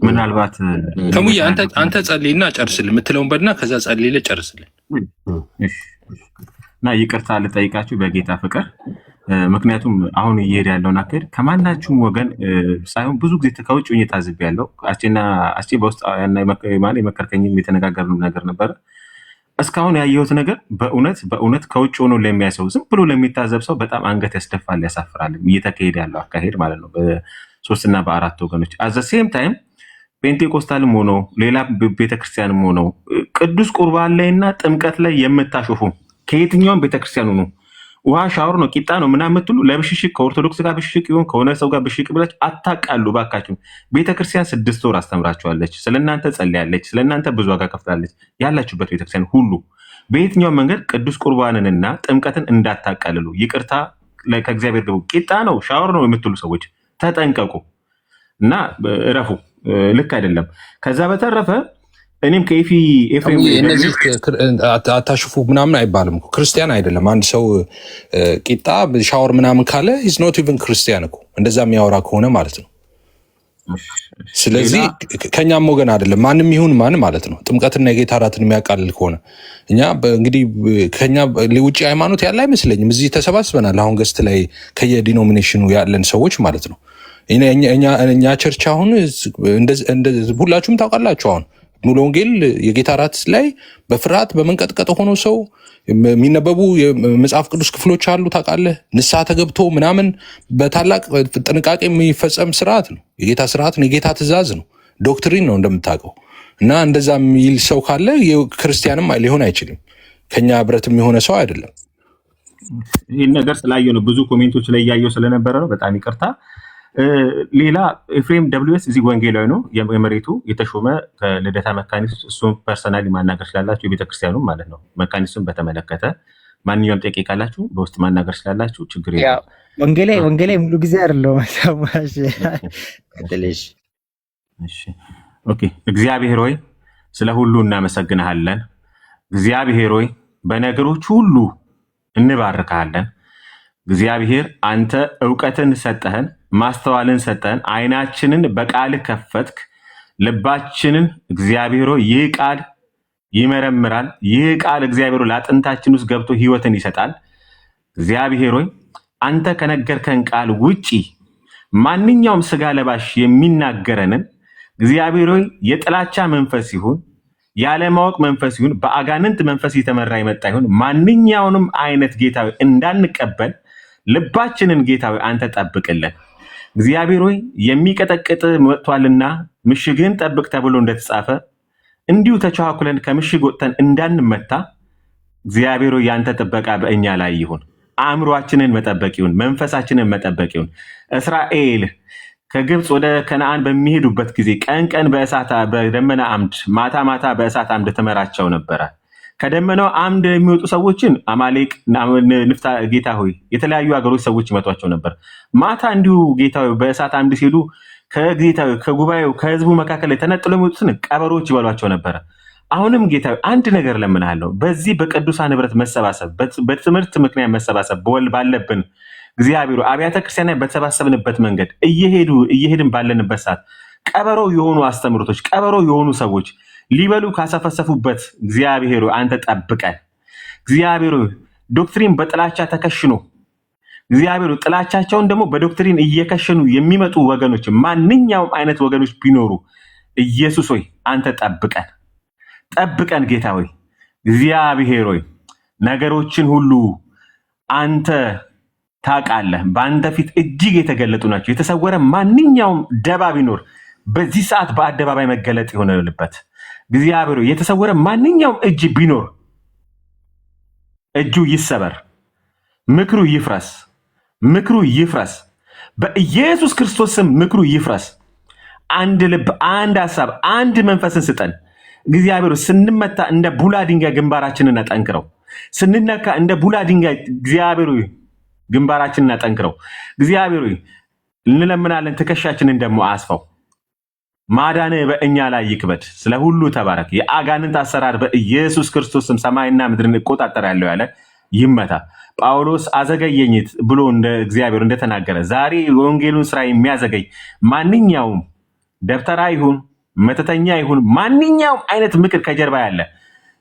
ምናልባት ተሙዬ አንተ ጸልይና ጨርስልን የምትለውን በልና ከዛ ጸልይለ ጨርስልን እና ይቅርታ ልጠይቃችሁ በጌታ ፍቅር። ምክንያቱም አሁን እየሄደ ያለውን አካሄድ ከማናችሁም ወገን ሳይሆን ብዙ ጊዜ ከውጭ ሆኜ ታዝቤያለሁ። አስቼ በውስጥ የመከርከኝም የተነጋገርነው ነገር ነበረ። እስካሁን ያየሁት ነገር በእውነት ከውጭ ሆኖ ለሚያሰው ዝም ብሎ ለሚታዘብ ሰው በጣም አንገት ያስደፋል፣ ያሳፍራል። እየተካሄደ ያለው አካሄድ ማለት ነው በ3 እና በ4 ወገኖች አዘ ሴም ታይም ፔንቴኮስታልም ሆነው ሌላ ቤተክርስቲያንም ሆነው ቅዱስ ቁርባን ላይና ጥምቀት ላይ የምታሾፉ ከየትኛውም ቤተክርስቲያኑ ነው ውሃ ሻወር ነው ቂጣ ነው ምናምን የምትሉ ለብሽሽቅ ከኦርቶዶክስ ጋር ብሽሽቅ ይሁን ከሆነ ሰው ጋር ብሽሽቅ ብላችሁ አታቃሉ ባካችሁ። ቤተክርስቲያን 6 ወር አስተምራችኋለች፣ ስለእናንተ ጸልያለች፣ ስለእናንተ ብዙ ዋጋ ከፍላለች። ያላችሁበት ቤተክርስቲያን ሁሉ በየትኛውም መንገድ ቅዱስ ቁርባንንና ጥምቀትን እንዳታቃልሉ። ይቅርታ ከእግዚአብሔር ገቡ። ቂጣ ነው ሻወር ነው የምትሉ ሰዎች ተጠንቀቁ እና እረፉ። ልክ አይደለም። ከዛ በተረፈ እኔም ከኤፊ እነዚህ አታሽፉ ምናምን አይባልም። ክርስቲያን አይደለም አንድ ሰው ቂጣ ሻወር ምናምን ካለ ኢዝ ኖት ኢቭን ክርስቲያን እኮ እንደዛ የሚያወራ ከሆነ ማለት ነው። ስለዚህ ከኛም ወገን አይደለም ማንም ይሁን ማን ማለት ነው። ጥምቀትና የጌታ እራትን የሚያቃልል ከሆነ እኛ እንግዲህ ከኛ ውጭ ሃይማኖት ያለ አይመስለኝም። እዚህ ተሰባስበናል አሁን ገስት ላይ ከየዲኖሚኔሽኑ ያለን ሰዎች ማለት ነው። እኛ ቸርች አሁን ሁላችሁም ታውቃላችሁ አሁን ሙሉ ወንጌል የጌታ እራት ላይ በፍርሃት በመንቀጥቀጥ ሆኖ ሰው የሚነበቡ የመጽሐፍ ቅዱስ ክፍሎች አሉ ታውቃለህ። ንስሐ ተገብቶ ምናምን በታላቅ ጥንቃቄ የሚፈጸም ስርዓት ነው። የጌታ ስርዓት ነው። የጌታ ትእዛዝ ነው። ዶክትሪን ነው እንደምታውቀው። እና እንደዛ የሚል ሰው ካለ ክርስቲያንም ሊሆን አይችልም። ከኛ ህብረትም የሆነ ሰው አይደለም። ይህን ነገር ስላየው ነው ብዙ ኮሜንቶች ላይ እያየው ስለነበረ ነው። በጣም ይቅርታ። ሌላ ኤፍሬም ደብሊውኤስ እዚህ ወንጌላዊ ነው የመሬቱ የተሾመ ከልደታ መካኒስ። እሱም ፐርሰናሊ ማናገር ስላላችሁ የቤተክርስቲያኑ ማለት ነው መካኒሱን በተመለከተ ማንኛውም ጥያቄ ካላችሁ በውስጥ ማናገር ስላላችሁ ችግር የለም። ወንጌላዊ ሙሉ ጊዜ አይደለም ማሳማሽ ኦኬ። እግዚአብሔር ሆይ ስለ ሁሉ እናመሰግንሃለን። እግዚአብሔር ሆይ በነገሮች ሁሉ እንባርካለን። እግዚአብሔር አንተ ዕውቀትን ሰጠህን፣ ማስተዋልን ሰጠህን፣ አይናችንን በቃል ከፈትክ፣ ልባችንን እግዚአብሔር ሆይ ይህ ቃል ይመረምራል። ይህ ቃል እግዚአብሔር ለአጥንታችን ውስጥ ገብቶ ህይወትን ይሰጣል። እግዚአብሔር ሆይ አንተ ከነገርከን ቃል ውጪ ማንኛውም ስጋ ለባሽ የሚናገረንን እግዚአብሔር ሆይ የጥላቻ መንፈስ ይሁን ያለማወቅ መንፈስ ይሁን በአጋንንት መንፈስ የተመራ ይመጣ ይሁን ማንኛውንም አይነት ጌታዊ እንዳንቀበል ልባችንን ጌታዊ አንተ ጠብቅልን። እግዚአብሔር ሆይ የሚቀጠቅጥ መጥቷልና ምሽግን ጠብቅ ተብሎ እንደተጻፈ እንዲሁ ተቻኩለን ከምሽግ ወጥተን እንዳንመታ እግዚአብሔር ሆይ ያንተ ጥበቃ በእኛ ላይ ይሁን። አእምሯችንን መጠበቅ ይሁን፣ መንፈሳችንን መጠበቅ ይሁን። እስራኤል ከግብፅ ወደ ከነዓን በሚሄዱበት ጊዜ ቀን ቀን በደመና አምድ ማታ ማታ በእሳት አምድ ትመራቸው ነበረ። ከደመናው አምድ የሚወጡ ሰዎችን አማሌቅ ንፍታ ጌታ ሆይ የተለያዩ ሀገሮች ሰዎች ይመቷቸው ነበር። ማታ እንዲሁ ጌታ ሆይ በእሳት አምድ ሲሄዱ ከጉባኤው ከህዝቡ መካከል ተነጥሎ የሚወጡትን ቀበሮች ይበሏቸው ነበረ። አሁንም ጌታ አንድ ነገር ለምንሃለሁ፣ በዚህ በቅዱሳን ህብረት መሰባሰብ በትምህርት ምክንያት መሰባሰብ በወል ባለብን እግዚአብሔር አብያተ ክርስቲያናት በተሰባሰብንበት መንገድ እየሄድን ባለንበት ሰዓት ቀበሮ የሆኑ አስተምሮቶች ቀበሮ የሆኑ ሰዎች ሊበሉ ካሰፈሰፉበት እግዚአብሔር አንተ ጠብቀን። እግዚአብሔር ዶክትሪን በጥላቻ ተከሽኖ እግዚአብሔር ጥላቻቸውን ደግሞ በዶክትሪን እየከሸኑ የሚመጡ ወገኖች ማንኛውም አይነት ወገኖች ቢኖሩ ኢየሱስ ሆይ አንተ ጠብቀን ጌታ ሆይ እግዚአብሔር ሆይ ነገሮችን ሁሉ አንተ ታውቃለህ። በአንተ ፊት እጅግ የተገለጡ ናቸው። የተሰወረ ማንኛውም ደባ ቢኖር በዚህ ሰዓት በአደባባይ መገለጥ ይሆንልበት። እግዚአብሔር ሆይ የተሰወረ ማንኛውም እጅ ቢኖር እጁ ይሰበር፣ ምክሩ ይፍረስ በኢየሱስ ክርስቶስ ስም ምክሩ ይፍረስ። አንድ ልብ፣ አንድ ሐሳብ፣ አንድ መንፈስን ስጠን እግዚአብሔር። ስንመታ እንደ ቡላ ድንጋይ ግንባራችንን አጠንክረው፣ ስንነካ እንደ ቡላ ድንጋይ እግዚአብሔር ግንባራችንን አጠንክረው። እግዚአብሔር እንለምናለን፣ ትከሻችንን ደግሞ አስፋው። ማዳንህ በእኛ ላይ ይክበድ። ስለ ሁሉ ተባረክ። የአጋንንት አሰራር በኢየሱስ ክርስቶስ ስም ሰማይና ምድርን እቆጣጠራለሁ ያለ ይመታ። ጳውሎስ አዘገየኝት ብሎ እንደ እግዚአብሔር እንደተናገረ ዛሬ የወንጌሉን ስራ የሚያዘገይ ማንኛውም ደብተራ ይሁን መተተኛ ይሁን ማንኛውም አይነት ምክር ከጀርባ ያለ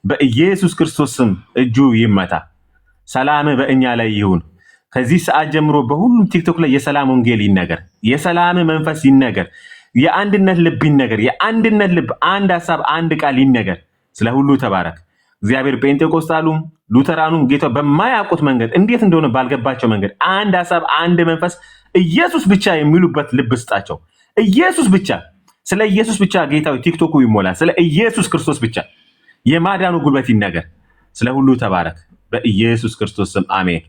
በኢየሱስ ክርስቶስ ስም እጁ ይመታ። ሰላም በእኛ ላይ ይሁን። ከዚህ ሰዓት ጀምሮ በሁሉም ቲክቶክ ላይ የሰላም ወንጌል ይነገር፣ የሰላም መንፈስ ይነገር፣ የአንድነት ልብ ይነገር። የአንድነት ልብ፣ አንድ ሐሳብ፣ አንድ ቃል ይነገር። ስለ ሁሉ ተባረክ እግዚአብሔር። ጴንጤቆስታሉም ሉተራኑም ጌታ በማያውቁት መንገድ እንዴት እንደሆነ ባልገባቸው መንገድ አንድ ሐሳብ፣ አንድ መንፈስ፣ ኢየሱስ ብቻ የሚሉበት ልብ ስጣቸው። ኢየሱስ ብቻ፣ ስለ ኢየሱስ ብቻ ጌታው ቲክቶኩ ይሞላል። ስለ ኢየሱስ ክርስቶስ ብቻ የማዳኑ ጉልበት ይነገር። ስለ ሁሉ ተባረክ በኢየሱስ ክርስቶስ ስም አሜን።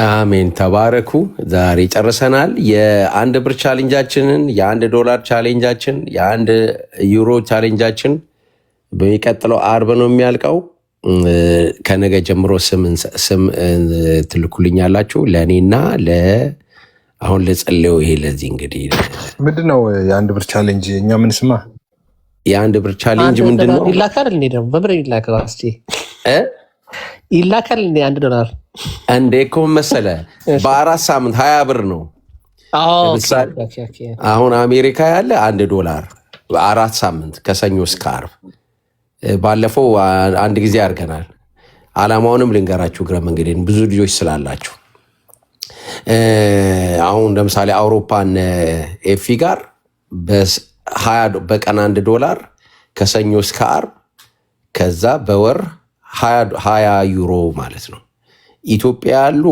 አሜን። ተባረኩ። ዛሬ ጨርሰናል። የአንድ ብር ቻሌንጃችንን፣ $1 ቻሌንጃችን፣ €1 ቻሌንጃችን በሚቀጥለው አርብ ነው የሚያልቀው። ከነገ ጀምሮ ስም ትልኩልኛላችሁ ለእኔና አሁን ለጸለየው ይሄ ለዚህ እንግዲህ ምንድነው የአንድ ብር ቻሌንጅ? እኛ ምን ስማ የአንድ ብር ቻሌንጅ ምንድነው? ይላካል እንዴ? ደግሞ በብር ይላካል። እስቲ ይላካል እንዴ? $1 እንዴ እኮ መሰለ በ4 ሳምንት 20 ብር ነው። አሁን አሜሪካ ያለ $1 በ4 ሳምንት ከሰኞ እስከ ዓርብ። ባለፈው አንድ ጊዜ አድርገናል። አላማውንም ልንገራችሁ እግረ መንገዴን ብዙ ልጆች ስላላችሁ። አሁን ለምሳሌ አውሮፓን ኤፊ ጋር በቀን $1 ከሰኞ እስከ ዓርብ፣ ከዛ በወር €20 ማለት ነው። ኢትዮጵያ ያሉ